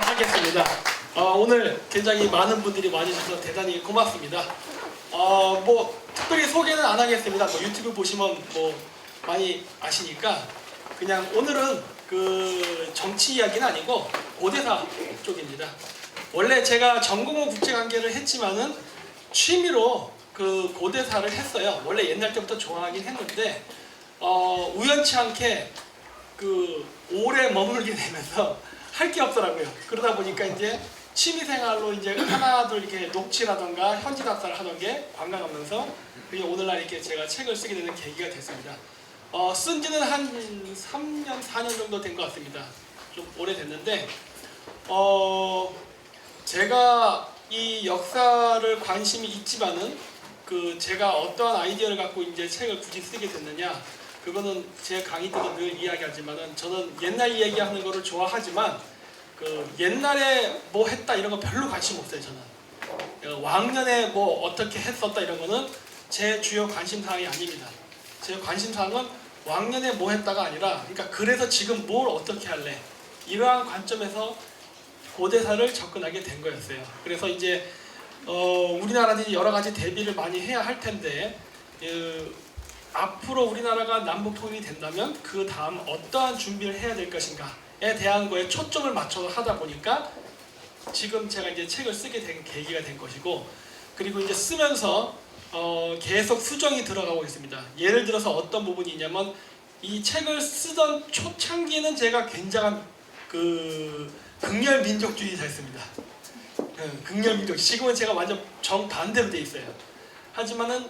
시작하겠습니다. 오늘 굉장히 많은 분들이 와주셔서 대단히 고맙습니다. 특별히 소개는 안 하겠습니다. 유튜브 보시면 많이 아시니까 그냥 오늘은 그 정치 이야기는 아니고 고대사 쪽입니다. 원래 제가 전공은 국제관계를 했지만은 취미로 그 고대사를 했어요. 원래 옛날 때부터 좋아하긴 했는데 우연치 않게 그 오래 머물게 되면서 할 게 없더라고요. 그러다 보니까 이제 취미생활로 이제 하나둘 이렇게 녹취라던가 현지 답사를 하던 게 관광하면서 그게 오늘날 이렇게 제가 책을 쓰게 되는 계기가 됐습니다. 쓴 지는 한 3년, 4년 정도 된 것 같습니다. 좀 오래됐는데 제가 이 역사를 관심이 있지만은 그 제가 어떠한 아이디어를 갖고 이제 책을 굳이 쓰게 됐느냐, 그거는 제 강의 때도 늘 이야기하지만은 저는 옛날 얘기하는 거를 좋아하지만 그 옛날에 뭐 했다 이런 거 별로 관심 없어요. 저는 왕년에 뭐 어떻게 했었다 이런 거는 제 주요 관심사항이 아닙니다. 제 관심사항은 왕년에 뭐 했다가 아니라, 그러니까 그래서 지금 뭘 어떻게 할래, 이러한 관점에서 고대사를 접근하게 된 거였어요. 그래서 이제 우리나라들이 여러 가지 대비를 많이 해야 할 텐데 앞으로 우리나라가 남북 통일이 된다면 그 다음 어떠한 준비를 해야 될 것인가에 대한 거에 초점을 맞춰서 하다 보니까 지금 제가 이제 책을 쓰게 된 계기가 된 것이고, 그리고 이제 쓰면서 계속 수정이 들어가고 있습니다. 예를 들어서 어떤 부분이 있냐면, 이 책을 쓰던 초창기에는 제가 굉장한 그 극렬민족주의자였습니다. 극렬민족. 지금은 제가 완전 정반대로 돼 있어요. 하지만은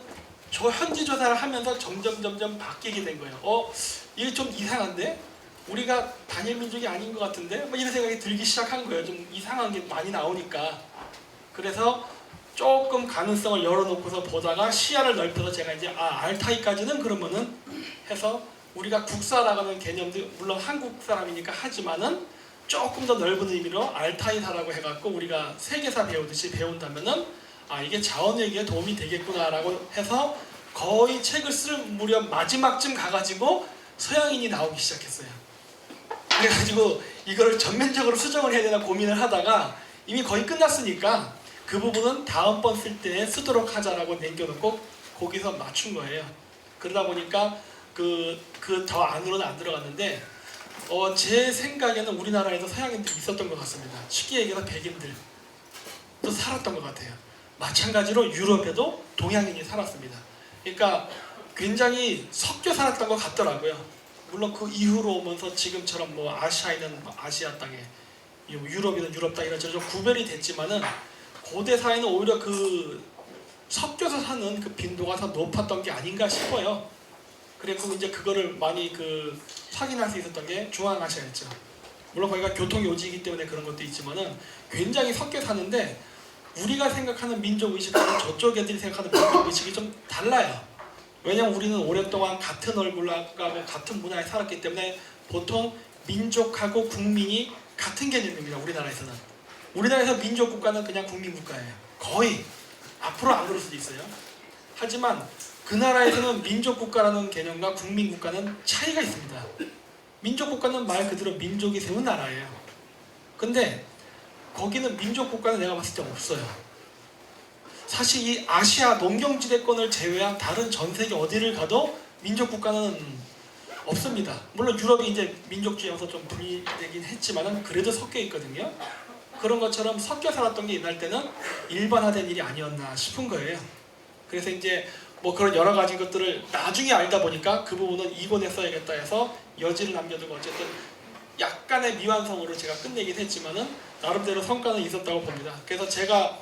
현지 조사를 하면서 점점 바뀌게 된 거예요. 이게 좀 이상한데? 우리가 단일 민족이 아닌 것 같은데? 이런 생각이 들기 시작한 거예요. 좀 이상한 게 많이 나오니까. 그래서 조금 가능성을 열어놓고서 보다가 시야를 넓혀서 제가 이제 알타이까지는 그러면은 해서 우리가 국사라고 하는 개념도 물론 한국 사람이니까 하지만은 조금 더 넓은 의미로 알타이사라고 해갖고 우리가 세계사 배우듯이 배운다면은 이게 자원외교에 도움이 되겠구나라고 해서 거의 책을 쓸 무렵 마지막쯤 가가지고 서양인이 나오기 시작했어요. 그래가지고 이거를 전면적으로 수정을 해야 되나 고민을 하다가 이미 거의 끝났으니까 그 부분은 다음번 쓸 때 쓰도록 하자라고 남겨놓고 거기서 맞춘 거예요. 그러다 보니까 그 더 안으로는 안 들어갔는데 제 생각에는 우리나라에도 서양인들이 있었던 것 같습니다. 쉽게 얘기해서 백인들도 살았던 것 같아요. 마찬가지로 유럽에도 동양인이 살았습니다. 그러니까 굉장히 섞여 살았던 것 같더라고요. 물론 그 이후로 오면서 지금처럼 뭐 아시아에는 아시아 땅에, 유럽이든 유럽 땅이라 좀 구별이 됐지만은 고대사에는 오히려 그 섞여서 사는 그 빈도가 더 높았던 게 아닌가 싶어요. 그래서 이제 그거를 많이 확인할 수 있었던 게 중앙아시아였죠. 물론 거기가 교통 요지이기 때문에 그런 것도 있지만은 굉장히 섞여 사는데 우리가 생각하는 민족의식하고 저쪽 애들이 생각하는 민족의식이 좀 달라요. 왜냐면 우리는 오랫동안 같은 얼굴하고 같은 문화에 살았기 때문에 보통 민족하고 국민이 같은 개념입니다. 우리나라에서는. 우리나라에서 민족국가는 그냥 국민국가예요. 거의. 앞으로 안 그럴 수도 있어요. 하지만 그 나라에서는 민족국가라는 개념과 국민국가는 차이가 있습니다. 민족국가는 말 그대로 민족이 세운 나라예요. 근데 거기는 민족국가는 내가 봤을 때 없어요. 사실 이 아시아 농경지대권을 제외한 다른 전 세계 어디를 가도 민족국가는 없습니다. 물론 유럽이 이제 민족주의여서 좀 분리되긴 했지만은 그래도 섞여 있거든요. 그런 것처럼 섞여 살았던 게 옛날 때는 일반화된 일이 아니었나 싶은 거예요. 그래서 이제 뭐 그런 여러 가지 것들을 나중에 알다 보니까 그 부분은 이권에 써야겠다 해서 여지를 남겨두고 어쨌든 약간의 미완성으로 제가 끝내긴 했지만은 나름대로 성과는 있었다고 봅니다. 그래서 제가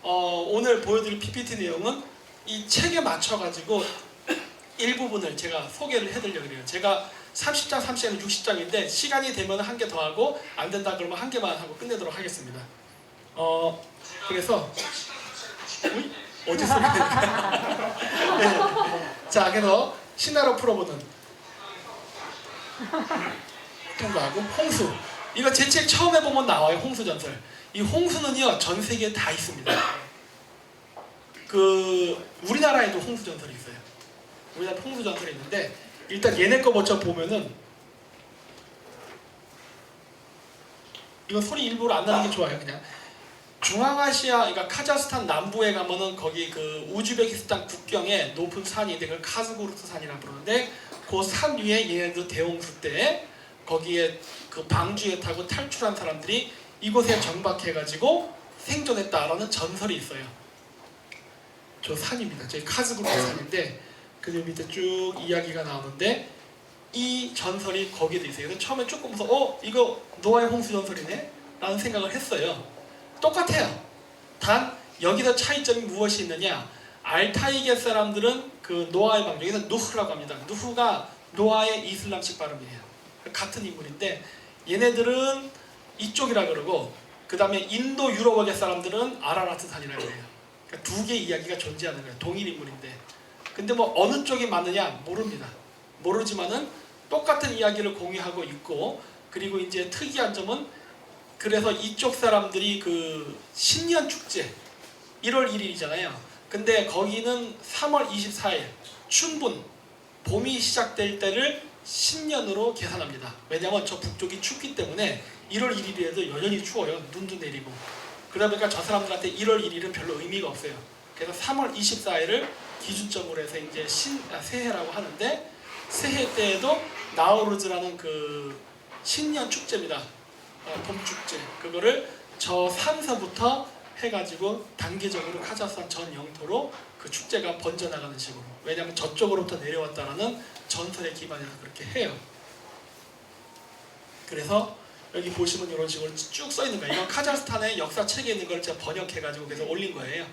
오늘 보여드릴 PPT 내용은 이 책에 맞춰가지고 일부분을 제가 소개를 해드리려고 해요. 제가 30장, 30장은 60장인데 시간이 되면 한 개 더 하고 안 된다 그러면 한 개만 하고 끝내도록 하겠습니다. 그래서 어디 소리가 네. 자, 그래서 신나로 풀어보는 통과하고 홍수. 이거 제 책 처음에 보면 나와요. 홍수전설. 이 홍수는요 전 세계에 다 있습니다. 우리나라에도 홍수전설이 있어요. 우리나라 홍수전설이 있는데 일단 얘네 거 먼저 보면은 이거 소리 일부러 안 나는 게 좋아요. 그냥 중앙아시아, 그러니까 카자흐스탄 남부에 가면은 거기 그 우즈베키스탄 국경에 높은 산이 있는데 그걸 카즈구르트 산이라고 부르는데 그 산 위에 얘네들 대홍수 때 거기에 그 방주에 타고 탈출한 사람들이 이곳에 정박해가지고 생존했다라는 전설이 있어요. 저 산입니다. 저희 카즈구르트 산인데 그 밑에 쭉 이야기가 나오는데 이 전설이 거기에 있어요. 그래서 처음에 조금 무서워, 이거 노아의 홍수 전설이네? 라는 생각을 했어요. 똑같아요. 단 여기서 차이점이 무엇이 있느냐, 알타이계 사람들은 그 노아의 방주, 여기서 누흐라고 합니다. 누흐가 노아의 이슬람식 발음이에요. 같은 인물인데 얘네들은 이쪽이라 그러고 그 다음에 인도 유럽어계 사람들은 아라라트 산이라고 해요. 그러니까 두 개의 이야기가 존재하는 거예요. 동일 인물인데 근데 뭐 어느 쪽이 맞느냐 모릅니다. 모르지만은 똑같은 이야기를 공유하고 있고, 그리고 이제 특이한 점은 그래서 이쪽 사람들이 그 신년 축제 1월 1일이잖아요. 근데 거기는 3월 24일 춘분, 봄이 시작될 때를 신년으로 계산합니다. 왜냐하면 저 북쪽이 춥기 때문에 1월 1일에도 여전히 추워요. 눈도 내리고. 그러다 보니까 저 사람들한테 1월 1일은 별로 의미가 없어요. 그래서 3월 24일을 기준점으로 해서 이제 새해라고 하는데, 새해 때에도 나우루즈라는 그 신년 축제입니다. 봄 축제. 그거를 저 산서부터 해가지고 단계적으로 카자흐스탄 전 영토로 그 축제가 번져나가는 식으로. 왜냐하면 저쪽으로부터 내려왔다라는 전설에 기반해서 그렇게 해요. 그래서 여기 보시면 이런 식으로 쭉 써 있는 거예요. 이건 카자흐스탄의 역사책에 있는 걸 제가 번역해가지고 그래서 올린 거예요.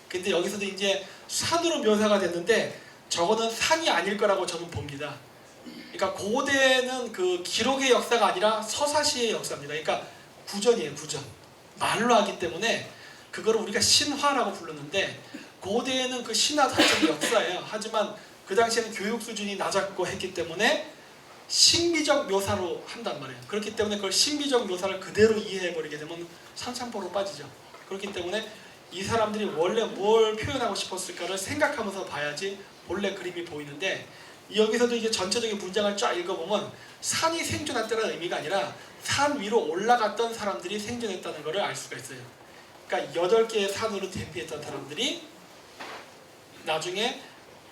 근데 여기서도 이제 산으로 묘사가 됐는데 저거는 산이 아닐 거라고 저는 봅니다. 그러니까 고대는 그 기록의 역사가 아니라 서사시의 역사입니다. 그러니까 구전이에요, 구전. 말로 하기 때문에 그거를 우리가 신화라고 부르는데 고대에는 그 신화 자체가 역사예요. 하지만 그 당시에는 교육 수준이 낮았고 했기 때문에 신비적 묘사로 한단 말이에요. 그렇기 때문에 그걸 신비적 묘사를 그대로 이해해버리게 되면 산산보로 빠지죠. 그렇기 때문에 이 사람들이 원래 뭘 표현하고 싶었을까를 생각하면서 봐야지 본래 그림이 보이는데, 여기서도 이게 전체적인 문장을 쫙 읽어보면 산이 생존했다는 의미가 아니라 산 위로 올라갔던 사람들이 생존했다는 것을 알 수가 있어요. 그러니까 8개의 산으로 대피했던 사람들이 나중에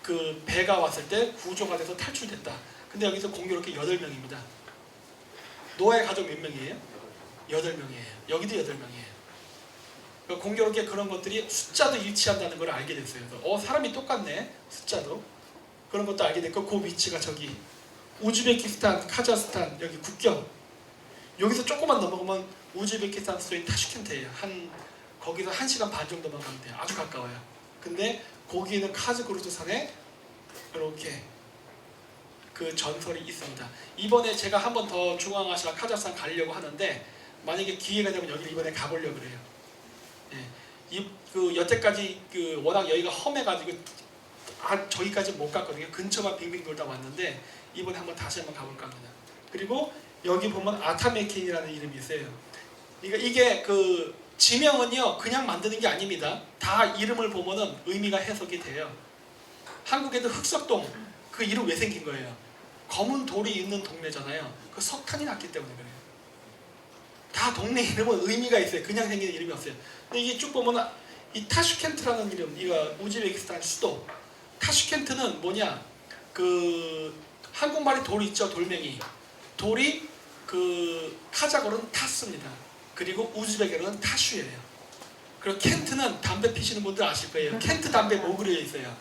그 배가 왔을 때 구조가 돼서 탈출됐다. 근데 여기서 공교롭게 8명입니다. 노아의 가족 몇 명이에요? 8명이에요. 여기도 8명이에요. 그러니까 공교롭게 그런 것들이 숫자도 일치한다는 걸 알게 됐어요. 그래서 사람이 똑같네, 숫자도. 그런 것도 알게 됐고, 그 위치가 저기 우즈베키스탄, 카자흐스탄 여기 국경. 여기서 조금만 넘어가면 우즈베키스탄 수도인 타슈켄트예요. 거기서 1시간 반 정도만 가면 돼요. 아주 가까워요. 근데 거기에는 카즈구르트 산에 이렇게 그 전설이 있습니다. 이번에 제가 한 번 더 중앙아시아 카자흐스탄 가려고 하는데 만약에 기회가 되면 여기를 이번에 가보려고 그래요. 예. 그 여태까지 그 워낙 여기가 험해가지고 저기까지 못 갔거든요. 근처만 빙빙 돌다 왔는데 이번에 다시 한번 가볼까 합니다. 그리고 여기 보면 아타메켄이라는 이름이 있어요. 그러니까 이게 그 지명은요 그냥 만드는 게 아닙니다. 다 이름을 보면은 의미가 해석이 돼요. 한국에도 흑석동, 그 이름 왜 생긴 거예요? 검은 돌이 있는 동네잖아요. 그 석탄이 났기 때문에 그래요. 다 동네 이름은 의미가 있어요. 그냥 생긴 이름이 없어요. 근데 이게 쭉 보면은 이 타슈켄트라는 이름, 이거 우즈베키스탄 수도. 타슈켄트는 뭐냐? 그 한국말이 돌 있죠, 돌멩이. 돌이 그 카자흐어로는 타스입니다. 그리고 우즈베크어로는 타슈예요. 그리고 켄트는 담배 피시는 분들 아실 거예요. 켄트 담배 뭐 그려져 있어요?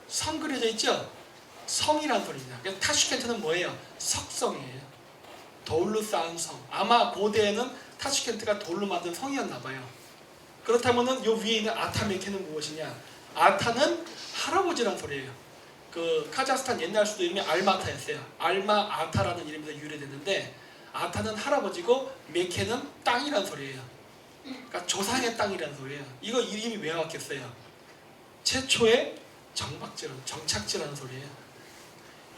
성 그려져 있죠? 성이라는 소리입니다. 그래서 타슈켄트는 뭐예요? 석성이에요. 돌로 쌓은 성. 아마 고대에는 타슈켄트가 돌로 만든 성이었나 봐요. 그렇다면은 요 위에 있는 아타메케는 무엇이냐? 아타는 할아버지란 소리예요. 그 카자흐스탄 옛날 수도 이름이 알마타였어요. 알마 아타라는 이름에서 유래됐는데 아타는 할아버지고 메케는 땅이란 소리예요. 그러니까 조상의 땅이란 소리예요. 이거 이름이 왜 왔겠어요? 최초의 정착지라는 소리예요.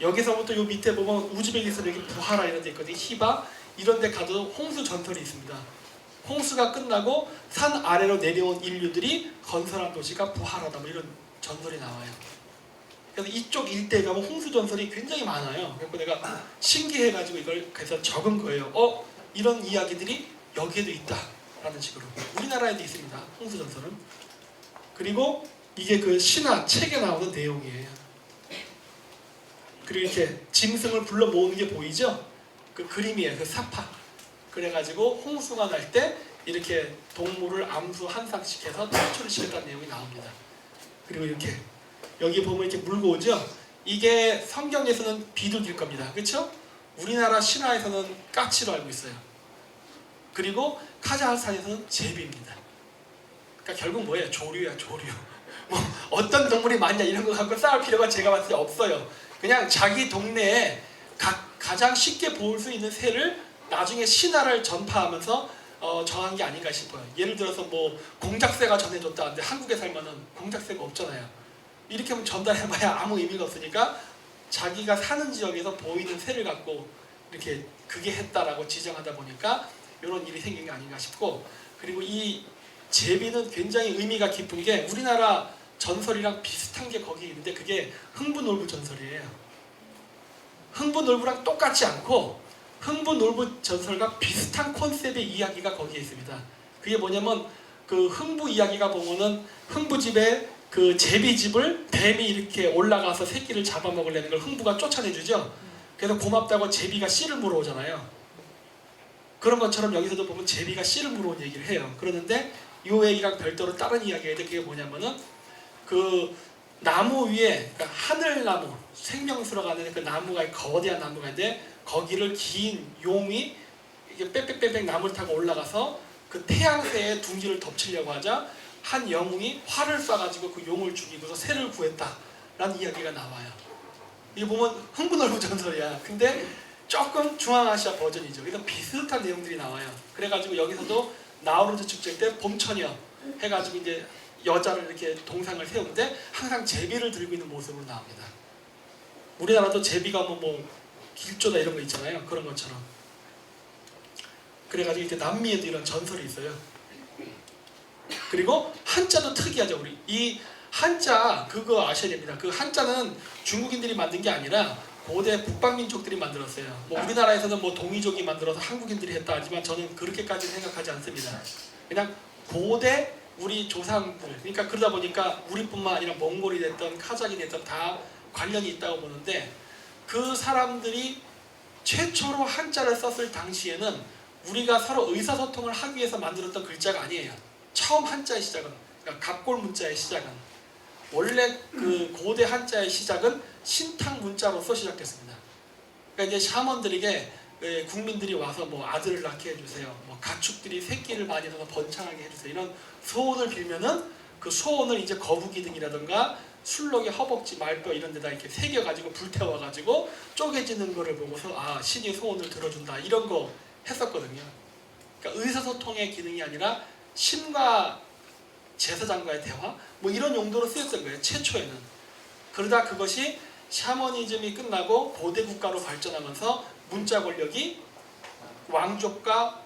여기서부터 요 밑에 보면 우즈베키스탄 여기 부하라 이런 데 있거든요. 히바 이런 데 가도 홍수 전설이 있습니다. 홍수가 끝나고 산 아래로 내려온 인류들이 건설한 도시가 부하라다 뭐 이런 전설이 나와요. 그래서 이쪽 일대에 가면 홍수 전설이 굉장히 많아요. 그래서 내가 신기해가지고 이걸 그래서 적은 거예요. 이런 이야기들이 여기에도 있다라는 식으로. 우리나라에도 있습니다. 홍수전설은. 그리고 이게 그 신화 책에 나오는 내용이에요. 그리고 이렇게 짐승을 불러 모으는 게 보이죠? 그 그림이에요. 그 사파. 그래가지고 홍수가 날 때 이렇게 동물을 암수 한 쌍씩 해서 탈출을 시켰다는 내용이 나옵니다. 그리고 이렇게 여기 보면 이렇게 물고 오죠? 이게 성경에서는 비둘기일 겁니다. 그렇죠? 우리나라 신화에서는 까치로 알고 있어요. 그리고 카자흐스탄에서는 제비입니다. 그러니까 결국 뭐예요? 조류야, 조류. 뭐 어떤 동물이 많냐 이런 거 갖고 싸울 필요가 제가 봤을 때 없어요. 그냥 자기 동네에 가장 쉽게 볼 수 있는 새를 나중에 신화를 전파하면서 정한 게 아닌가 싶어요. 예를 들어서 뭐 공작새가 전해줬다는데 한국에 살면은 공작새가 없잖아요. 이렇게 하면 전달해봐야 아무 의미가 없으니까 자기가 사는 지역에서 보이는 새를 갖고 이렇게 그게 했다라고 지정하다 보니까 이런 일이 생긴 게 아닌가 싶고, 그리고 이 제비는 굉장히 의미가 깊은 게 우리나라 전설이랑 비슷한 게 거기 있는데 그게 흥부놀부 전설이에요. 흥부놀부랑 똑같지 않고 흥부놀부 전설과 비슷한 컨셉의 이야기가 거기에 있습니다. 그게 뭐냐면 그 흥부 이야기가 보면은 흥부집에 그 제비집을 뱀이 이렇게 올라가서 새끼를 잡아먹으려는 걸 흥부가 쫓아내주죠. 그래서 고맙다고 제비가 씨를 물어오잖아요. 그런 것처럼 여기서도 보면 제비가 씨를 물어온 얘기를 해요. 그러는데 이 얘기랑 별도로 다른 이야기가 있는데 그게 뭐냐면은 그 나무 위에, 그러니까 하늘나무, 생명수라고 하는 그 나무가 거대한 나무가 있는데 거기를 긴 용이 이게 빽빽빽빽 나무를 타고 올라가서 그 태양새의 둥지를 덮치려고 하자 한 영웅이 활을 쏴가지고 그 용을 죽이고서 새를 구했다라는 이야기가 나와요. 이게 보면 흥부놀부 전설이야. 근데 조금 중앙아시아 버전이죠. 그래서 비슷한 내용들이 나와요. 그래가지고 여기서도 나우루즈 축제 때 봄처녀 해가지고 이제 여자를 이렇게 동상을 세우는데 항상 제비를 들고 있는 모습으로 나옵니다. 우리나라도 제비가 뭐 길조다 이런 거 있잖아요. 그런 것처럼. 그래가지고 이렇게 남미에도 이런 전설이 있어요. 그리고 한자도 특이하죠. 우리 이 한자 그거 아셔야 됩니다. 그 한자는 중국인들이 만든 게 아니라 고대 북방민족들이 만들었어요. 뭐 우리나라에서는 뭐 동이족이 만들어서 한국인들이 했다 하지만 저는 그렇게까지 생각하지 않습니다. 그냥 고대 우리 조상들, 그러니까 그러다 보니까 우리뿐만 아니라 몽골이 됐던 카자흐이 됐던 다 관련이 있다고 보는데, 그 사람들이 최초로 한자를 썼을 당시에는 우리가 서로 의사소통을 하기 위해서 만들었던 글자가 아니에요. 처음 한자의 시작은, 그러니까 갑골 문자의 시작은, 원래 그 고대 한자의 시작은 신탁 문자로서 시작됐습니다. 그러니까 이제 샤먼들에게 국민들이 와서 뭐 아들을 낳게 해주세요, 뭐 가축들이 새끼를 많이 낳아서 번창하게 해주세요, 이런 소원을 빌면은 그 소원을 이제 거북이등이라든가 술록의 허벅지, 말뼈 이런 데다 이렇게 새겨가지고 불태워가지고 쪼개지는 거를 보고서 아, 신이 소원을 들어준다 이런 거 했었거든요. 그러니까 의사소통의 기능이 아니라 신과 제사장과의 대화 뭐 이런 용도로 쓰였던 거예요, 최초에는. 그러다 그것이 샤머니즘이 끝나고 고대 국가로 발전하면서 문자 권력이 왕족과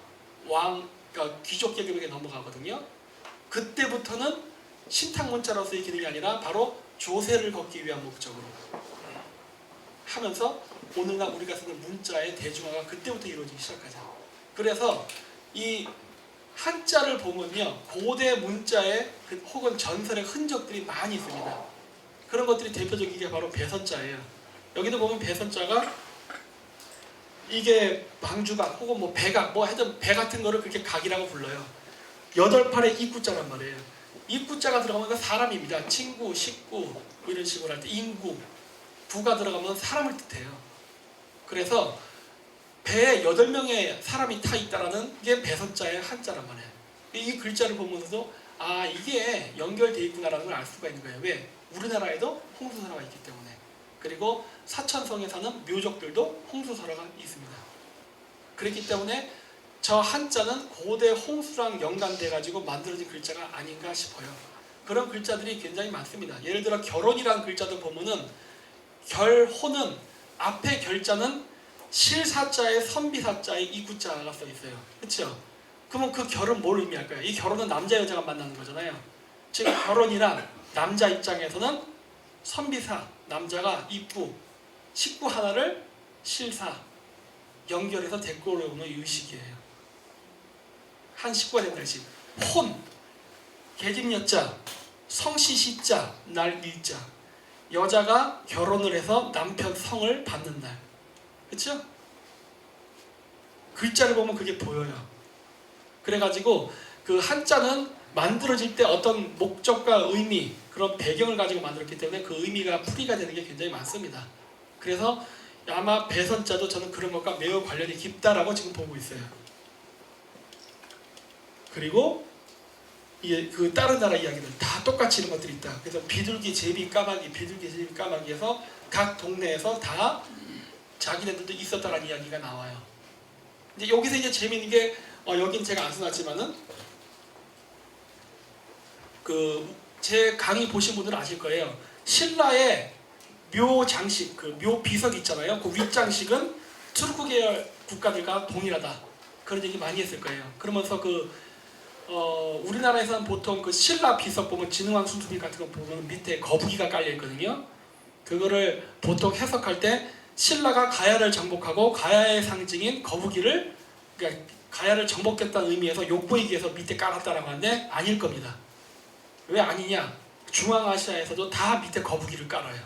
그러니까 귀족 계급에게 넘어가거든요. 그때부터는 신탁 문자로서의 기능이 아니라 바로 조세를 걷기 위한 목적으로 하면서 오늘날 우리가 쓰는 문자의 대중화가 그때부터 이루어지기 시작하죠. 그래서 이 한자를 보면요, 고대 문자의 혹은 전설의 흔적들이 많이 있습니다. 그런 것들이 대표적인 게 바로 배선자예요. 여기도 보면 배선자가 이게 방주각 혹은 뭐 백악 뭐 하여튼 배 같은 거를 그렇게 각이라고 불러요. 8팔의 입구자란 말이에요. 입구자가 들어가면 사람입니다. 친구, 식구 뭐 이런 식으로 할 때 인구, 부가 들어가면 사람을 뜻해요. 그래서 배에 8명의 사람이 타 있다라는 게 배선자의 한자란 말이에요. 이 글자를 보면서도 아, 이게 연결되어 있구나라는 걸 알 수가 있는 거예요. 왜? 우리나라에도 홍수설화가 있기 때문에. 그리고 사천성에 사는 묘족들도 홍수설화가 있습니다. 그렇기 때문에 저 한자는 고대 홍수랑 연관돼 가지고 만들어진 글자가 아닌가 싶어요. 그런 글자들이 굉장히 많습니다. 예를 들어 결혼이라는 글자도 보면은 결혼은 앞에 결자는 실사자에 선비사자에 이구자가 써 있어요. 그렇죠? 그러면 그 결은 뭘 의미할까요? 이 결혼은 남자 여자가 만나는 거잖아요. 즉 결혼이란 남자 입장에서는 선비사, 남자가 입부, 식구 하나를 실사 연결해서 데리고 오는 의식이에요. 한 식구가 된다는 식. 혼, 계집여자, 성시시자, 날 일자. 여자가 결혼을 해서 남편 성을 받는 날. 그렇죠? 글자를 보면 그게 보여요. 그래가지고 그 한자는 만들어질 때 어떤 목적과 의미, 그런 배경을 가지고 만들었기 때문에 그 의미가 풀이가 되는 게 굉장히 많습니다. 그래서 아마 배선자도 저는 그런 것과 매우 관련이 깊다라고 지금 보고 있어요. 그리고 그 다른 나라 이야기들 다 똑같이 이런 것들이 있다. 그래서 비둘기, 제비, 까마귀, 비둘기, 제비, 까마귀에서 각 동네에서 다 자기네들도 있었다라는 이야기가 나와요. 근데 여기서 이제 재미있는 게 여긴 제가 안 써놨지만은 제 강의 보신 분들은 아실 거예요. 신라의 묘 장식, 그 묘 비석 있잖아요. 그 윗장식은 투르크 계열 국가들과 동일하다. 그런 얘기 많이 했을 거예요. 그러면서 우리나라에서는 보통 그 신라 비석 보면 진흥왕 순수비 같은 거 보면 밑에 거북이가 깔려 있거든요. 그거를 보통 해석할 때 신라가 가야를 정복하고 가야의 상징인 거북이를, 그러니까 가야를 정복했다는 의미에서 욕보이기 위해서 밑에 깔았다라고 하는데 아닐 겁니다. 왜 아니냐? 중앙아시아에서도 다 밑에 거북이를 깔아요.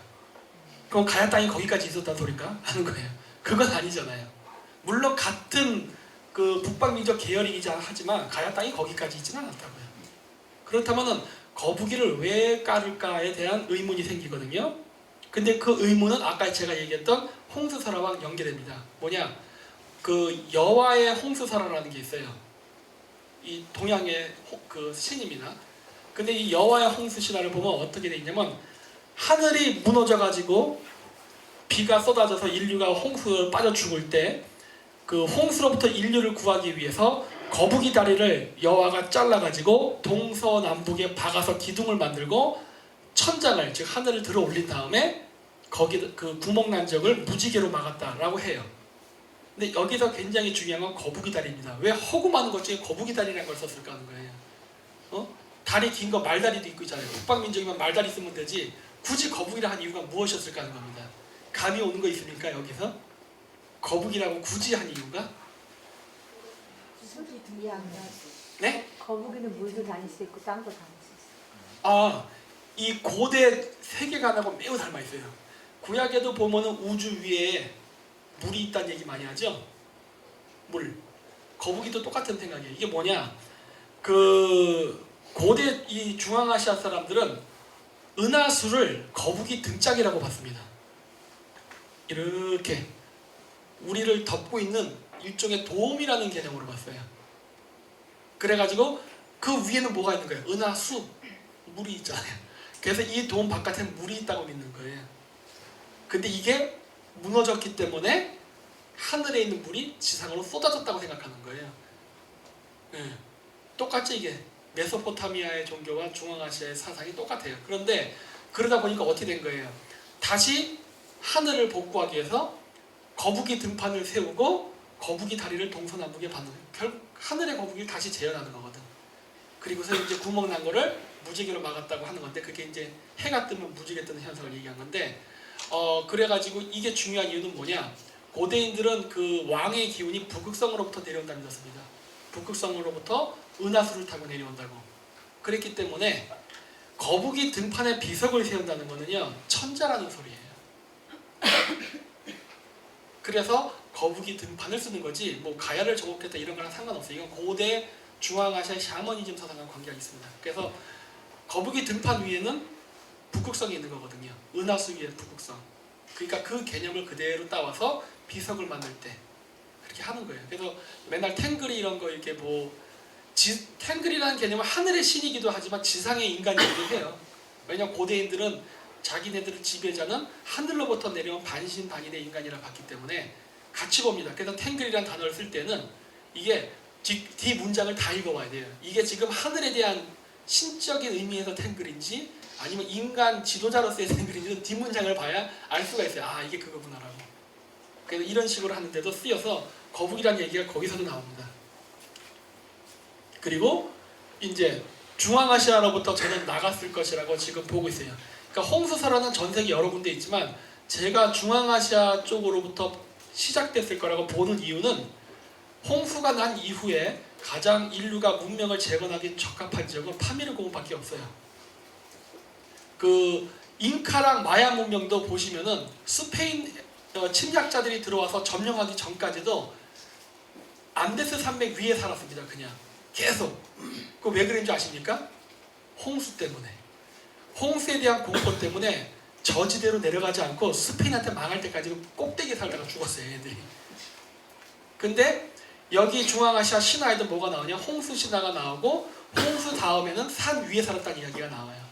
그럼 가야 땅이 거기까지 있었다는 소린가? 하는 거예요. 그건 아니잖아요. 물론 같은 그 북방민족 계열이긴 하지만 가야 땅이 거기까지 있지는 않았다고요. 그렇다면은 거북이를 왜 깔을까에 대한 의문이 생기거든요. 근데 그 의문은 아까 제가 얘기했던 홍수설화와 연계됩니다. 뭐냐? 그 여와의 홍수설화라는 게 있어요. 이 동양의 그 신입니다. 근데 이 여와의 홍수 신화를 보면 어떻게 돼 있냐면 하늘이 무너져가지고 비가 쏟아져서 인류가 홍수에 빠져 죽을 때 그 홍수로부터 인류를 구하기 위해서 거북이 다리를 여와가 잘라가지고 동서남북에 박아서 기둥을 만들고 천장을, 즉 하늘을 들어 올린 다음에 거기 그 구멍 난 지역을 무지개로 막았다라고 해요. 근데 여기서 굉장히 중요한 건 거북이 다리입니다. 왜 허구 많은 것 중에 거북이 다리라는 걸 썼을까 하는 거예요. 다리 긴 거 말다리도 있고 있잖아요. 북방민족이면 말다리 쓰면 되지 굳이 거북이라 한 이유가 무엇이었을까 하는 겁니다. 감이 오는 거 있습니까? 여기서? 거북이라고 굳이 한 이유가? 네? 거북이는 물도 다닐 수 있고 땅도 다닐 수 있어. 이 고대 세계관하고 매우 닮아 있어요. 구약에도 보면은 우주 위에 물이 있다는 얘기 많이 하죠? 물. 거북이도 똑같은 생각이에요. 이게 뭐냐? 그 고대 이 중앙아시아 사람들은 은하수를 거북이 등짝이라고 봤습니다. 이렇게 우리를 덮고 있는 일종의 돔이라는 개념으로 봤어요. 그래가지고 그 위에는 뭐가 있는 거예요? 은하수, 물이 있잖아요. 그래서 이 돔 바깥에는 물이 있다고 믿는 거예요. 근데 이게 무너졌기 때문에 하늘에 있는 물이 지상으로 쏟아졌다고 생각하는 거예요. 네. 똑같이 이게 메소포타미아의 종교와 중앙아시아의 사상이 똑같아요. 그런데 그러다 보니까 어떻게 된 거예요? 다시 하늘을 복구하기 위해서 거북이 등판을 세우고 거북이 다리를 동서남북에 받는, 결국 하늘의 거북이를 다시 재현하는 거거든. 그리고서 이제 구멍 난 거를 무지개로 막았다고 하는 건데 그게 이제 해가 뜨면 무지개 뜨는 현상을 얘기한 건데 그래가지고 이게 중요한 이유는 뭐냐? 고대인들은 그 왕의 기운이 북극성으로부터 내려온다는 것입니다. 북극성으로부터 은하수를 타고 내려온다고. 그랬기 때문에 거북이 등판에 비석을 세운다는 거는요 천자라는 소리예요. 그래서 거북이 등판을 쓰는 거지 뭐 가야를 정복했다 이런 거랑 상관없어요. 이건 고대 중앙아시아 샤머니즘 사상과 관계가 있습니다. 그래서 거북이 등판 위에는 북극성이 있는 거거든요. 은하수 위에 북극성. 그러니까 그 개념을 그대로 따와서 비석을 만들 때 그렇게 하는 거예요. 그래서 맨날 탱글이 이런 거 이렇게 탱글이라는 개념은 하늘의 신이기도 하지만 지상의 인간이기도 해요. 왜냐하면 고대인들은 자기네들의 지배자는 하늘로부터 내려온 반신반인의 인간이라 봤기 때문에 같이 봅니다. 그래서 탱글이라는 단어를 쓸 때는 이게 뒤 문장을 다 읽어봐야 돼요. 이게 지금 하늘에 대한 신적인 의미에서 탱글인지 아니면 인간 지도자로서의 탱글인지 뒷문장을 봐야 알 수가 있어요. 아 이게 그거구나라고. 그래서 이런 식으로 하는데도 쓰여서 거북이라는 얘기가 거기서도 나옵니다. 그리고 이제 중앙아시아로부터 저는 나갔을 것이라고 지금 보고 있어요. 그러니까 홍수설화는 전 세계 여러 군데 있지만 제가 중앙아시아 쪽으로부터 시작됐을 거라고 보는 이유는 홍수가 난 이후에 가장 인류가 문명을 재건하기 적합한 지역은 파미르 공원밖에 없어요. 그 잉카랑 마야 문명도 보시면은 스페인 침략자들이 들어와서 점령하기 전까지도 안데스 산맥 위에 살았습니다. 그냥 계속. 그 왜 그런지 아십니까? 홍수 때문에. 홍수에 대한 공포 때문에 저지대로 내려가지 않고 스페인한테 망할 때까지 꼭대기에 살다가 죽었어요. 얘들이. 근데 여기 중앙아시아 신화에도 뭐가 나오냐? 홍수 신화가 나오고 홍수 다음에는 산 위에 살았다는 이야기가 나와요.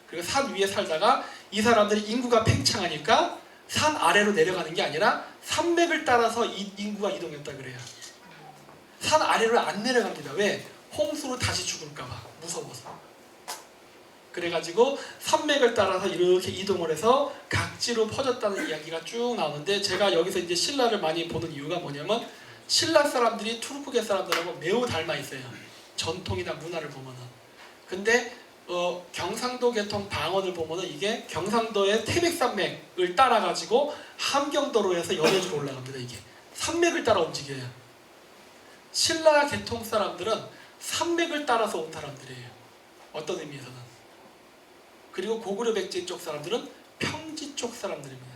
그리고 산 위에 살다가 이 사람들이 인구가 팽창하니까 산 아래로 내려가는 게 아니라 산맥을 따라서 인구가 이동했다 그래요. 산 아래로 안 내려갑니다. 왜? 홍수로 다시 죽을까 봐 무서워서. 그래가지고 산맥을 따라서 이렇게 이동을 해서 각지로 퍼졌다는 이야기가 쭉 나오는데, 제가 여기서 이제 신라를 많이 보는 이유가 뭐냐면 신라 사람들이 투르크계 사람들하고 매우 닮아 있어요. 전통이나 문화를 보면은. 근데 경상도 계통 방언을 보면은 이게 경상도의 태백산맥을 따라가지고 함경도로에서 연해주로 올라갑니다. 이게 산맥을 따라 움직여요. 신라 계통 사람들은 산맥을 따라서 온 사람들이에요. 어떤 의미에서는. 그리고 고구려 백제 쪽 사람들은 평지 쪽 사람들입니다.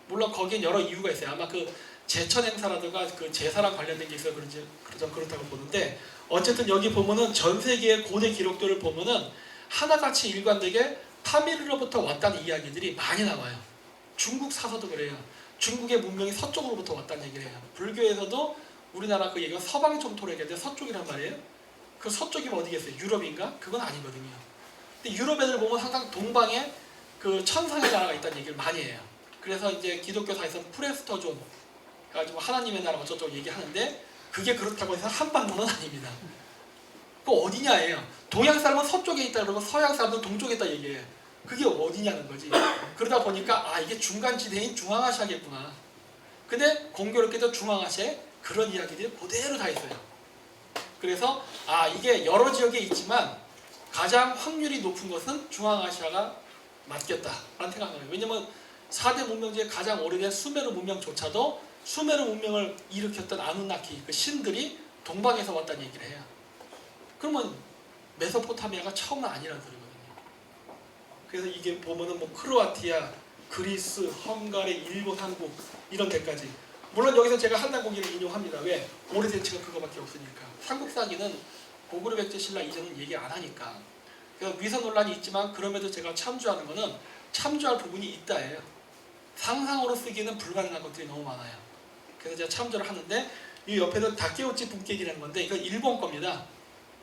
물론 거기엔 여러 이유가 있어요. 아마 그 제천 행사라든가 그 제사랑 관련된 게 있어서 그렇다고 보는데, 어쨌든 여기 보면은 전 세계의 고대 기록들을 보면은 하나같이 일관되게 파미르로부터 왔다는 이야기들이 많이 나와요. 중국 사서도 그래요. 중국의 문명이 서쪽으로부터 왔다는 얘기를 해요. 불교에서도 우리나라 그 얘기가 서방 정토로 얘기하는데 서쪽이란 말이에요. 그 서쪽이면 어디겠어요? 유럽인가? 그건 아니거든요. 근데 유럽 애들 보면 항상 동방에 그 천상의 나라가 있다는 얘기를 많이 해요. 그래서 이제 기독교사에서는 프레스터존 가지고 하나님의 나라 어쩌고 얘기하는데, 그게 그렇다고 해서 한반도는 아닙니다. 그 어디냐예요. 동양 사람은 서쪽에 있다 그러고 서양 사람은 동쪽에 있다 얘기해요. 그게 어디냐는 거지. 그러다 보니까 아, 이게 중간 지대인 중앙아시아겠구나. 근데 공교롭게도 중앙아시아에 그런 이야기들이 그대로 다 있어요. 그래서 아, 이게 여러 지역에 있지만 가장 확률이 높은 것은 중앙아시아가 맞겠다라는 생각을 해요. 왜냐면 4대 문명 중에 가장 오래된 수메르 문명조차도 수메르 문명을 일으켰던 아누나키 그 신들이 동방에서 왔다는 얘기를 해요. 그러면 메소포타미아가 처음은 아니라는 소리거든요. 그래서 이게 보면은 뭐 크로아티아, 그리스, 헝가리, 일본, 한국 이런 데까지. 물론 여기서 제가 한단고기를 인용합니다. 왜? 오래된 책은 그거밖에 없으니까. 삼국사기는 고구려 백제 신라 이전은 얘기 안 하니까. 그래서 위선 논란이 있지만 그럼에도 제가 참조하는 거는 참조할 부분이 있다예요. 상상으로 쓰기는 불가능한 것들이 너무 많아요. 그래서 제가 참조를 하는데, 이 옆에는 다케우치 분계기라는 건데 이건 일본 겁니다.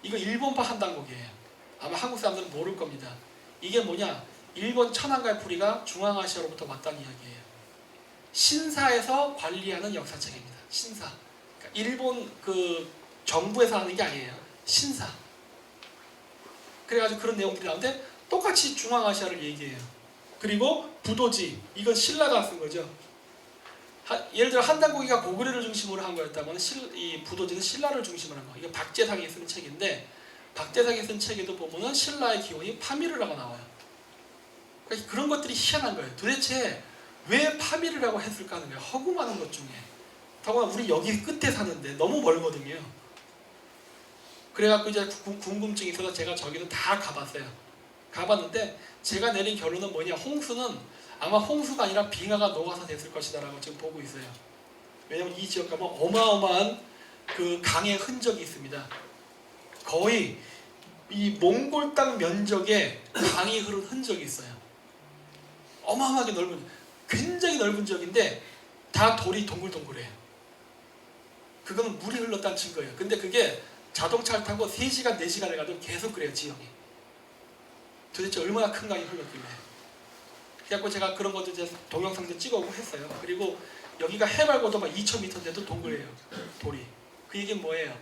이거 일본파 한단고기예요. 아마 한국 사람들은 모를 겁니다. 이게 뭐냐? 일본 천황가의 뿌리가 중앙아시아로부터 왔다는 이야기예요. 신사에서 관리하는 역사책입니다. 신사. 그러니까 일본 그 정부에서 하는 게 아니에요. 신사. 그래가지고 그런 내용들이 나오는데 똑같이 중앙아시아를 얘기해요. 그리고 부도지, 이건 신라가 쓴 거죠. 예를 들어 한단고기가 고구려를 중심으로 한 거였다면 이 부도지는 신라를 중심으로 한 거. 이거 박재상이 쓴 책인데, 박재상이 쓴 책에도 보면은 신라의 기원이 파미르라고 나와요. 그러니까 그런 것들이 희한한 거예요. 도대체 왜 파미르라고 했을까 하는 거예요. 허구 많은 것 중에. 더구나 우리 여기 끝에 사는데 너무 멀거든요. 그래갖고 이제 궁금증이 있어서 제가 저기도 다 가봤어요. 가봤는데 제가 내린 결론은 뭐냐? 홍수는 아마 홍수가 아니라 빙하가 녹아서 됐을 것이다라고 지금 보고 있어요. 왜냐면 이 지역 가면 어마어마한 그 강의 흔적이 있습니다. 거의 이 몽골 땅 면적에 강이 흐른 흔적이 있어요. 어마어마하게 넓은, 굉장히 넓은 지역인데 다 돌이 동글동글해요. 그거는 물이 흘렀다는 증거예요. 근데 그게 자동차를 타고 3시간, 4시간을 가도 계속 그래요, 지형이. 도대체 얼마나 큰 강이 흘렀길래. 그래갖고 제가 그런 것도 이제 동영상도 찍어오고 했어요. 그리고 여기가 해발 고도가 2000m인데도 동그래요, 돌이. 그 얘기는 뭐예요?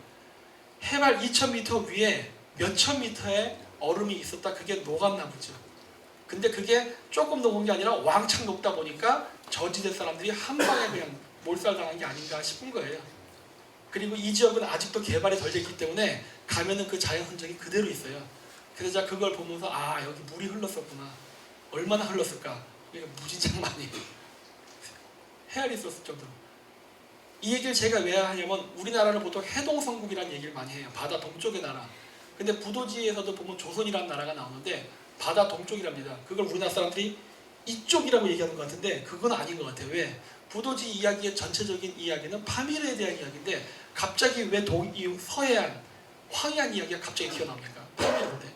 해발 2000m 위에 몇천 미터의 얼음이 있었다. 그게 녹았나 보죠. 근데 그게 조금 녹은 게 아니라 왕창 녹다 보니까 저지대 사람들이 한 방에 그냥 몰살당한 게 아닌가 싶은 거예요. 그리고 이 지역은 아직도 개발이 덜 됐기 때문에 가면은 그 자연 흔적이 그대로 있어요. 그래서 제가 그걸 보면서 아, 여기 물이 흘렀었구나. 얼마나 흘렀을까? 이게 무진장 많이 헤아리 있었을 정도로. 이 얘기를 제가 왜 하냐면 우리나라를 보통 해동성국이라는 얘기를 많이 해요. 바다 동쪽의 나라. 근데 부도지에서도 보면 조선이라는 나라가 나오는데 바다 동쪽이랍니다. 그걸 우리나라 사람들이 이쪽이라고 얘기하는 것 같은데 그건 아닌 것 같아요. 왜? 부도지 이야기의 전체적인 이야기는 파미르에 대한 이야기인데 갑자기 왜 이 서해안, 황해안 이야기가 갑자기 튀어나옵니까? 파미르인데.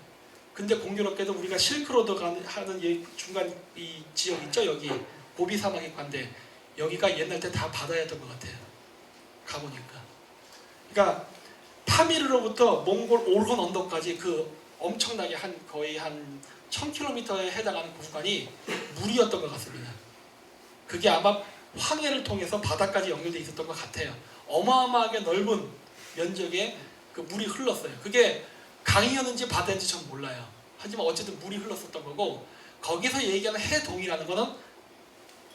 근데 공교롭게도 우리가 실크로드 하는 중간 이 지역 있죠? 여기 고비 사막의 관대 여기가 옛날 때 다 바다였던 것 같아요. 가보니까. 그러니까 파미르로부터 몽골 올혼 언덕까지 그 엄청나게 거의 한 1000km에 해당하는 구간이 물이었던 것 같습니다. 그게 아마 황해를 통해서 바다까지 연결되어 있었던 것 같아요. 어마어마하게 넓은 면적에 그 물이 흘렀어요. 그게 강이었는지 바다인지 전 몰라요. 하지만 어쨌든 물이 흘렀었던 거고 거기서 얘기하는 해동이라는 거는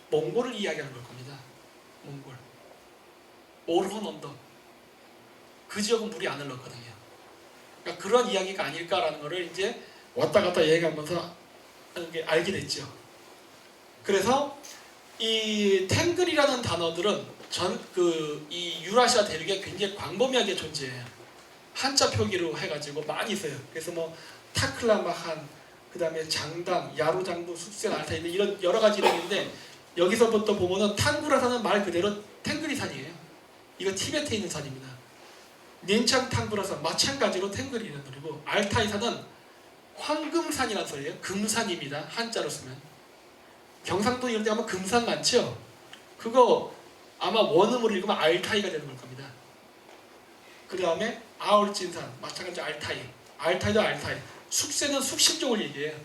몽골을 이야기하는 걸 겁니다. 몽골. 올혼 언덕. 그 지역은 물이 안 흘렀거든요. 그러니까 그런 이야기가 아닐까라는 거를 이제 왔다 갔다 얘기하면서 알게 됐죠. 그래서 이 탱글이라는 단어들은 이 유라시아 대륙에 굉장히 광범위하게 존재해요. 한자 표기로 해가지고 많이 있어요. 그래서 뭐 타클라마한, 그 다음에 장당, 야루장부, 숙센, 알타이 이런 여러 가지 이름인데 여기서부터 보면은 탕구라산은 말 그대로 탱글이 산이에요. 이거 티베트에 있는 산입니다. 닌창 탕구라산 마찬가지로 탱글이라는 소리고 알타이산은 황금산이라는 소리예요. 금산입니다. 한자로 쓰면. 경상도 이런 데 가면 금산 많죠? 그거 아마 원음으로 읽으면 알타이가 되는 걸 겁니다. 그 다음에 아울진산 마찬가지 알타이. 알타이도 알타이. 숙세는 숙신 쪽을 얘기해요.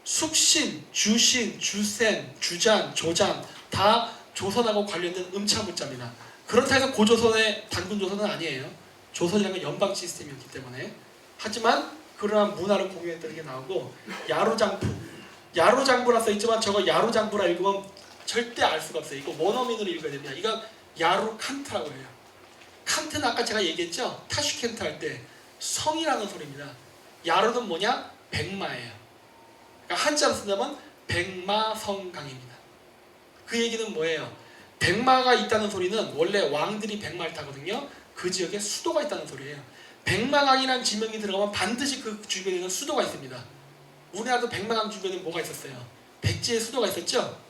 숙신, 주신, 주센, 주잔, 조잔 다 조선하고 관련된 음차문자입니다. 그렇다 해서 고조선의 단군조선은 아니에요. 조선이라는 건 연방 시스템이었기 때문에. 하지만 그러한 문화를 공유했다는 게 나오고 야루장부. 야루장부라 써있지만 저거 야루장부라 읽으면 절대 알 수가 없어요. 이거 원어민으로 읽어야 됩니다. 이거 야루칸트라고 해요. 칸트는 아까 제가 얘기했죠? 타슈켄트 할 때 성이라는 소리입니다. 야루는 뭐냐? 백마예요. 그러니까 한자로 쓴다면 백마성강입니다. 그 얘기는 뭐예요? 백마가 있다는 소리는 원래 왕들이 백마를 타거든요. 그 지역에 수도가 있다는 소리예요. 백마강이라는 지명이 들어가면 반드시 그 주변에는 수도가 있습니다. 우리나라도 백마강 주변에 뭐가 있었어요? 백제의 수도가 있었죠?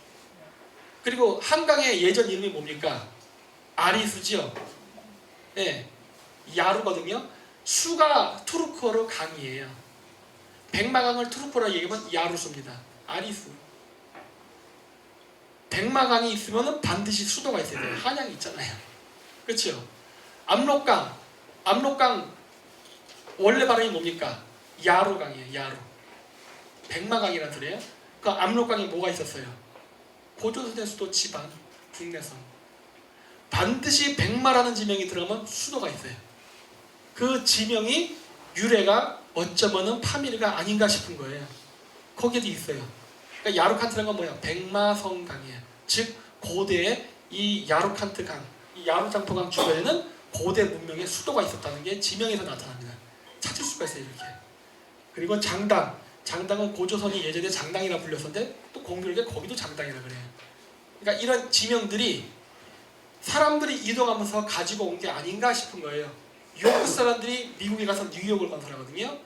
그리고 한강의 예전 이름이 뭡니까? 아리수죠? 네, 야루거든요. 수가 투르크어로 강이에요. 백마강을 투르크어로 얘기하면 야루수입니다. 아리수. 백마강이 있으면 반드시 수도가 있어야 돼요. 한양이 있잖아요. 그렇죠? 압록강 원래 발음이 뭡니까? 야루강이에요. 야루. 백마강이라는 소리예요. 그 압록강에 뭐가 있었어요? 고조선의 수도 지반, 국내선. 반드시 백마라는 지명이 들어가면 수도가 있어요. 그 지명이 유래가 어쩌면은 파미르가 아닌가 싶은 거예요. 거기에도 있어요. 그러니까 야루칸트라는 건 뭐야? 백마성강이에요. 즉 고대의 이 야루칸트 강, 이 야루장포강 주변에는 고대 문명의 수도가 있었다는 게 지명에서 나타납니다. 찾을 수가 있어요. 이렇게. 그리고 장당은 고조선이 예전에 장당이라 불렸었는데 또 공교롭게 거기도 장당이라 그래요. 그러니까 이런 지명들이 사람들이 이동하면서 가지고 온 게 아닌가 싶은 거예요. 요크 사람들이 미국에 가서 뉴욕을 건설하거든요.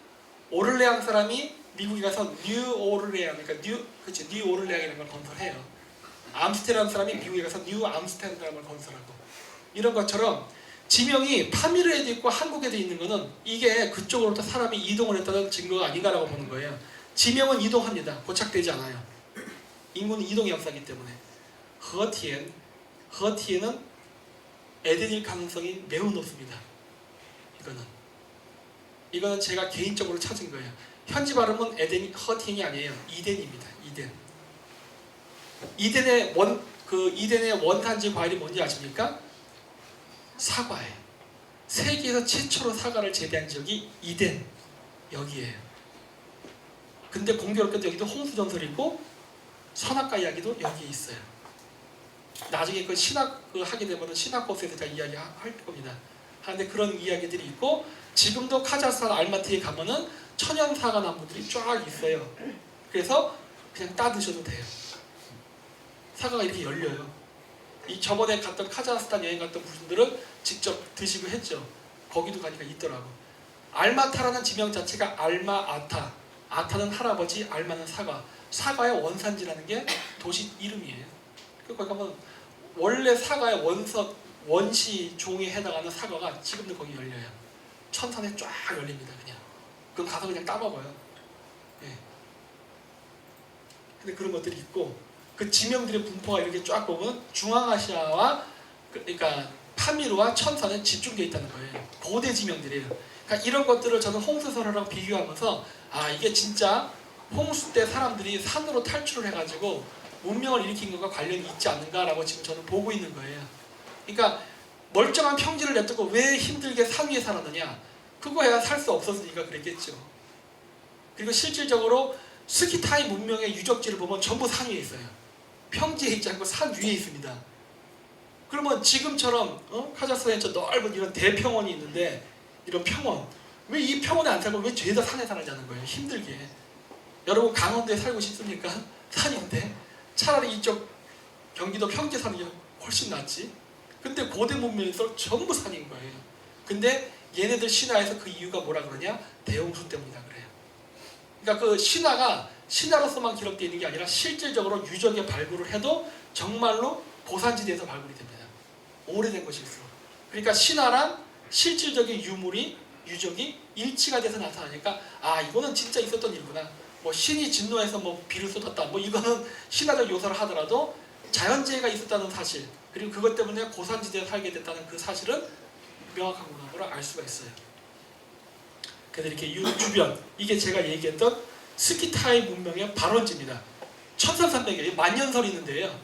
오를레앙 사람이 미국에 가서 뉴오를레앙, 그러니까 뉴오를레앙이라는 걸 건설해요. 암스테르담 사람이 미국에 가서 뉴 암스테르담을 건설하고 이런 것처럼 지명이 파미르에도 있고 한국에도 있는 거는 이게 그쪽으로부터 사람이 이동을 했다는 증거가 아닌가라고 보는 거예요. 지명은 이동합니다. 고착되지 않아요. 인구는 이동의 역사이기 때문에. 허티에는 에덴일 가능성이 매우 높습니다. 이거는 제가 개인적으로 찾은 거예요. 현지 발음은 허티엔이 아니에요. 이덴입니다. 이덴의 원산지 과일이 뭔지 아십니까? 사과예요. 세계에서 최초로 사과를 재배한 지역이 이덴 여기에요. 근데 공교롭게도 여기도 홍수전설이 있고 선악과 이야기도 여기에 있어요. 나중에 그 신학 하게 되면 신학 코스에서 제가 이야기할 겁니다. 하는데 그런 이야기들이 있고 지금도 카자흐스탄 알마티에 가면은 천연 사과 나무들이 쫙 있어요. 그래서 그냥 따 드셔도 돼요. 사과가 이렇게 열려요. 이 저번에 갔던 카자흐스탄 여행 갔던 분들은 직접 드시고 했죠. 거기도 가니까 있더라고. 알마타라는 지명 자체가 알마아타, 아타는 할아버지, 알마는 사과. 사과의 원산지라는 게 도시 이름이에요. 거기 가면 원래 사과의 원시 종에 해당하는 사과가 지금도 거기 열려요. 천산에 쫙 열립니다. 그냥. 그럼 가서 그냥 따먹어요. 예. 근데 그런 것들이 있고, 그 지명들의 분포가 이렇게 쫙 보면 중앙아시아와 그러니까 파미르와 천산에 집중되어 있다는 거예요. 고대 지명들이에요. 그러니까 이런 것들을 저는 홍수설화랑 비교하면서 아, 이게 진짜 홍수 때 사람들이 산으로 탈출을 해가지고 문명을 일으킨 것과 관련이 있지 않는가라고 지금 저는 보고 있는 거예요. 그러니까 멀쩡한 평지를 냅두고 왜 힘들게 산 위에 살았느냐? 그거야 살 수 없었으니까 그랬겠죠. 그리고 실질적으로 스키타이 문명의 유적지를 보면 전부 산 위에 있어요. 평지에 있지 않고 산 위에 있습니다. 그러면 지금처럼 카자흐스탄에 저 넓은 이런 대평원이 있는데 이런 평원, 왜 이 평원에 안 살고 왜 죄다 산에 살자는 거예요? 힘들게. 여러분 강원도에 살고 싶습니까? 산인데 차라리 이쪽 경기도 평지 사는 게 훨씬 낫지. 근데 고대 문명에서 전부 산인 거예요. 근데 얘네들 신화에서 그 이유가 뭐라 그러냐? 대홍수 때문이다 그래요. 그러니까 그 신화로서만 기록되어 있는 게 아니라 실질적으로 유적에 발굴을 해도 정말로 고산지대에서 발굴이 됩니다. 오래된 것일수록. 그러니까 신화랑 실질적인 유적이 일치가 돼서 나타나니까 아, 이거는 진짜 있었던 일구나. 뭐 신이 진노해서 뭐 비를 쏟았다. 뭐 이거는 신화적 요소를 하더라도 자연재해가 있었다는 사실, 그리고 그것 때문에 고산지대에 살게 됐다는 그 사실은 명확하구나 걸 알 수가 있어요. 그래서 이렇게 주변, 이게 제가 얘기했던 스키타이 문명의 발원지입니다. 1300여, 만년설이 있는데요.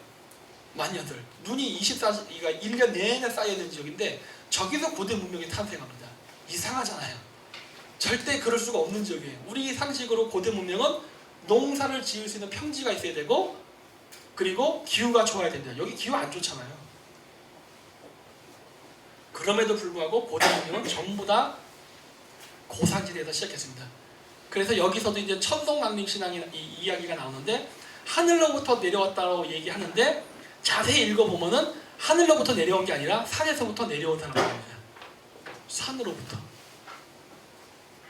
만년설. 눈이 24시가 1년 내내 쌓여있는 지역인데 저기서 고대 문명이 탄생합니다. 이상하잖아요. 절대 그럴 수가 없는 지역이에요. 우리 상식으로 고대 문명은 농사를 지을 수 있는 평지가 있어야 되고, 그리고 기후가 좋아야 됩니다. 여기 기후 안 좋잖아요. 그럼에도 불구하고 고대 문명은 전부 다 고산지대에서 시작했습니다. 그래서 여기서도 이제 천성낭림신앙이 이야기가 나오는데 하늘로부터 내려왔다고 얘기하는데 자세히 읽어보면은 하늘로부터 내려온 게 아니라 산에서부터 내려온 사람들입니다. 산으로부터.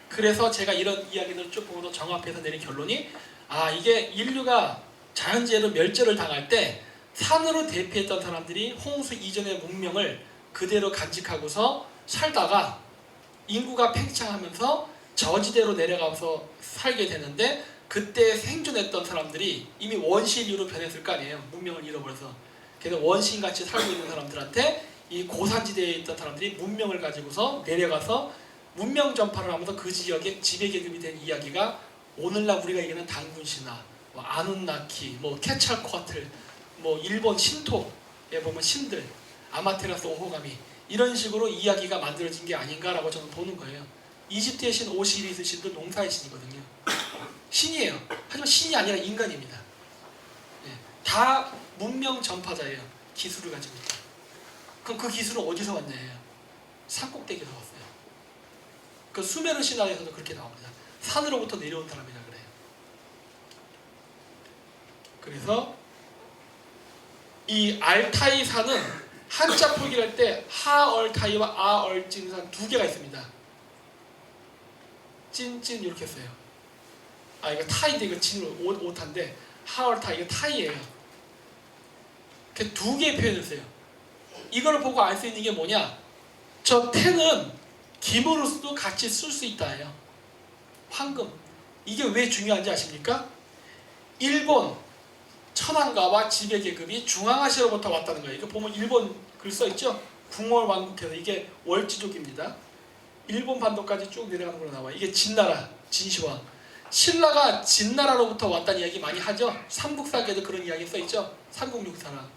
그래서 제가 이런 이야기들을 쭉 보고도 정합해서 내린 결론이 아, 이게 인류가 자연재해로 멸절을 당할 때 산으로 대피했던 사람들이 홍수 이전의 문명을 그대로 간직하고서 살다가 인구가 팽창하면서 저지대로 내려가서 살게 되는데 그때 생존했던 사람들이 이미 원시인류로 변했을 거 아니에요. 문명을 잃어버려서. 그래서 원시인같이 살고 있는 사람들한테 이 고산지대에 있던 사람들이 문명을 가지고서 내려가서 문명 전파를 하면서 그 지역에 지배계급이 된 이야기가 오늘날 우리가 얘기하는 단군신화, 뭐 아누나키, 뭐 케찰코아틀, 뭐 일본 신토에 보면 신들, 아마테라스 오호가미 이런 식으로 이야기가 만들어진 게 아닌가라고 저는 보는 거예요. 이집트의 신 오시리스 신도 농사의 신이거든요. 신이에요. 하지만 신이 아니라 인간입니다. 네. 다 문명 전파자예요. 기술을 가지고 있다. 그럼 그 기술은 어디서 왔냐예요? 산꼭대기에서 왔어요. 그 수메르 신화에서도 그렇게 나옵니다. 산으로부터 내려온 사람이라 그래요. 그래서 이 알타이 산은 한자 표기를 할 때 하얼타이와 아얼찐산 두 개가 있습니다. 찐찐 이렇게 써요. 아, 이거 타이인데 이거 진으로 오타인데 하얼타이 이거 타이예요. 이렇게 두 개의 표현을 써요. 이걸 보고 알 수 있는 게 뭐냐? 저 태는 김으로서도 같이 쓸 수 있다예요. 황금. 이게 왜 중요한지 아십니까? 일본 천황가와 지배계급이 중앙아시아로부터 왔다는 거예요. 이거 보면 일본 글 써있죠? 궁월왕국해서 이게 월지족입니다. 일본 반도까지 쭉 내려가는 걸로 나와요. 이게 진나라, 진시황. 신라가 진나라로부터 왔다는 이야기 많이 하죠? 삼국사기에도 그런 이야기 써있죠? 삼국육사랑.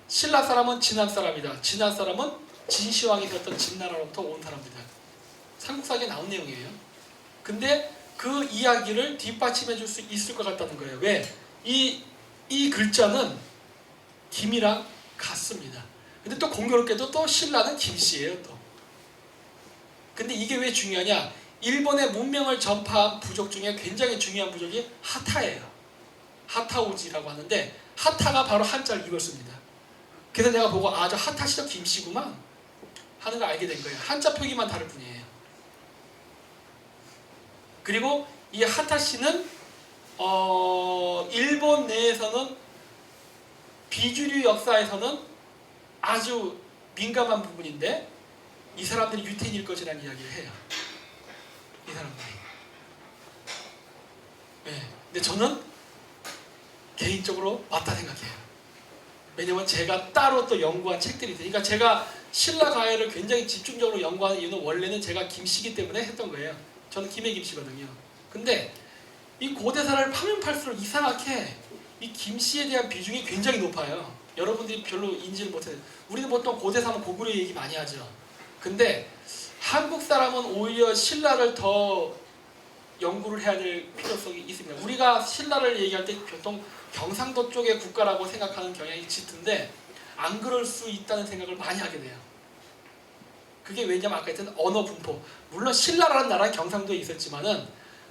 신라 사람은 진한 사람이다. 진한 사람은 진시황이 되었던 진나라로부터 온 사람들이다. 삼국사기에 나온 내용이에요. 근데 그 이야기를 뒷받침해 줄 수 있을 것 같다는 거예요. 왜? 이 글자는 김이랑 같습니다. 근데 또 공교롭게도 또 신라는 김씨예요. 또. 근데 이게 왜 중요하냐? 일본의 문명을 전파한 부족 중에 굉장히 중요한 부족이 하타예요. 하타오지라고 하는데 하타가 바로 한자를 이걸 씁니다. 그래서 내가 보고 아, 저 하타시저 김씨구만 하는 걸 알게 된 거예요. 한자 표기만 다를 뿐이에요. 그리고 이 하타시는 일본 내에서는 비주류 역사에서는 아주 민감한 부분인데 이 사람들이 유태인일 것이라는 이야기를 해요. 이 사람들이. 네. 근데 저는 개인적으로 맞다 생각해요. 왜냐면 제가 따로 또 연구한 책들이 있어요. 그러니까 제가 신라 가야를 굉장히 집중적으로 연구하는 이유는 원래는 제가 김씨기 때문에 했던 거예요. 저는 김해 김씨거든요. 근데 이 고대사를 파면 팔수록 이상하게 이 김씨에 대한 비중이 굉장히 높아요. 여러분들이 별로 인지를 못해요. 우리는 보통 고대사는 고구려 얘기 많이 하죠. 근데 한국 사람은 오히려 신라를 더 연구를 해야 될 필요성이 있습니다. 우리가 신라를 얘기할 때 보통 경상도 쪽의 국가라고 생각하는 경향이 짙은데 안 그럴 수 있다는 생각을 많이 하게 돼요. 그게 왜냐면 아까 했던 언어 분포. 물론 신라라는 나라는 경상도에 있었지만은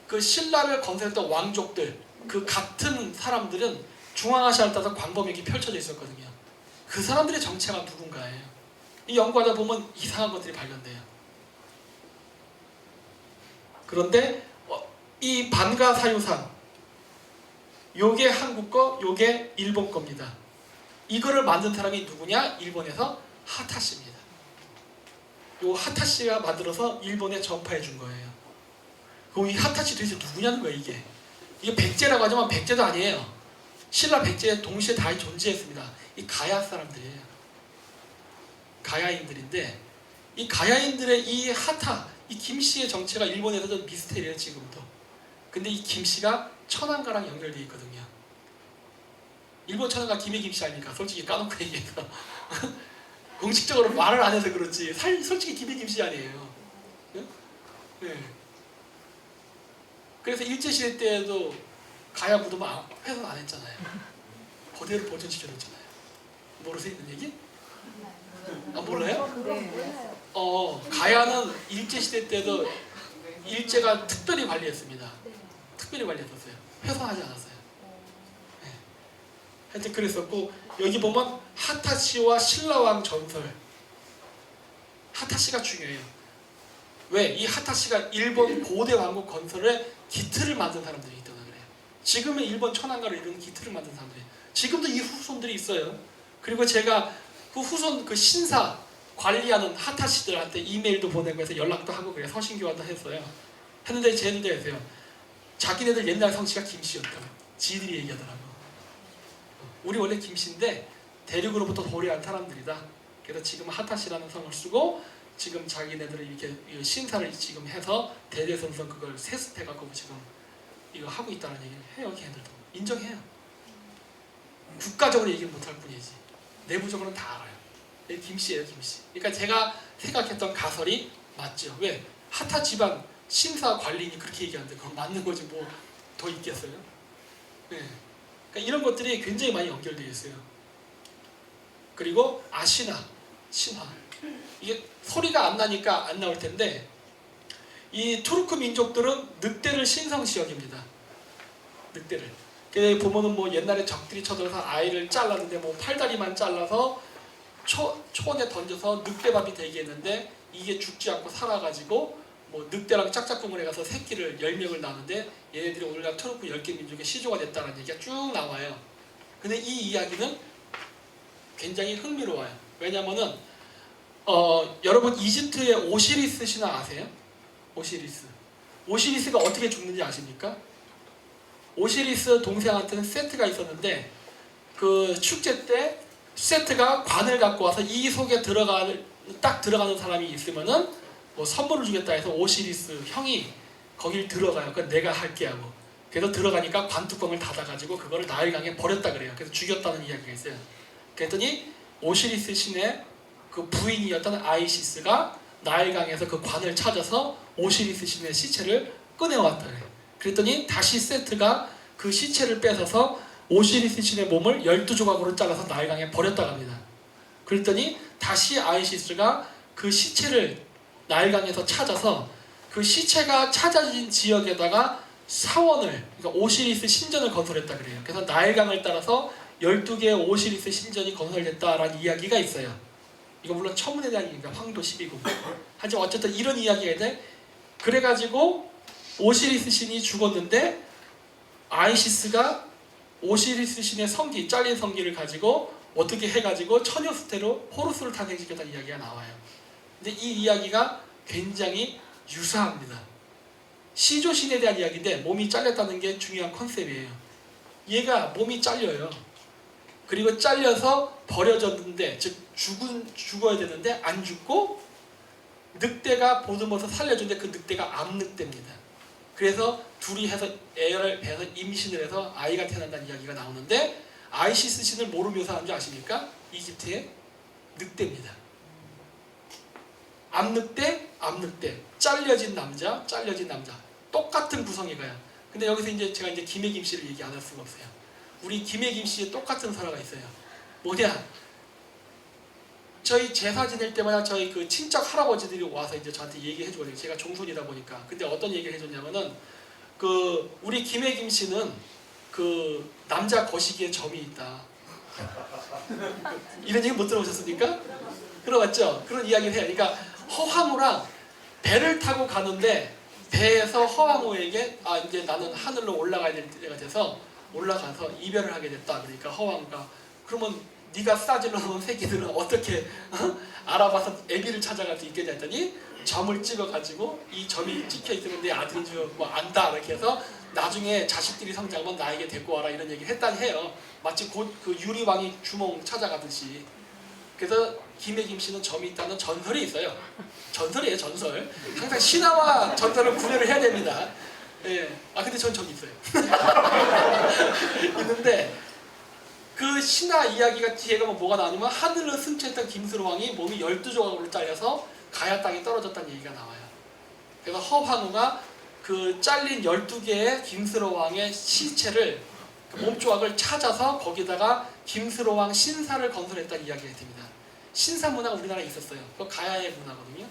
그 신라를 건설했던 왕족들, 그 같은 사람들은 중앙아시아를 따서 광범위하게 펼쳐져 있었거든요. 그 사람들의 정체가 누군가예요. 이 연구하다 보면 이상한 것들이 발견돼요. 그런데 이 반가 사유상 요게 한국 거, 요게 일본 겁니다. 이거를 만든 사람이 누구냐? 일본에서 하타시입니다. 요 하타시가 만들어서 일본에 전파해 준 거예요. 그럼 이 하타시 도대체 누구냐는 거예요, 이게. 이게 백제라고 하지만 백제도 아니에요. 신라 백제 동시에 다 존재했습니다. 이 가야 사람들이에요. 가야인들인데 이 가야인들의 이 하타, 이 김씨의 정체가 일본에서도 미스테리예요, 지금도. 근데 이 김씨가 천안가랑 연결되어 있거든요. 일본 천안가 김해 김씨 아닙니까? 솔직히 까놓고 얘기해서. 공식적으로 말을 안 해서 그렇지 솔직히 김해 김씨 아니에요. 네? 네. 그래서 일제시대 때도 가야 무덤 훼손 안 했잖아요. 그대로 보존시켜줬잖아요. 모르세요? 있는 얘기? 아, 몰라요? 네. 가야는 일제시대 때도 일제가 특별히 관리했습니다. 특별히 관리했었어요. 훼손하지 않았어요. 네. 하여튼 그랬었고 여기 보면 하타시와 신라왕 전설. 하타시가 중요해요. 왜? 이 하타시가 일본 고대 왕국 건설에 기틀을 만든 사람들이 있다고 그래요. 지금의 일본 천황가를 이루는 기틀을 만든 사람들이 지금도 이 후손들이 있어요. 그리고 제가 그 후손 그 신사 관리하는 하타시들한테 이메일도 보내고 해서 연락도 하고 그래요. 서신 교환도 했어요. 했는데 쟤네도 했어요. 자기네들 옛날 성씨가 김씨였다고 지들이 얘기하더라고. 우리 원래 김씨인데 대륙으로부터 도래한 사람들이다. 그래서 지금 하타시라는 성을 쓰고 지금 자기네들을 이렇게 신사를 지금 해서 대대손손 그걸 세습해갖고 지금 이거 하고 있다는 얘기를 해요. 걔네들도 인정해요. 국가적으로 얘기를 못할 뿐이지 내부적으로는 다 알아요. 김씨예요, 김씨. 그러니까 제가 생각했던 가설이 맞죠. 왜? 하타 집안 신사 관리인이 그렇게 얘기하는데 그건 맞는 거지 뭐 더 있겠어요? 네. 그러니까 이런 것들이 굉장히 많이 연결되어 있어요. 그리고 아시나, 신화. 이게 소리가 안 나니까 안 나올 텐데 이 투르크 민족들은 늑대를 신성시 여깁니다. 늑대를. 그래서 보면은 뭐 옛날에 적들이 쳐들어서 아이를 잘랐는데 뭐 팔다리만 잘라서 초원에 던져서 늑대밥이 되게 했는데 이게 죽지 않고 살아가지고 뭐 늑대랑 짝짝꿍을 해가서 새끼를 10명을 낳는데 얘네들이 오늘날 투르크 10개 민족의 시조가 됐다는 얘기가 쭉 나와요. 근데 이 이야기는 굉장히 흥미로워요. 왜냐면은 여러분 이집트의 오시리스 신화 아세요? 오시리스가 어떻게 죽는지 아십니까? 오시리스 동생한테는 세트가 있었는데 그 축제 때 세트가 관을 갖고 와서 이 속에 딱 들어가는 사람이 있으면은 뭐 선물을 주겠다 해서 오시리스 형이 거길 들어가요. 그러니까 내가 할게 하고. 그래서 들어가니까 관뚜껑을 닫아가지고 그거를 나일강에 버렸다 그래요. 그래서 죽였다는 이야기가 있어요. 그랬더니 오시리스 신의 그 부인이었던 아이시스가 나일강에서 그 관을 찾아서 오시리스 신의 시체를 꺼내왔다 그래요. 그랬더니 다시 세트가 그 시체를 뺏어서 오시리스 신의 몸을 12조각으로 잘라서 나일강에 버렸다고 합니다. 그랬더니 다시 아이시스가 그 시체를 나일강에서 찾아서 그 시체가 찾아진 지역에다가 사원을, 그러니까 오시리스 신전을 건설했다 그래요. 그래서 나일강을 따라서 12개의 오시리스 신전이 건설됐다라는 이야기가 있어요. 이거 물론 천문에 대한 얘기입니다. 황도 12구. 하지만 어쨌든 이런 이야기가 있는데, 그래가지고 오시리스 신이 죽었는데 아이시스가 오시리스 신의 성기, 잘린 성기를 가지고 어떻게 해가지고 처녀수태로 호루스를 탄생시켰다는 이야기가 나와요. 근데 이 이야기가 굉장히 유사합니다. 시조신에 대한 이야기인데 몸이 잘렸다는 게 중요한 컨셉이에요. 얘가 몸이 잘려요. 그리고 잘려서 버려졌는데, 즉 죽어야 되는데 안 죽고 늑대가 보듬어서 살려주는데 그 늑대가 암늑대입니다. 그래서 둘이 해서 애를 배서 임신을 해서 아이가 태어난다는 이야기가 나오는데, 아이시스 신을 뭐로 묘사하는 줄 아십니까? 이집트의 늑대입니다. 암늑대, 암늑대, 잘려진 남자, 잘려진 남자, 똑같은 구성이가요. 근데 여기서 이제 제가 이제 김혜김 씨를 얘기 안 할 수가 없어요. 우리 김혜김 씨의 똑같은 설화가 있어요. 뭐냐? 저희 제사 지낼 때마다 저희 그 친척 할아버지들이 와서 이제 저한테 얘기해 주거든요. 제가 종손이다 보니까. 근데 어떤 얘기를 해줬냐면은, 그 우리 김혜김 씨는 그 남자 거시기에 점이 있다. 이런 얘기 못 들어보셨습니까? 들어봤죠? 그런 이야기를 해요. 그러니까 허황우랑 배를 타고 가는데 배에서 허황우에게 이제 나는 하늘로 올라가야 될 때가 돼서 올라가서 이별을 하게 됐다. 그러니까 허황우가 그러면 네가 싸질러 놓은 새끼들은 어떻게 알아봐서 애기를 찾아갈 수 있겠냐 했더니 점을 찍어가지고 이 점이 찍혀 있으면 내 아들인 줄 뭐 안다 이렇게 해서 나중에 자식들이 성장하면 나에게 데리고 와라 이런 얘기를 했다니 해요. 마치 곧 그 유리왕이 주몽 찾아가듯이. 그래서 김혜김 씨는 점이 있다는 전설이 있어요. 전설이에요, 전설. 항상 신화와 전설을 구별을 해야 됩니다. 예. 근데 전 점이 있어요. 있는데 그 신화 이야기가 뒤에 가면 뭐가 나오냐면, 하늘을 승천했던 김수로왕이 몸이 12조각으로 잘려서 가야 땅에 떨어졌다는 얘기가 나와요. 그래서 허황우가 그 잘린 12개의 김수로왕의 시체를, 그 몸조각을 찾아서 거기다가 김수로왕 신사를 건설했다는 이야기가 됩니다. 신사 문화가 우리나라에 있었어요. 그거 가야의 문화거든요.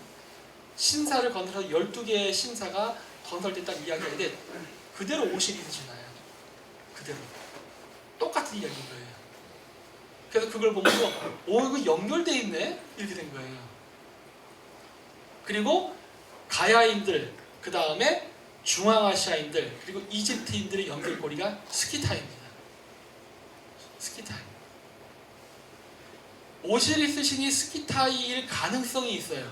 신사를 건설해서 12개의 신사가 건설됐다는 이야기가 있는데 그대로 오시리스 신화예요. 그대로. 똑같은 이야기인 거예요. 그래서 그걸 보면서 이거 연결돼 있네? 이렇게 된 거예요. 그리고 가야인들, 그 다음에 중앙아시아인들, 그리고 이집트인들의 연결고리가 스키타입니다. 스키타이. 오시리스 신이 스키타이일 가능성이 있어요.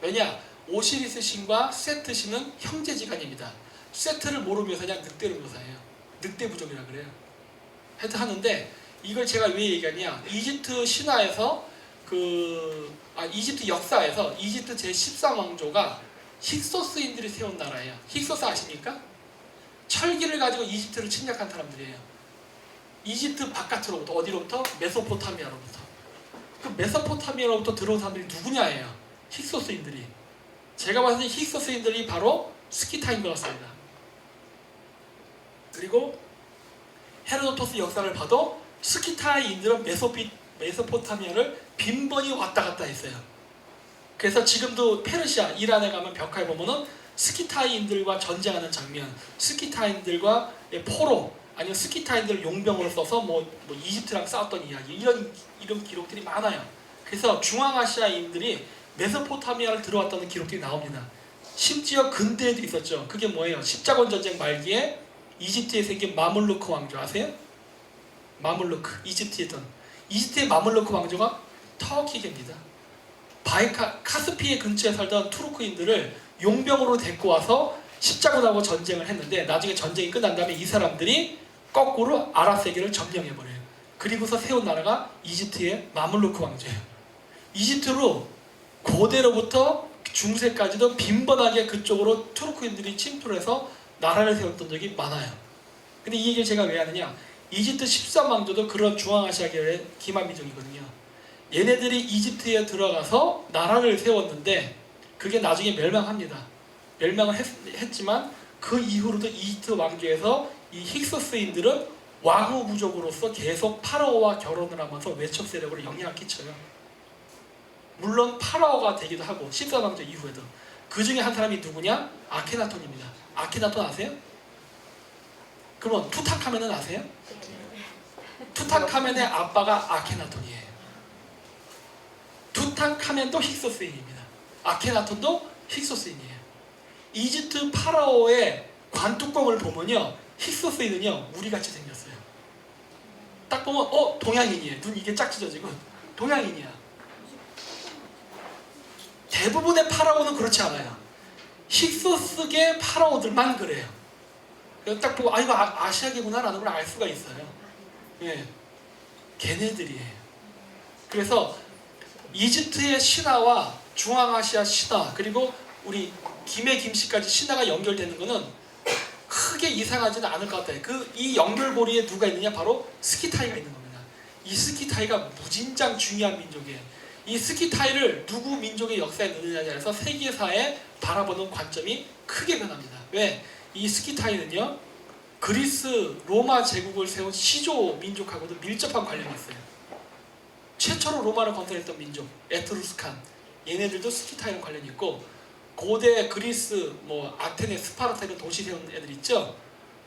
왜냐? 오시리스 신과 세트 신은 형제지간입니다. 세트를 뭐로 묘사하냐? 늑대로 묘사해요. 늑대 부족이라 그래요. 하여튼 하는데, 이걸 제가 왜 얘기하냐? 이집트 신화에서 이집트 역사에서 이집트 제13왕조가 힉소스인들이 세운 나라예요. 힉소스 아십니까? 철기를 가지고 이집트를 침략한 사람들이에요. 이집트 바깥으로부터, 어디로부터? 메소포타미아로부터. 그 메소포타미아로부터 들어온 사람들이 누구냐예요. 힉소스인들이. 제가 봤을 때 힉소스인들이 바로 스키타인 것 같습니다. 그리고 헤로도토스 역사를 봐도 스키타이인들은 메소포타미아를 빈번히 왔다 갔다 했어요. 그래서 지금도 페르시아, 이란에 가면 벽화에 보면은 스키타이인들과 전쟁하는 장면, 스키타이인들과 포로, 아니면 스키타이인들을 용병으로 써서 뭐 이집트랑 싸웠던 이야기, 이런 기록들이 많아요. 그래서 중앙아시아인들이 메소포타미아를 들어왔다는 기록들이 나옵니다. 심지어 근대에도 있었죠. 그게 뭐예요? 십자군 전쟁 말기에 이집트에 생긴 마물루크 왕조 아세요? 마물루크, 이집트의 마물루크 왕조가 터키계입니다. 카스피해 근처에 살던 투르크인들을 용병으로 데리고 와서 십자군하고 전쟁을 했는데, 나중에 전쟁이 끝난 다음에 이 사람들이 거꾸로 아랍 세계를 점령해버려요. 그리고서 세운 나라가 이집트의 마물루크 왕조예요. 이집트로 고대로부터 중세까지도 빈번하게 그쪽으로 투르크인들이 침투를 해서 나라를 세웠던 적이 많아요. 근데 이 얘기를 제가 왜 하느냐? 이집트 13왕조도 그런 중앙아시아 계열의 기만민족이거든요. 얘네들이 이집트에 들어가서 나라를 세웠는데 그게 나중에 멸망합니다. 멸망을 했지만 그 이후로도 이집트 왕조에서 이 힉소스인들은 왕후 부족으로서 계속 파라오와 결혼을 하면서 외척 세력으로 영향을 끼쳐요. 물론 파라오가 되기도 하고 14왕조 이후에도. 그 중에 한 사람이 누구냐? 아케나톤입니다. 아케나톤 아세요? 그러면 투탕카멘은 아세요? 투탕카멘의 아빠가 아케나톤이에요. 투탕카멘도 힉소스인입니다. 아케나톤도 힉소스인이에요. 이집트 파라오의 관뚜껑을 보면요, 힉소스인은요 우리같이 생겼어요. 딱 보면 동양인이에요. 눈 이게 짝 찢어지고 동양인이야. 대부분의 파라오는 그렇지 않아요. 힉소스계 파라오들만 그래요. 그래서 딱 보고 이거 아시아계구나라는 걸 알 수가 있어요. 예, 걔네들이에요. 그래서 이집트의 신화와 중앙아시아 신화, 그리고 우리 김해 김씨까지 신화가 연결되는 거는 크게 이상하지는 않을 것 같아요. 이 연결고리에 누가 있느냐? 바로 스키타이가 있는 겁니다. 이 스키타이가 무진장 중요한 민족이에요. 이 스키타이를 누구 민족의 역사에 넣느냐에 따라서 세계사에 바라보는 관점이 크게 변합니다. 왜? 이 스키타이는요, 그리스 로마 제국을 세운 시조 민족하고도 밀접한 관련이 있어요. 최초로 로마를 건설했던 민족 에트루스칸, 얘네들도 스키타이랑 관련이 있고, 고대 그리스 아테네, 스파르타 이런 도시 세운 애들 있죠.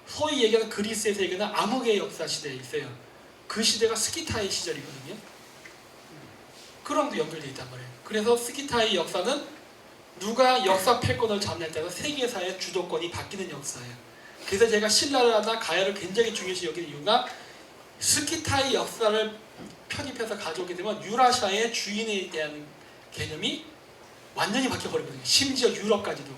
소위 얘기하는 그리스에서 얘기하는 암흑의 역사 시대에 있어요. 그 시대가 스키타이 시절이거든요. 그랑도 연결되어 있단 말이에요. 그래서 스키타이 역사는 누가 역사 패권을 잡냐에 따라서 세계사의 주도권이 바뀌는 역사예요. 그래서 제가 신라나 가야를 굉장히 중요시 여기는 이유가 스키타이 역사를 편입해서 가져오게 되면 유라시아의 주인에 대한 개념이 완전히 바뀌어버리거든요. 심지어 유럽까지도.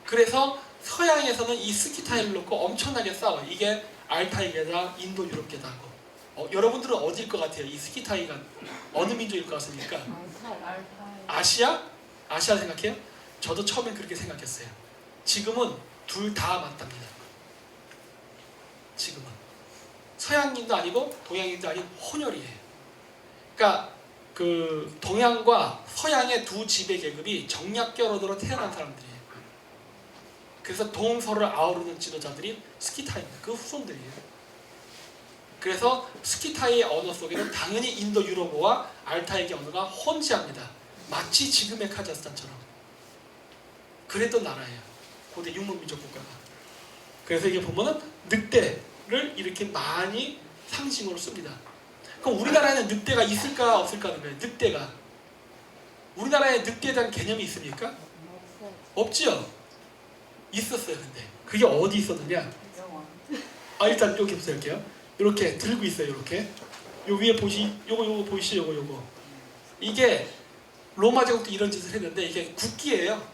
그래서 서양에서는 이 스키타이를 놓고 엄청나게 싸워요. 이게 알타이계다, 인도 유럽계다 하고. 여러분들은 어디일 것 같아요? 이 스키타이가 어느 민족일 것 같습니까? 아시아? 아시아 생각해요? 저도 처음엔 그렇게 생각했어요. 지금은 둘 다 맞답니다. 지금은 서양인도 아니고 동양인도 아닌 혼혈이에요. 그러니까 그 동양과 서양의 두 지배 계급이 정략결혼으로 태어난 사람들이에요. 그래서 동서를 아우르는 지도자들이 스키타이입니다. 그 후손들이에요. 그래서 스키타이의 언어 속에는 당연히 인도 유럽어와 알타이계 언어가 혼재합니다. 마치 지금의 카자흐스탄처럼. 그랬던 나라예요. 고대 육문민족 국가가. 그래서 이게 보면은 늑대를 이렇게 많이 상징으로 씁니다. 그럼 우리나라에는 늑대가 있을까 없을까 하는 거예요. 늑대가. 우리나라에 늑대에 대한 개념이 있습니까? 없지요. 있었어요. 근데 그게 어디 있었느냐? 일단 여기 보세요. 이렇게 들고 있어요. 이렇게 요 위에 요거 보이시죠? 요거 이게 로마 제국도 이런 짓을 했는데 이게 국기예요.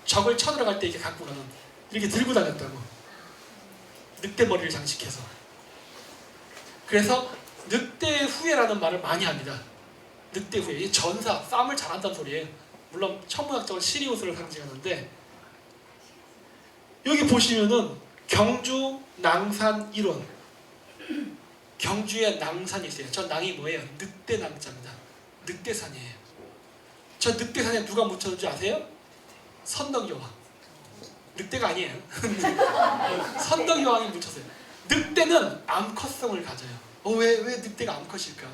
적을 쳐들어갈 때 이렇게 갖고 가는, 이렇게 들고 다녔다고. 늑대 머리를 장식해서. 그래서 늑대의 후예라는 말을 많이 합니다. 늑대 후예, 이 전사, 싸움을 잘한다는 소리예요. 물론 천문학적으로 시리우스를 상징하는데, 여기 보시면은 경주 낭산 일원, 경주에 낭산이 있어요. 저 낭이 뭐예요? 늑대 낭자입니다. 늑대산이에요. 저 늑대산에 누가 묻혔는지 아세요? 선덕여왕. 늑대가 아니에요. 선덕여왕이 묻혔어요. 늑대는 암컷성을 가져요. 왜 늑대가 암컷일까?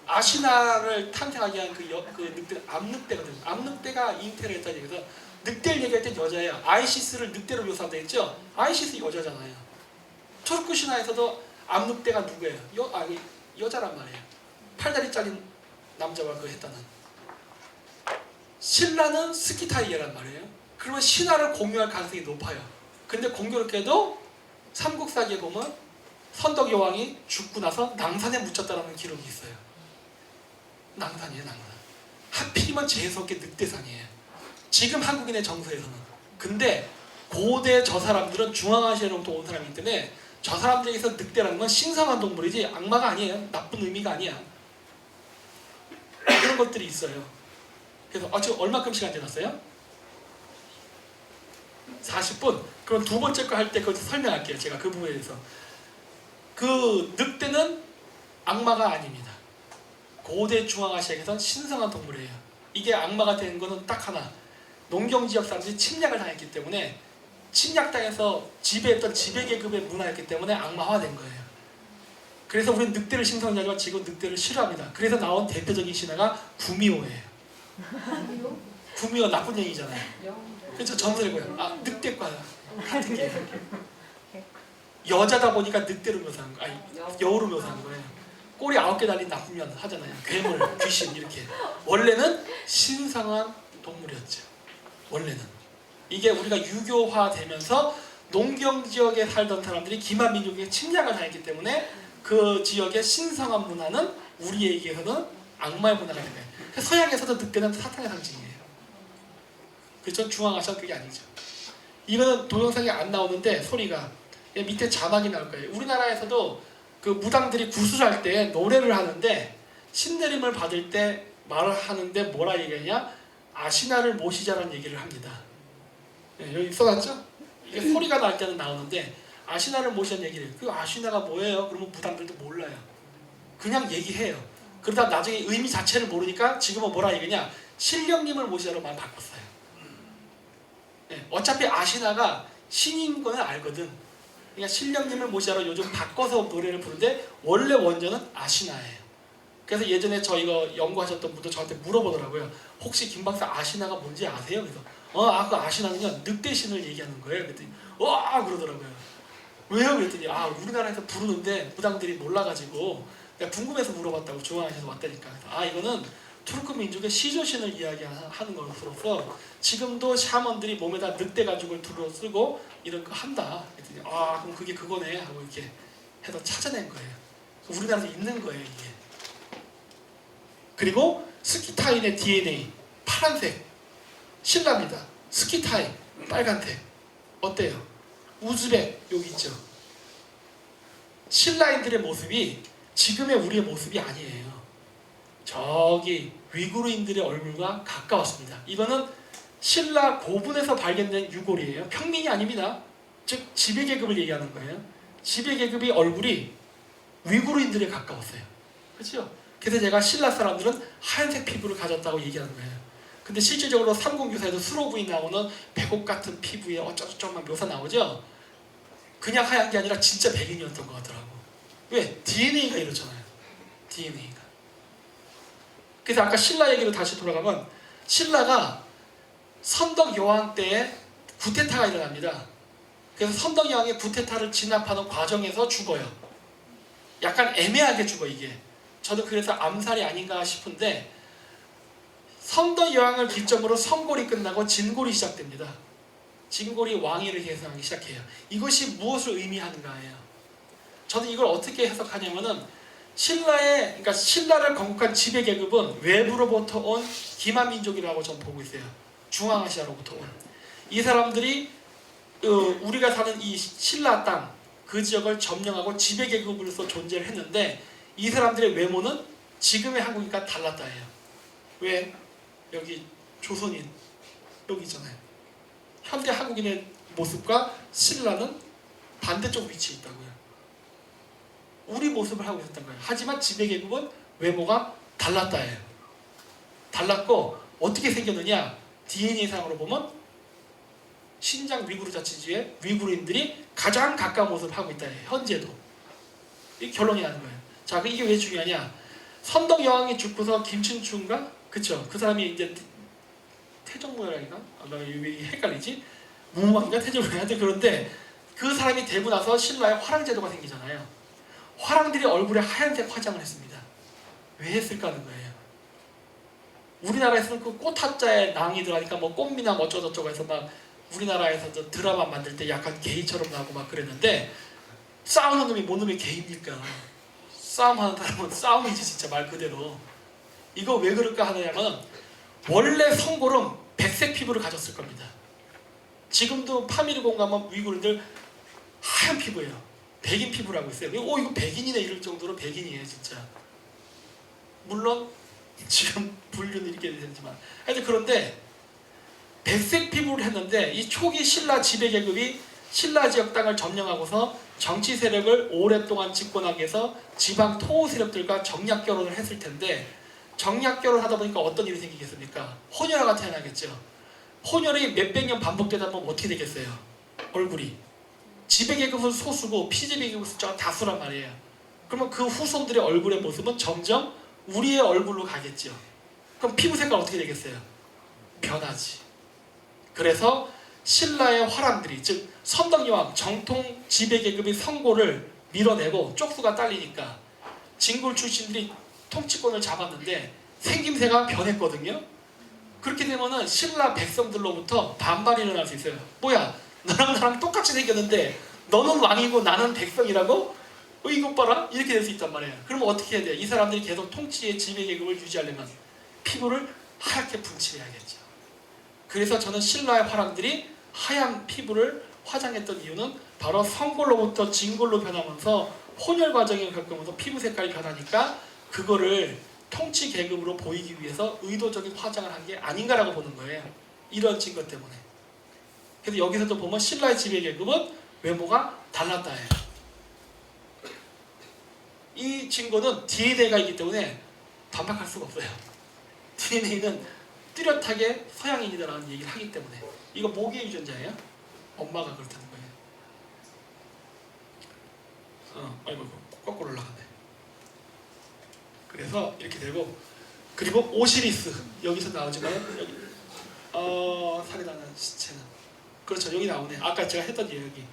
아시나를 탄생하게 한 그 늑대, 암늑대거든요. 암늑대가 잉태를 했다는 얘기에서 늑대를 얘기할 때 여자예요. 아이시스를 늑대로 묘사한다 했죠? 아이시스 여자잖아요. 투르크 신화에서도 암늑대가 누구예요? 여자란 말이에요. 팔다리 잘린 남자와 그 했다는. 신라는 스키타이란 말이에요. 그러면 신화를 공유할 가능성이 높아요. 근데 공교롭게도 삼국사기에 보면 선덕여왕이 죽고 나서 낭산에 묻혔다는 기록이 있어요. 낭산이에요, 낭산. 하필이면 재수없게 늑대산이에요. 지금 한국인의 정서에서는. 근데 고대 저 사람들은 중앙아시아로부터 온 사람이기 때문에 저 사람들에게서 늑대라는 건 신성한 동물이지 악마가 아니에요. 나쁜 의미가 아니야. 그런 것들이 있어요. 그래서 지금 얼마큼 시간 지났어요? 40분? 그럼 두 번째 거 할 때 그것도 설명할게요. 제가 그 부분에 대해서. 그 늑대는 악마가 아닙니다. 고대 중앙아시아에서는 신성한 동물이에요. 이게 악마가 된 거는 딱 하나. 농경지역 사람들이 침략을 당했기 때문에, 침략당해서 지배했던 지배계급의 문화였기 때문에 악마화된 거예요. 그래서 우리는 늑대를 신성하지만 지금 늑대를 싫어합니다. 그래서 나온 대표적인 신화가 구미호예요. 구미호 나쁜 얘기잖아요. 그래서 전설이고요. 늑대과 같은 게. 여자다 보니까 늑대로 묘사한 거, 아니 여우로 묘사한 거예요. 꼬리 9개 달린 나쁜 년 하잖아요. 괴물, 귀신 이렇게. 원래는 신성한 동물이었죠. 원래는. 이게 우리가 유교화되면서 농경 지역에 살던 사람들이 기만 민족에게 침략을 당했기 때문에 그 지역의 신성한 문화는 우리에게서는 악마의 문화가 된 거예요. 그래서 서양에서도 늑대는 사탄의 상징이에요. 그렇죠? 중앙아시아 그게 아니죠. 이거는 동영상이 안 나오는데 소리가 밑에 자막이 나올 거예요. 우리나라에서도 그 무당들이 구슬할 때 노래를 하는데 신내림을 받을 때 말을 하는데 뭐라 얘기하냐? 아시나를 모시자라는 얘기를 합니다. 네, 여기 써놨죠? 이게 소리가 날 때는 나오는데 아시나를 모시자는 얘기를 해요. 그 아시나가 뭐예요? 그러면 무당들도 몰라요. 그냥 얘기해요. 그러다 나중에 의미 자체를 모르니까 지금은 뭐라 얘기냐? 신령님을 모시자로 말 바꿨어요. 네, 어차피 아시나가 신인 거는 알거든. 그러니까 신령님을 모시자로 요즘 바꿔서 노래를 부르는데 원래 원전은 아시나예요. 그래서 예전에 저 이거 연구하셨던 분도 저한테 물어보더라고요. 혹시 김 박사 아시나가 뭔지 아세요? 그래서 그 아시나는요 늑대신을 얘기하는 거예요. 그랬더니 와 그러더라고요. 왜요? 그랬더니 우리나라에서 부르는데 무당들이 몰라가지고 내가 궁금해서 물어봤다고 중앙에서 왔다니까. 그래서 이거는 투르크 민족의 시조신을 이야기하는 것으로서 지금도 샤먼들이 몸에다 늑대 가죽을 둘러 쓰고 이런 거 한다. 그랬더니 그럼 그게 그거네 하고 이렇게 해서 찾아낸 거예요. 우리나라에서 있는 거예요 이게. 그리고 스키타인의 DNA 파란색 신라입니다. 스키타인 빨간색 어때요? 우즈벡 여기 있죠. 신라인들의 모습이 지금의 우리의 모습이 아니에요. 저기 위구르인들의 얼굴과 가까웠습니다. 이거는 신라 고분에서 발견된 유골이에요. 평민이 아닙니다. 즉 지배계급을 얘기하는 거예요. 지배계급의 얼굴이 위구르인들에 가까웠어요. 그렇죠? 그래서 제가 신라 사람들은 하얀색 피부를 가졌다고 얘기하는 거예요. 근데 실질적으로 삼국유사에도 수로부인 나오는 백옥 같은 피부에 어쩌고저쩌고만 묘사 나오죠? 그냥 하얀 게 아니라 진짜 백인이었던 것 같더라고. 왜? DNA가 이렇잖아요. DNA가. 그래서 아까 신라 얘기로 다시 돌아가면 신라가 선덕 여왕 때에 구테타가 일어납니다. 그래서 선덕 여왕의 구테타를 진압하는 과정에서 죽어요. 약간 애매하게 죽어 이게. 저도 그래서 암살이 아닌가 싶은데 선덕 여왕을 기점으로 성골이 끝나고 진골이 시작됩니다. 진골이 왕위를 계승하기 시작해요. 이것이 무엇을 의미하는가예요. 저는 이걸 어떻게 해석하냐면은 그러니까 신라를 건국한 지배계급은 외부로부터 온 기만민족이라고 저는 보고 있어요. 중앙아시아로부터 온. 이 사람들이 우리가 사는 이 신라 땅, 그 지역을 점령하고 지배계급으로서 존재를 했는데 이 사람들의 외모는 지금의 한국인과 달랐다예요. 왜? 여기 조선인 여기 있잖아요. 현대 한국인의 모습과 신라는 반대쪽 위치에 있다고요. 우리 모습을 하고 있었던 거예요. 하지만 지배계급은 외모가 달랐다예요. 달랐고 어떻게 생겼느냐? DNA상으로 보면 신장 위구르 자치주의 위구르인들이 가장 가까운 모습을 하고 있다예요. 현재도. 이 결론이 나는 거예요. 자, 이게 왜 중요하냐? 선덕 여왕이 죽고서 김춘추인가? 그쵸? 그 사람이 이제 태정모양인가? 왜 헷갈리지? 무왕인가 태정모양인가? 그런데 그 사람이 되고 나서 신라에 화랑제도가 생기잖아요. 화랑들이 얼굴에 하얀색 화장을 했습니다. 왜 했을까 하는 거예요. 우리나라에서는 그 꽃화자에 낭이 들어가니까 뭐 꽃미나 뭐 어쩌고저쩌고 해서 막 우리나라에서 드라마 만들 때 약간 게이처럼 나오고 막 그랬는데 싸우는 놈이 뭔 놈이 게이입니까? 싸움하는 사람은 싸움이지 진짜 말 그대로. 이거 왜 그럴까 하냐면 원래 성골은 백색 피부를 가졌을 겁니다. 지금도 파미르공 가면 위구르들 하얀 피부예요. 백인 피부라고 있어요. 이거 백인이네 이럴 정도로 백인이에요 진짜. 물론 지금 분류는 이렇게 되지만 하여튼 그런데 백색 피부를 했는데 이 초기 신라 지배계급이 신라 지역 땅을 점령하고서 정치 세력을 오랫동안 집권하기 위해서 지방 토호 세력들과 정략 결혼을 했을 텐데 정략 결혼을 하다 보니까 어떤 일이 생기겠습니까? 혼혈아가 태어나겠죠. 혼혈이 몇백 년 반복되다 보면 어떻게 되겠어요? 얼굴이. 지배계급은 소수고 피지배계급은 다수란 말이에요. 그러면 그 후손들의 얼굴의 모습은 점점 우리의 얼굴로 가겠죠. 그럼 피부 색깔 어떻게 되겠어요? 변하지. 그래서 신라의 화랑들이, 즉 선덕여왕 정통 지배계급의 선고를 밀어내고 쪽수가 딸리니까 진골 출신들이 통치권을 잡았는데 생김새가 변했거든요. 그렇게 되면은 신라 백성들로부터 반발이 일어날 수 있어요. 뭐야, 너랑 나랑 똑같이 생겼는데 너는 왕이고 나는 백성이라고? 이것 봐라, 이렇게 될 수 있단 말이에요. 그러면 어떻게 해야 돼요? 이 사람들이 계속 통치의 지배계급을 유지하려면 피부를 하얗게 분칠해야겠죠. 그래서 저는 신라의 화랑들이 하얀 피부를 화장했던 이유는 바로 성골로부터 진골로 변하면서 혼혈 과정을 겪으면서 피부 색깔이 변하니까 그거를 통치 계급으로 보이기 위해서 의도적인 화장을 한 게 아닌가라고 보는 거예요. 이런 증거 때문에. 그래서 여기서도 보면 신라의 지배 계급은 외모가 달랐다 해요. 이 증거는 DNA가 있기 때문에 반박할 수가 없어요. DNA는 뚜렷하게 서양인이다라는 얘기를 하기 때문에. 이거 모기의 유전자예요? 엄마가 그렇다는 거예요. 아이고 거꾸로 올라갔네. 그래서 이렇게 되고, 그리고 오시리스 여기서 나오지만 여기 살해당한 시체는, 그렇죠, 여기 나오네. 아까 제가 했던 이야기.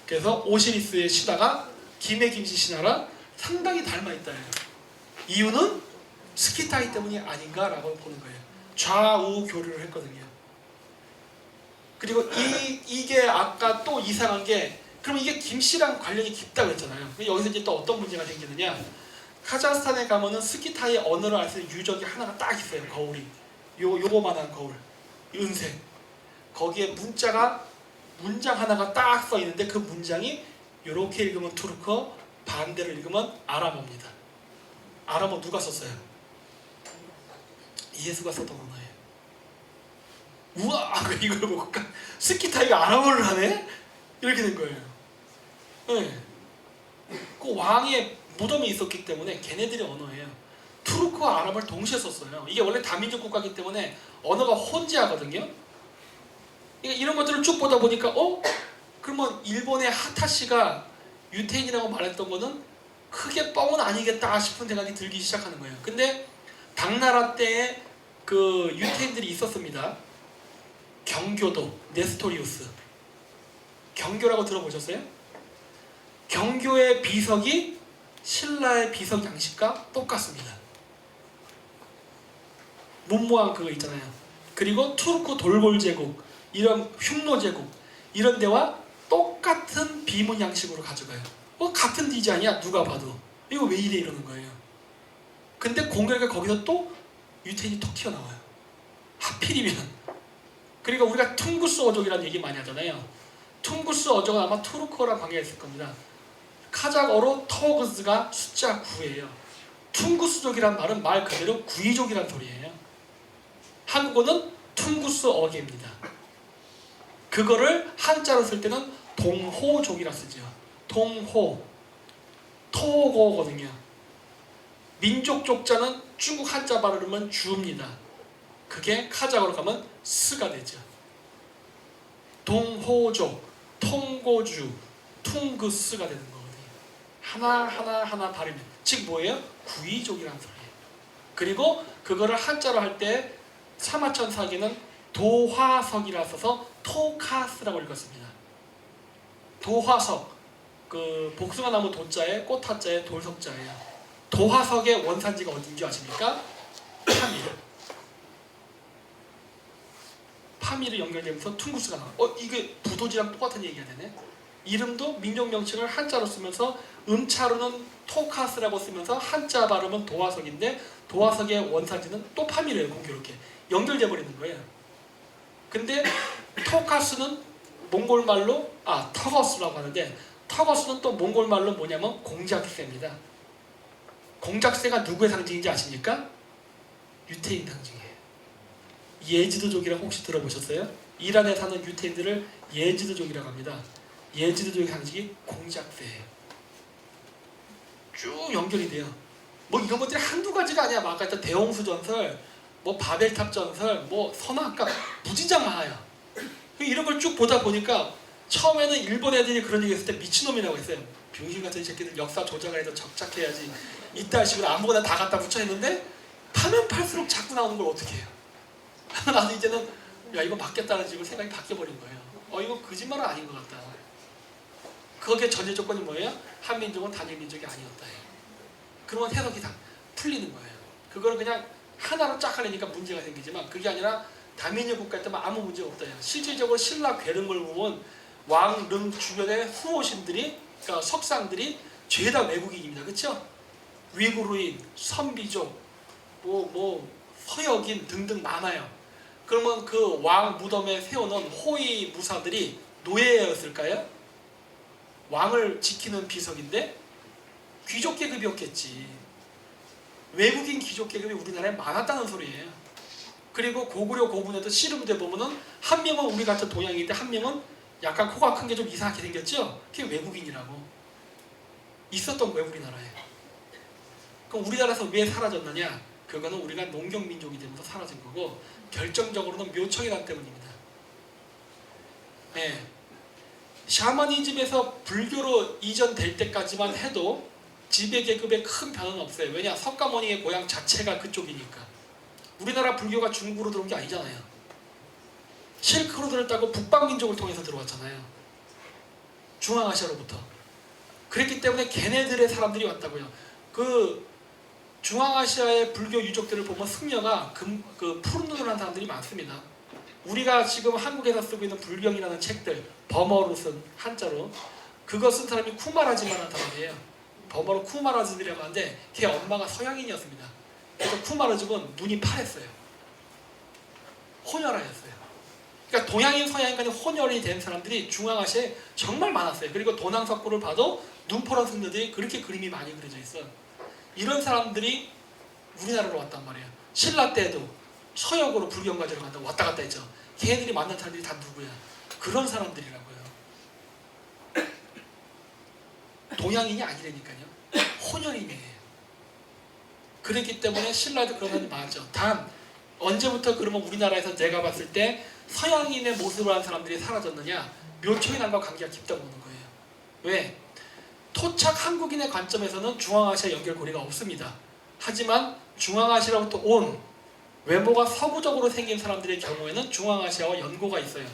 그래서 오시리스의 신화가 김해 김씨 신화랑 상당히 닮아 있다 해요. 이유는 스키타이 때문이 아닌가라고 보는 거예요. 좌우 교류를 했거든요. 그리고 이게 아까 또 이상한 게, 그럼 이게 김씨랑 관련이 깊다고 했잖아요. 여기서 이제 또 어떤 문제가 생기느냐, 카자흐스탄에 가면은 스키타이 언어를 알 수 있는 유적이 하나가 딱 있어요. 거울이 요거만한 거울, 은색. 거기에 문장 하나가 딱 써 있는데 그 문장이 이렇게 읽으면 투르크, 반대로 읽으면 아람어입니다. 아람어 누가 썼어요? 예수가 썼던 언어예요. 우와, 이걸 보고 스키타이가 아람어를 하네? 이렇게 된 거예요. 네. 그 왕의 무덤이 있었기 때문에 걔네들의 언어예요. 투르크와 아람어를 동시에 썼어요. 이게 원래 다민족 국가이기 때문에 언어가 혼재하거든요. 그러니까 이런 것들을 쭉 보다 보니까 그러면 일본의 하타시가 유태인이라고 말했던 거는 크게 뻥은 아니겠다 싶은 생각이 들기 시작하는 거예요. 근데 당나라 때에 그 유태인들이 있었습니다. 경교도, 네스토리우스. 경교라고 들어보셨어요? 경교의 비석이 신라의 비석 양식과 똑같습니다. 문무왕 그거 있잖아요. 그리고 투르크 돌골 제국, 이런 흉노 제국, 이런 데와 똑같은 비문 양식으로 가져가요. 같은 디자인이야 누가 봐도. 이거 왜 이래 이러는 거예요. 근데 공교롭게 거기서 또 유태인이 톡 튀어나와요. 하필이면. 그러니까 우리가 퉁구스 어족이라는 얘기 많이 하잖아요. 퉁구스 어족은 아마 투르크어랑 관계가 있을 겁니다. 카자흐어로 터그즈가 숫자 9예요. 퉁구스족이란 말은 말 그대로 구이족이란 소리예요. 한국어는 퉁구스 어개입니다. 그거를 한자로 쓸 때는 동호족이라 쓰죠. 동호, 토고거든요. 민족 족자는 중국 한자 발음은 주입니다. 그게 카자흐로 가면 스가 되죠. 동호족, 통고주, 퉁구스가 되는 거거든요. 하나 발음이. 즉 뭐예요? 구이족이라는 소리예요. 그리고 그거를 한자로 할 때 사마천사기는 도화석이라 써서 토카스라고 읽었습니다. 도화석, 그 복숭아 나무 도자에 꽃화자에 돌석자예요. 도화석의 원산지가 어딘 줄 아십니까? 파밀. 파밀이 연결되면서 퉁구스가 나와요. 이게 부도지랑 똑같은 얘기가 되네. 이름도 민족 명칭을 한자로 쓰면서 음차로는 토카스라고 쓰면서 한자 발음은 도화석인데 도화석의 원산지는 또 파밀이에요. 공교롭게 연결돼 버리는 거예요. 근데 토카스는 몽골말로 터거스라고 하는데, 터거스는 또 몽골말로 뭐냐면 공작새입니다. 공작새가 누구의 상징인지 아십니까? 유태인 상징이에요. 예지드족이라고 혹시 들어보셨어요? 이란에 사는 유태인들을 예지드족이라고 합니다. 예지드족의 상징이 공작새예요. 쭉 연결이 돼요. 뭐 이런 것들이 한두 가지가 아니야. 아까 했던 대홍수 전설, 뭐 바벨탑 전설, 뭐 선악과 무진장 많아요. 이런 걸 쭉 보다 보니까 처음에는 일본 애들이 그런 얘기 했을 때 미친놈이라고 했어요. 병신 같은 새끼들 역사 조작을 해서 적착해야지. 이딴 식으로 아무거나 다 갖다 붙여 있는데 파면 팔수록 자꾸 나오는 걸 어떻게 해요? 나도 이제는 이거 맞겠다는 식으로 생각이 바뀌어버린 거예요. 이거 거짓말은 아닌 것 같다. 거기에 전제 조건이 뭐예요? 한민족은 단일 민족이 아니었다. 그러면 해석이 다 풀리는 거예요. 그거를 그냥 하나로 쫙 하려니까 문제가 생기지만 그게 아니라 다민족 국가 때문에 아무 문제가 없다. 실질적으로 신라 괴릉을 보면 왕릉 주변의 후호신들이, 그러니까 석상들이 죄다 외국인입니다. 그렇죠? 위구르인, 선비족, 서역인 등등 많아요. 그러면 그 왕 무덤에 세우는 호위 무사들이 노예였을까요? 왕을 지키는 비석인데 귀족 계급이었겠지. 외국인 귀족 계급이 우리나라에 많았다는 소리예요. 그리고 고구려 고분에도 씨름대 보면은 한 명은 우리 같은 동양인인데 한 명은 약간 코가 큰 게 좀 이상하게 생겼죠? 그게 외국인이라고. 있었던 거예요, 우리나라에. 그럼 우리나라에서 왜 사라졌느냐? 그거는 우리가 농경민족이 되면서 사라진 거고 결정적으로는 묘청이란 때문입니다. 네. 샤머니즘에서 불교로 이전될 때까지만 해도 지배계급에 큰 변화는 없어요. 왜냐? 석가모니의 고향 자체가 그쪽이니까. 우리나라 불교가 중국으로 들어온 게 아니잖아요. 실크로 들었다고 북방민족을 통해서 들어왔잖아요. 중앙아시아로부터. 그랬기 때문에 걔네들의 사람들이 왔다고요. 그 중앙아시아의 불교 유족들을 보면 승려가 그 푸른 눈을 한 사람들이 많습니다. 우리가 지금 한국에서 쓰고 있는 불경이라는 책들, 버머로 쓴 한자로, 그거 쓴 사람이 쿠마라지마라는 사람이에요. 버머로 쿠마라즈이라고 하는데 걔 엄마가 서양인이었습니다. 그래서 쿠마라즈는 눈이 파랬어요. 혼혈아였어요. 그러니까 동양인 서양인 간에 혼혈이 된 사람들이 중앙아시아에 정말 많았어요. 그리고 도낭석굴을 봐도 눈포란 승려들이 그렇게 그림이 많이 그려져 있어요. 이런 사람들이 우리나라로 왔단 말이에요. 신라 때도 서역으로 불경가지로 간다고 왔다 갔다 했죠. 걔네들이 만난 사람들이 다 누구야? 그런 사람들이라고요. 동양인이 아니라니까요. 혼혈인이에요. 그렇기 때문에 신라도 그런 사람이 많았죠. 단 언제부터 그러면 우리나라에서 내가 봤을 때 서양인의 모습을 한 사람들이 사라졌느냐? 묘청이난과 관계가 깊다고 보는 거예요. 왜? 토착 한국인의 관점에서는 중앙아시아 연결고리가 없습니다. 하지만 중앙아시아로부터 온 외모가 서구적으로 생긴 사람들의 경우에는 중앙아시아와 연고가 있어요.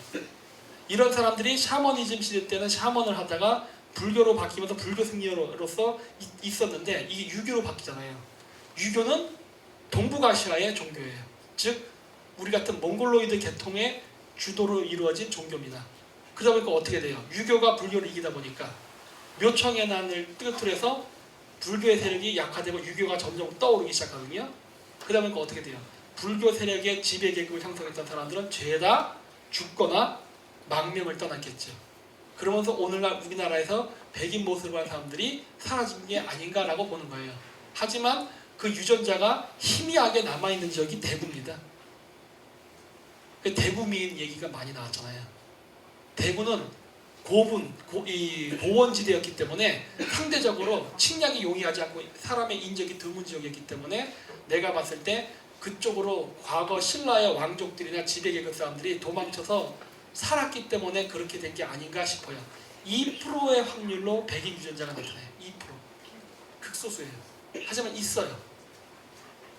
이런 사람들이 샤머니즘 시대 때는 샤먼을 하다가 불교로 바뀌면서 불교 승려로서 있었는데 이게 유교로 바뀌잖아요. 유교는 동북아시아의 종교예요. 즉 우리 같은 몽골로이드 계통의 주도로 이루어진 종교입니다. 그러다 보니까 어떻게 돼요? 유교가 불교를 이기다 보니까 묘청의 난을 뜨거트려서 불교의 세력이 약화되고 유교가 점점 떠오르기 시작하거든요. 그러다 보니까 어떻게 돼요? 불교 세력의 지배계급을 형성했던 사람들은 죄다 죽거나 망명을 떠났겠죠. 그러면서 오늘날 우리나라에서 백인 모습을 한 사람들이 사라진 게 아닌가라고 보는 거예요. 하지만 그 유전자가 희미하게 남아있는 지역이 대구입니다. 대구민 얘기가 많이 나왔잖아요. 대구는 고원지대였기 때문에 상대적으로 침략이 용이하지 않고 사람의 인적이 드문 지역이었기 때문에 내가 봤을 때 그쪽으로 과거 신라의 왕족들이나 지배계급 사람들이 도망쳐서 살았기 때문에 그렇게 된 게 아닌가 싶어요. 2%의 확률로 백인 유전자가 나타나요. 2%. 극소수예요. 하지만 있어요.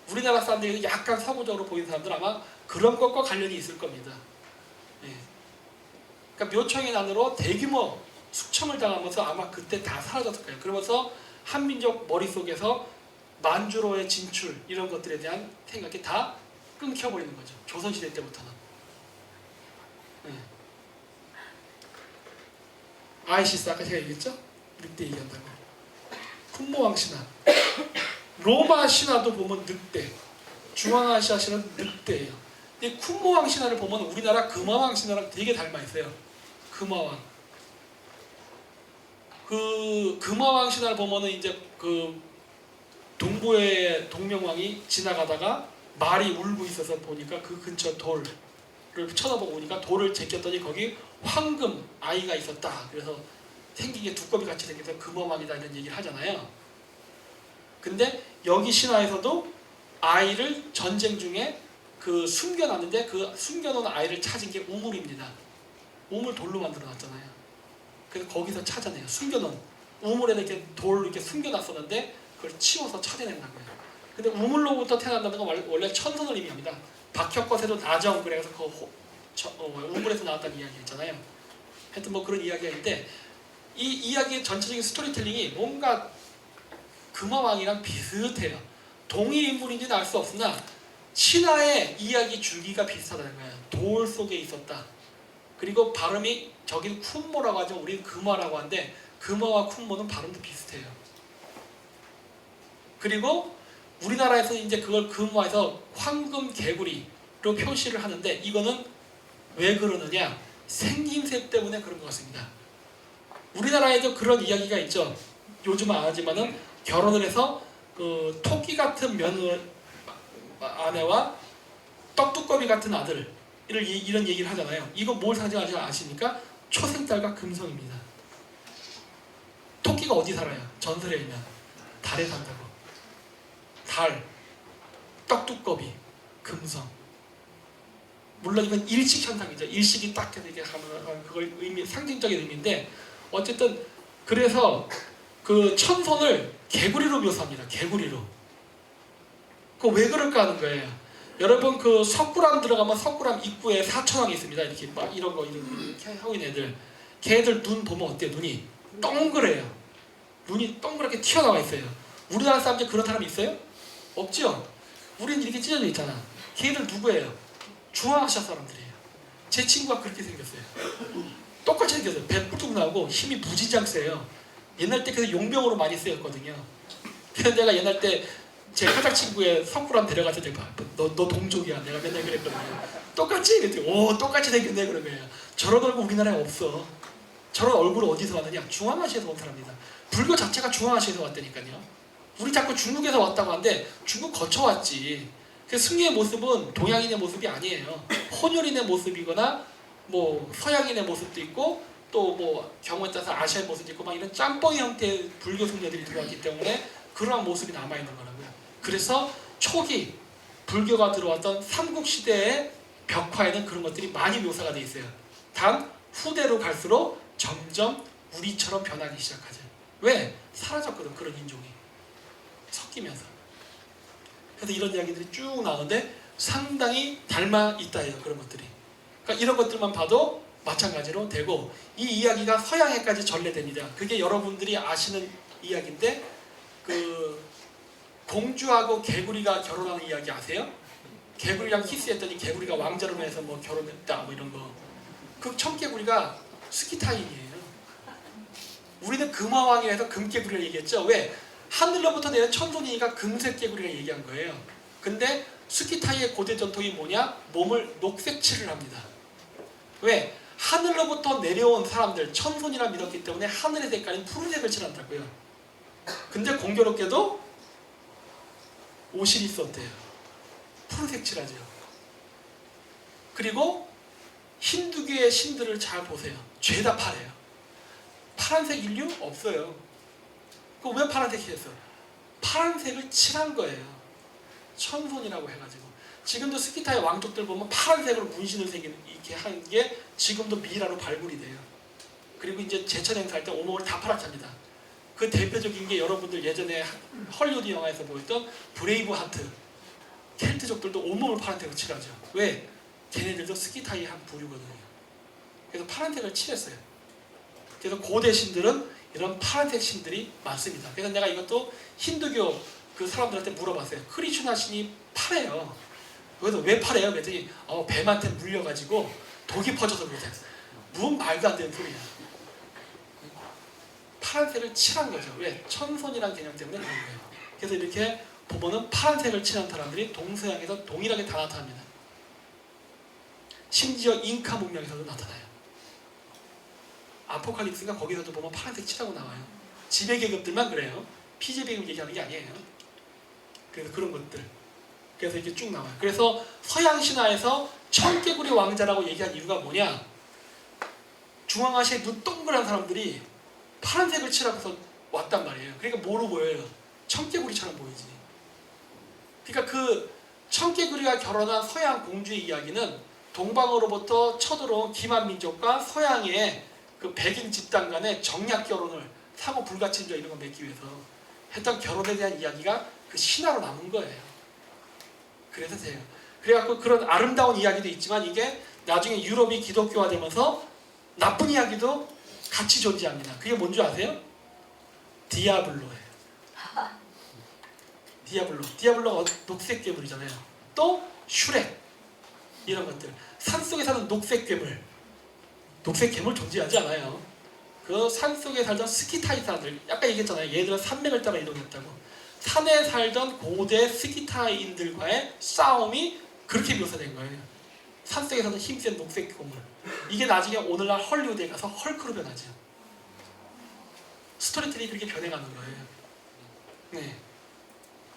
우리나라 사람들이 약간 서구적으로 보이는 사람들 아마 그런 것과 관련이 있을 겁니다. 예. 그러니까 묘청의 난으로 대규모 숙청을 당하면서 아마 그때 다 사라졌을 거예요. 그러면서 한민족 머릿속에서 만주로의 진출 이런 것들에 대한 생각이 다 끊겨버리는 거죠. 조선시대 때부터는. 네. 아이시스 아까 제가 얘기했죠? 늑대 얘기한다고. 쿤모왕 신화. 로마 신화도 보면 늑대. 중앙아시아 신화는 늑대예요. 근데 쿤모왕 신화를 보면 우리나라 금화왕 신화랑 되게 닮아 있어요. 금화왕. 그 금화왕 신화를 보면은 이제 그 동부의 동명왕이 지나가다가 말이 울고 있어서 보니까 그 근처 돌을 쳐다보고 오니까 돌을 제꼈더니 거기 황금 아이가 있었다. 그래서 생긴 게 두꺼비 같이 생겨서 금화왕이다 이런 얘기를 하잖아요. 근데 여기 신화에서도 아이를 전쟁 중에 그 숨겨놨는데 그 숨겨놓은 아이를 찾은 게 우물입니다. 우물 돌로 만들어놨잖아요. 그래서 거기서 찾아내요. 숨겨놓은 우물에 이렇게 돌을 이렇게 숨겨놨었는데 그걸 치워서 찾아낸다고요. 근데 우물로부터 태어난다는 건 원래 천선을 의미합니다. 박혁거세도 나정 그래서 그 우물에서 나왔다는 이야기 있잖아요. 하여튼 뭐 그런 이야기가 있는데 이 이야기의 전체적인 스토리텔링이 뭔가 금화왕이랑 비슷해요. 동일 인물인지는 알 수 없으나 신화의 이야기 줄기가 비슷하다는 거예요. 돌 속에 있었다. 그리고 발음이 저기는 쿤모라고 하죠. 우리는 금화라고 하는데 금화와 쿤모는 발음도 비슷해요. 그리고 우리나라에서 이제 그걸 금화해서 황금 개구리로 표시를 하는데 이거는 왜 그러느냐? 생김새 때문에 그런 것 같습니다. 우리나라에도 그런 이야기가 있죠. 요즘은 안 하지만은 결혼을 해서 그 토끼 같은 아내와 떡두꺼비 같은 아들 이런 얘기를 하잖아요. 이거 뭘 상징하는지 아십니까? 초생달과 금성입니다. 토끼가 어디 살아요? 전설에 있는 달에 산다고. 달, 떡두꺼비, 금성. 물론 이건 일식 현상이죠. 일식이 딱 이렇게 하면 그걸 상징적인 의미인데 어쨌든 그래서 그 천손을 개구리로 묘사합니다. 개구리로. 그 왜 그럴까 하는 거예요. 여러분 그 석굴암 들어가면 석굴암 입구에 사천왕이 있습니다. 이렇게 막 이런 거 이렇게 하고 있는 애들. 걔들 눈 보면 어때요? 눈이 동그래요. 눈이 동그랗게 튀어나와 있어요. 우리나라 사람들 그런 사람 있어요? 없죠? 우리는 이렇게 찢어져 있잖아. 걔들 누구예요? 중앙아시아 사람들이에요. 제 친구가 그렇게 생겼어요. 똑같이 생겼어요. 배 뿔뚝 나오고 힘이 무지장 세요. 옛날 때 그래서 용병으로 많이 쓰였거든요. 그래서 내가 옛날 때 제 화장 친구의 석굴암 데려가서 내가 너 동족이야. 내가 맨날 그랬거든요. 똑같이? 그랬더니 오 똑같이 생겼네 그런 거예요. 저런 얼굴 우리나라에 없어. 저런 얼굴을 어디서 왔느냐? 중앙아시아에서 온 사람입니다. 불교 자체가 중앙아시아에서 왔다니까요. 우리 자꾸 중국에서 왔다고 하는데 중국 거쳐왔지. 그 승려의 모습은 동양인의 모습이 아니에요. 혼혈인의 모습이거나 뭐 서양인의 모습도 있고 또 뭐 경우에 따라서 아시아의 모습도 있고 막 이런 짬뽕이 형태의 불교 승려들이 들어왔기 때문에 그러한 모습이 남아있는 거라고요. 그래서 초기 불교가 들어왔던 삼국시대의 벽화에는 그런 것들이 많이 묘사가 돼 있어요. 단 후대로 갈수록 점점 우리처럼 변하기 시작하죠. 왜? 사라졌거든 그런 인종이. 섞이면서. 그래서 이런 이야기들이 쭉 나오는데 상당히 닮아 있다예요. 그런 것들이. 그러니까 이런 것들만 봐도 마찬가지로 되고 이 이야기가 서양에까지 전래됩니다. 그게 여러분들이 아시는 이야기인데 그 공주하고 개구리가 결혼하는 이야기 아세요? 개구리랑 키스했더니 개구리가 왕자로 해서 뭐 결혼했다 뭐 이런 거. 그 청개구리가 스키타인이에요. 우리는 금화왕이라 해서 금개구리를 얘기했죠. 왜? 하늘로부터 내린 천손이니까 금색 개구리를 얘기한 거예요. 근데 스키타이의 고대 전통이 뭐냐? 몸을 녹색 칠을 합니다. 왜? 하늘로부터 내려온 사람들 천손이라 믿었기 때문에 하늘의 색깔인 푸른색을 칠한다고요. 근데 공교롭게도 오시리스 어때요? 푸른색 칠하죠. 그리고 힌두교의 신들을 잘 보세요. 죄다 파래요. 파란색 인류 없어요. 그 왜 파란색 칠했어? 파란색을 칠한 거예요. 천손이라고 해가지고. 지금도 스키타의 왕족들 보면 파란색으로 문신을 이렇게 한 게 지금도 미이라로 발굴이 돼요. 그리고 이제 제천 행사할 때 오목을 다 파랗게 합니다. 그 대표적인 게 여러분들 예전에 헐리우드 영화에서 보였던 브레이브 하트. 켈트족들도 온몸을 파란색으로 칠하죠. 왜? 걔네들도 스키타의 한 부류거든요. 그래서 파란색을 칠했어요. 그래서 고대 신들은 이런 파란색 신들이 많습니다. 그래서 내가 이것도 힌두교 그 사람들한테 물어봤어요. 크리슈나 신이 파래요. 그래서 왜 파래요? 그랬더니 뱀한테 물려가지고 독이 퍼져서 그러세요. 무슨 말도 안 되는 소리야. 파란색을 칠한 거죠. 왜? 천손이라는 개념 때문에 그런 거예요. 그래서 이렇게 보면은 파란색을 칠한 사람들이 동서양에서 동일하게 다 나타납니다. 심지어 잉카 문명에서도 나타나요. 아포칼립스가 거기서도 보면 파란색 칠하고 나와요. 지배계급들만 그래요. 피지배계급 얘기하는 게 아니에요. 그래서 그런 것들. 그래서 이렇게 쭉 나와요. 그래서 서양 신화에서 청개구리 왕자라고 얘기한 이유가 뭐냐? 중앙아시아의 눈 동그란 사람들이 파란색을 칠하고서 왔단 말이에요. 그러니까 뭐로 보여요? 청개구리처럼 보이지. 그러니까 그 청개구리가 결혼한 서양 공주의 이야기는 동방으로부터 쳐들어온 기만민족과 서양의 그 백인 집단 간의 정략 결혼을 사고 불가침자 이런 걸 맺기 위해서 했던 결혼에 대한 이야기가 그 신화로 남은 거예요. 그래서 돼요. 그래갖고 그런 아름다운 이야기도 있지만 이게 나중에 유럽이 기독교화되면서 나쁜 이야기도 같이 존재합니다. 그게 뭔지 아세요? 디아블로예요. 디아블로가 녹색 괴물이잖아요. 또 슈렉 이런 것들. 산속에 사는 녹색 괴물. 녹색 괴물 존재하지 않아요. 그 산속에 살던 스키타이사들, 아까 얘기했잖아요. 얘들은 산맥을 따라 이동했다고. 산에 살던 고대 스키타인들과의 싸움이 그렇게 묘사된 거예요. 산속에 사는 힘센 녹색 괴물. 이게 나중에 오늘날 헐리우드에 가서 헐크로 변하죠. 스토리텔이 그렇게 변해가는 거예요. 네.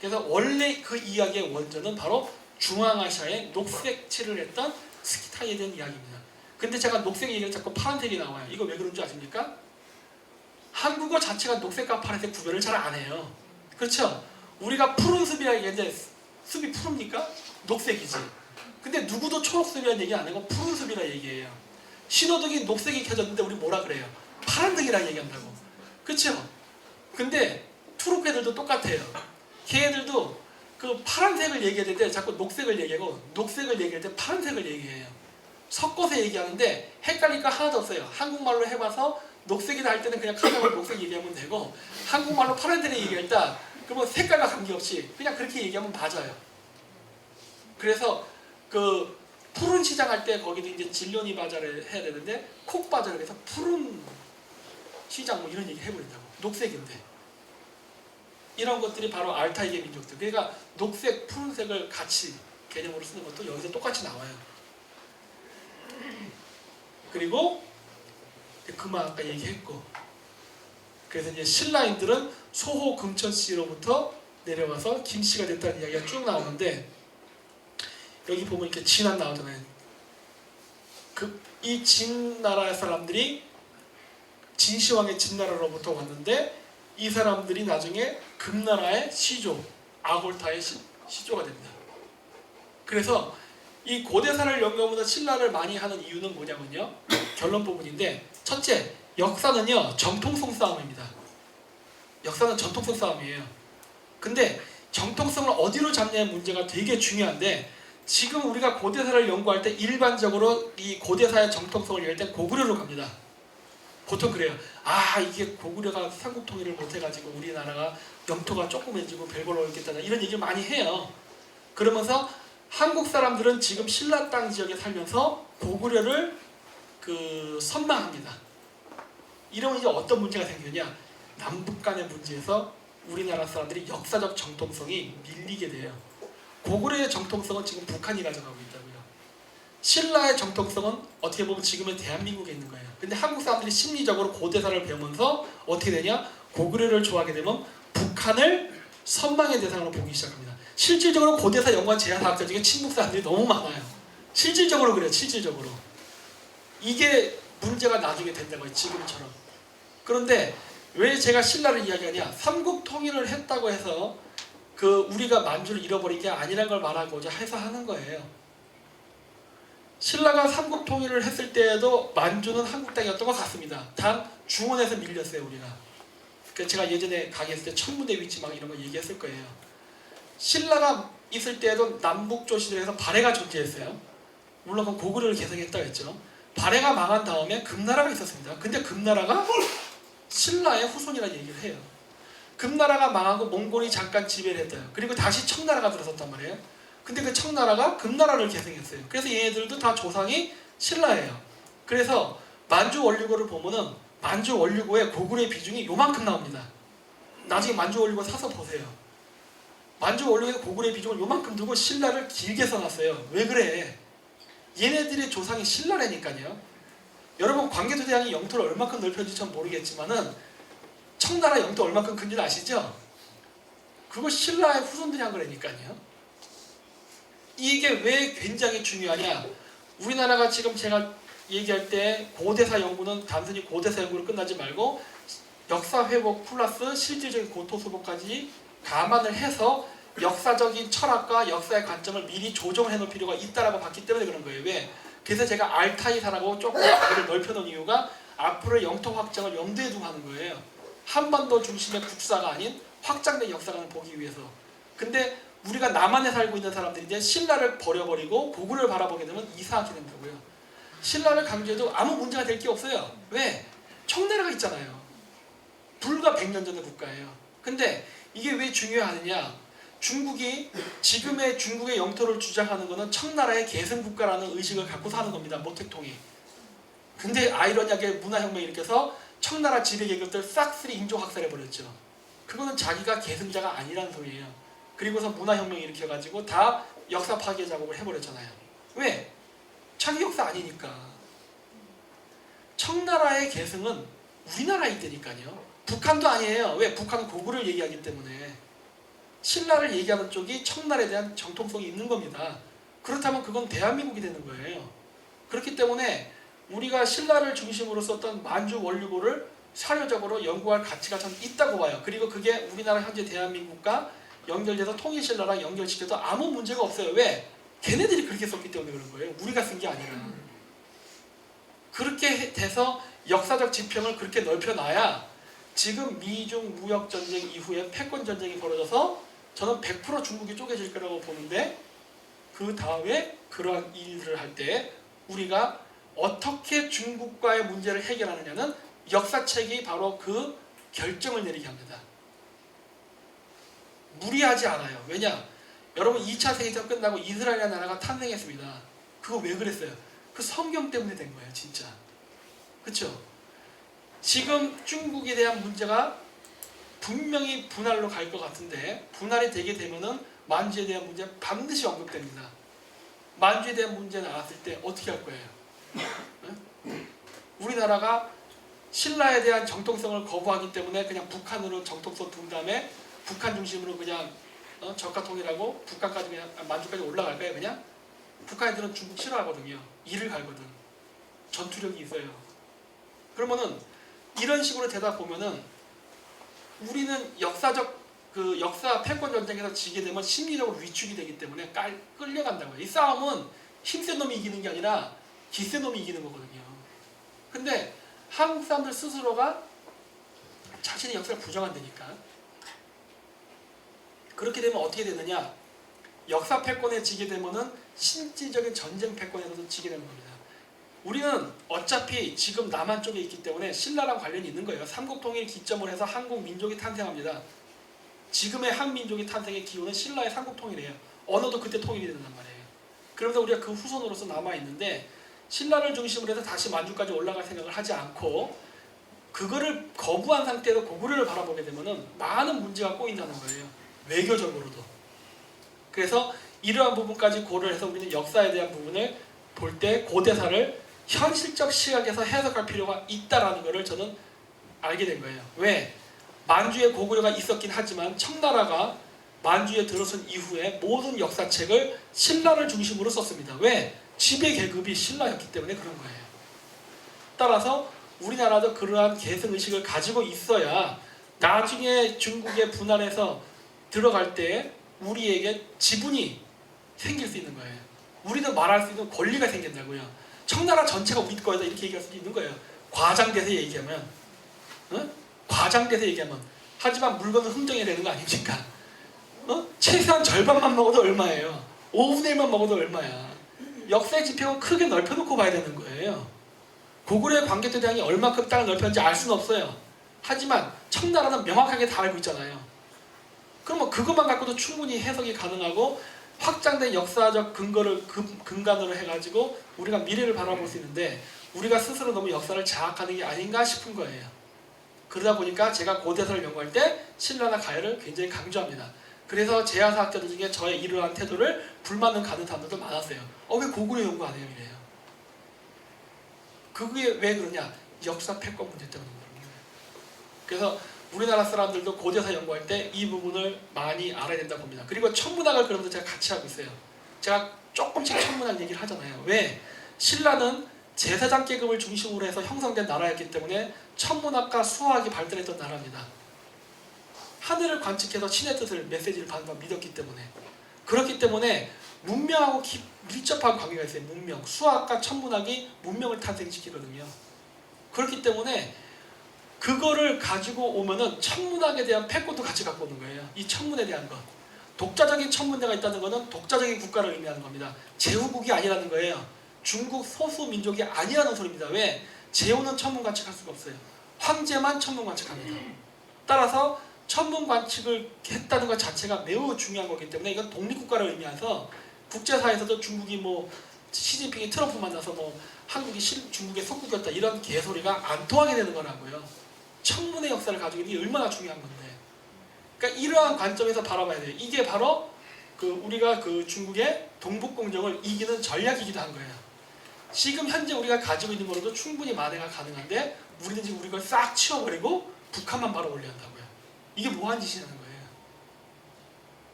그래서 원래 그 이야기의 원전은 바로 중앙아시아의 녹색 칠을 했던 스키타이에 대한 이야기입니다. 근데 제가 녹색 얘기를 자꾸 파란색이 나와요. 이거 왜 그런 줄 아십니까? 한국어 자체가 녹색과 파란색 구별을 잘 안 해요. 그렇죠? 우리가 푸른 숲이라 얘기하는데 숲이 푸릅니까? 녹색이지. 근데 누구도 초록숲이라는 얘기 안 하고 푸른 숲이라 얘기해요. 신호등이 녹색이 켜졌는데 우리 뭐라 그래요? 파란등이라 얘기한다고. 그렇죠? 근데 투르크 애들도 똑같아요. 걔네들도 그 파란색을 얘기해야 되는데 자꾸 녹색을 얘기하고 녹색을 얘기할 때 파란색을 얘기해요. 섞어서 얘기하는데 헷갈릴 거 하나도 없어요. 한국말로 해봐서 녹색이다 할 때는 그냥 카자흐 녹색 얘기하면 되고 한국말로 파란색 얘기할 때 그러면 색깔과 관계없이 그냥 그렇게 얘기하면 맞아요. 그래서 그 푸른 시장 할 때 거기도 이제 질려니 바자를 해야 되는데 콕 바자를 해서 푸른 시장 뭐 이런 얘기 해버린다고. 녹색인데. 이런 것들이 바로 알타이계 민족들. 그러니까 녹색, 푸른색을 같이 개념으로 쓰는 것도 여기서 똑같이 나와요. 그리고 그만 아까 얘기했고, 그래서 이제 신라인들은 소호 금천씨로부터 내려와서 김씨가 됐다는 이야기가 쭉 나오는데 여기 보면 이렇게 진안 나오잖아요. 이 진나라 사람들이 진시황의 진나라로부터 왔는데 이 사람들이 나중에 금나라의 시조, 아골타의 시조가 됩니다. 그래서 이 고대사를 연구하면서 신라를 많이 하는 이유는 뭐냐면요. 결론 부분인데 첫째, 역사는요 정통성 싸움입니다. 역사는 정통성 싸움이에요. 근데 정통성을 어디로 잡냐의 문제가 되게 중요한데 지금 우리가 고대사를 연구할 때 일반적으로 이 고대사의 정통성을 얘기할 때 고구려로 갑니다. 보통 그래요. 아 이게 고구려가 삼국 통일을 못해가지고 우리나라가 영토가 조그매지고 별걸로 있겠다 이런 얘기를 많이 해요. 그러면서 한국 사람들은 지금 신라 땅 지역에 살면서 고구려를 선망합니다. 이러면 이제 어떤 문제가 생기느냐? 남북 간의 문제에서 우리나라 사람들이 역사적 정통성이 밀리게 돼요. 고구려의 정통성은 지금 북한이 가져가고 있다고요. 신라의 정통성은 어떻게 보면 지금의 대한민국에 있는 거예요. 근데 한국 사람들이 심리적으로 고대사를 배우면서 어떻게 되냐? 고구려를 좋아하게 되면 북한을 선망의 대상으로 보기 시작합니다. 실질적으로 고대사 연구한 제야사학자 중에 친북 사람들이 너무 많아요. 실질적으로 그래요. 실질적으로. 이게 문제가 나중에 된다고요. 지금처럼. 그런데 왜 제가 신라를 이야기하냐? 삼국 통일을 했다고 해서 우리가 만주를 잃어버린 게 아니란 걸 말하고자 해서 하는 거예요. 신라가 삼국 통일을 했을 때에도 만주는 한국 땅이었던 것 같습니다. 단 중원에서 밀렸어요. 우리가. 제가 예전에 강의했을 때 천무대 위치 막 이런 거 얘기했을 거예요. 신라가 있을 때에도 남북조실에서 발해가 존재했어요. 물론 그건 고구려를 개성했다고 했죠. 발해가 망한 다음에 금나라가 있었습니다. 근데 금나라가 신라의 후손이라는 얘기를 해요. 금나라가 망하고 몽골이 잠깐 지배를 했어요. 그리고 다시 청나라가 들어섰단 말이에요. 근데 그 청나라가 금나라를 개성했어요. 그래서 얘네들도 다 조상이 신라예요. 그래서 만주 원류고를 보면은 만주 원류고에 고구려의 비중이 요만큼 나옵니다. 나중에 만주 원류고 사서 보세요. 만주 원류고에 고구려의 비중을 요만큼 두고 신라를 길게 써놨어요. 왜 그래? 얘네들의 조상이 신라라니까요. 여러분 광개토대왕이 영토를 얼마큼 넓혔는지 전 모르겠지만은 청나라 영토 얼마큼 큰지 아시죠? 그거 신라의 후손들이 한 거라니까요. 이게 왜 굉장히 중요하냐? 우리나라가 지금 제가 얘기할 때 고대사 연구는 단순히 고대사 연구로 끝나지 말고 역사 회복 플러스 실질적인 고토 수보까지 감안을 해서 역사적인 철학과 역사의 관점을 미리 조정해 놓을 필요가 있다라고 봤기 때문에 그런 거예요. 왜? 그래서 제가 알타이사라고 조금 앞으로 넓혀놓은 이유가 앞으로의 영토 확장을 염두에 두고 하는 거예요. 한반도 중심의 국사가 아닌 확장된 역사관을 보기 위해서. 근데 우리가 남한에 살고 있는 사람들이 이제 신라를 버려버리고 고구려를 바라보게 되면 이상하게 된다고요. 신라를 강조해도 아무 문제가 될 게 없어요. 왜? 청나라가 있잖아요. 불과 100년 전의 국가예요. 근데 이게 왜 중요하느냐? 중국이 지금의 중국의 영토를 주장하는 것은 청나라의 계승국가라는 의식을 갖고 사는 겁니다. 모택통이. 근데 아이러니하게 문화혁명이 일으켜서 청나라 지배계급들 싹쓸이 인종학살해버렸죠. 그거는 자기가 계승자가 아니라는 소리예요. 그리고서 문화혁명이 일으켜가지고 다 역사 파괴 작업을 해버렸잖아요. 왜? 자기 역사 아니니까. 청나라의 계승은 우리나라일 때니까요. 북한도 아니에요. 왜? 북한은 고구려를 얘기하기 때문에. 신라를 얘기하는 쪽이 청나라에 대한 정통성이 있는 겁니다. 그렇다면 그건 대한민국이 되는 거예요. 그렇기 때문에 우리가 신라를 중심으로 썼던 만주 원류고를 사료적으로 연구할 가치가 전 있다고 봐요. 그리고 그게 우리나라 현재 대한민국과 연결돼서 통일신라랑 연결시켜도 아무 문제가 없어요. 왜? 걔네들이 그렇게 썼기 때문에 그런 거예요. 우리가 쓴 게 아니라. 그렇게 돼서 역사적 지평을 그렇게 넓혀놔야 지금 미중 무역전쟁 이후에 패권전쟁이 벌어져서 저는 100% 중국이 쪼개질 거라고 보는데, 그 다음에 그러한 일들을 할 때 우리가 어떻게 중국과의 문제를 해결하느냐는 역사책이 바로 그 결정을 내리게 합니다. 무리하지 않아요. 왜냐? 여러분 2차 세계대전 끝나고 이스라엘이라는 나라가 탄생했습니다. 그거 왜 그랬어요? 그 성경 때문에 된 거예요. 진짜. 그렇죠? 지금 중국에 대한 문제가 분명히 분할로 갈 것 같은데, 분할이 되게 되면은 만주에 대한 문제 반드시 언급됩니다. 만주에 대한 문제 나왔을 때 어떻게 할 거예요? 우리나라가 신라에 대한 정통성을 거부하기 때문에 그냥 북한으로 정통성 둔 다음에 북한 중심으로 그냥 저가 통일하고 북한까지 그냥 만주까지 올라갈까요? 그냥? 북한 애들은 중국 싫어하거든요. 이를 갈거든. 전투력이 있어요. 그러면은 이런 식으로 되다 보면은 우리는 역사적 그 역사 패권 전쟁에서 지게 되면 심리적으로 위축이 되기 때문에 끌려간다고요. 이 싸움은 힘센 놈이 이기는 게 아니라 기센 놈이 이기는 거거든요. 근데 한국 사람들 스스로가 자신의 역사를 부정한다니까. 그렇게 되면 어떻게 되느냐? 역사 패권에 지게 되면은 실질적인 전쟁 패권에서도 지게 되는 겁니다. 우리는 어차피 지금 남한 쪽에 있기 때문에 신라랑 관련이 있는 거예요. 삼국통일 기점을 해서 한국 민족이 탄생합니다. 지금의 한민족이 탄생의 기원은 신라의 삼국통일이에요. 언어도 그때 통일이 된단 말이에요. 그러면서 우리가 그 후손으로서 남아있는데, 신라를 중심으로 해서 다시 만주까지 올라갈 생각을 하지 않고 그거를 거부한 상태에서 고구려를 바라보게 되면은 많은 문제가 꼬인다는 거예요. 외교적으로도. 그래서 이러한 부분까지 고려를 해서 우리는 역사에 대한 부분을 볼 때 고대사를 현실적 시각에서 해석할 필요가 있다라는 것을 저는 알게 된 거예요. 왜? 만주에 고구려가 있었긴 하지만 청나라가 만주에 들어선 이후에 모든 역사책을 신라를 중심으로 썼습니다. 왜? 지배 계급이 신라였기 때문에 그런 거예요. 따라서 우리나라도 그러한 계승의식을 가지고 있어야 나중에 중국의 분할에서 들어갈 때 우리에게 지분이 생길 수 있는 거예요. 우리도 말할 수 있는 권리가 생긴다고요. 청나라 전체가 우리 거다 이렇게 얘기할 수도 있는 거예요. 과장돼서 얘기하면. 과장돼서 얘기하면. 하지만 물건은 흥정해야 되는 거 아닙니까? 최소한 절반만 먹어도 얼마예요? 5분의 1만 먹어도 얼마야? 역사의 지평은 크게 넓혀놓고 봐야 되는 거예요. 고구려의 광개토대왕이 얼마큼 땅을 넓혔는지 알 수는 없어요. 하지만 청나라는 명확하게 다 알고 있잖아요. 그러면 그것만 갖고도 충분히 해석이 가능하고 확장된 역사적 근거를 근간으로 해가지고 우리가 미래를 바라볼 수 있는데, 우리가 스스로 너무 역사를 자학하는 게 아닌가 싶은 거예요. 그러다 보니까 제가 고대사를 연구할 때 신라나 가야를 굉장히 강조합니다. 그래서 제야사학자들 중에 저의 이러한 태도를 불만은 가는 사람들도 많았어요. 왜 고구려 연구 안 해요? 이래요. 그게 왜 그러냐? 역사 패권 문제 때문에 그런 거예요. 그래서 우리나라 사람들도 고대사 연구할 때 이 부분을 많이 알아야 된다 봅니다. 그리고 천문학을 그러면서 제가 같이 하고 있어요. 제가 조금씩 천문학 얘기를 하잖아요. 왜? 신라는 제사장 계급을 중심으로 해서 형성된 나라였기 때문에 천문학과 수학이 발달했던 나라입니다. 하늘을 관측해서 신의 뜻을, 메시지를 받는 걸 믿었기 때문에. 그렇기 때문에 문명하고 밀접한 관계가 있어요. 문명. 수학과 천문학이 문명을 탄생시키거든요. 그렇기 때문에 그거를 가지고 오면은 천문학에 대한 패권도 같이 갖고 오는 거예요. 이 천문에 대한 것. 독자적인 천문대가 있다는 것은 독자적인 국가를 의미하는 겁니다. 제후국이 아니라는 거예요. 중국 소수 민족이 아니라는 소리입니다. 왜? 제후는 천문 관측할 수가 없어요. 황제만 천문 관측합니다. 따라서 천문 관측을 했다는 것 자체가 매우 중요한 거기 때문에 이건 독립국가를 의미해서 국제사회에서도 중국이 뭐 시진핑이 트럼프 만나서 뭐 한국이 중국의 속국이었다 이런 개소리가 안 통하게 되는 거라고요. 천문의 역사를 가지고 있는 게 얼마나 중요한 건데. 그러니까 이러한 관점에서 바라봐야 돼요. 이게 바로 우리가 중국의 동북공정을 이기는 전략이기도 한 거예요. 지금 현재 우리가 가지고 있는 거로도 충분히 만회가 가능한데 우리는 지금 우리 걸 싹 치워버리고 북한만 바로 올려한다고요. 이게 뭐한 짓이냐는 거예요.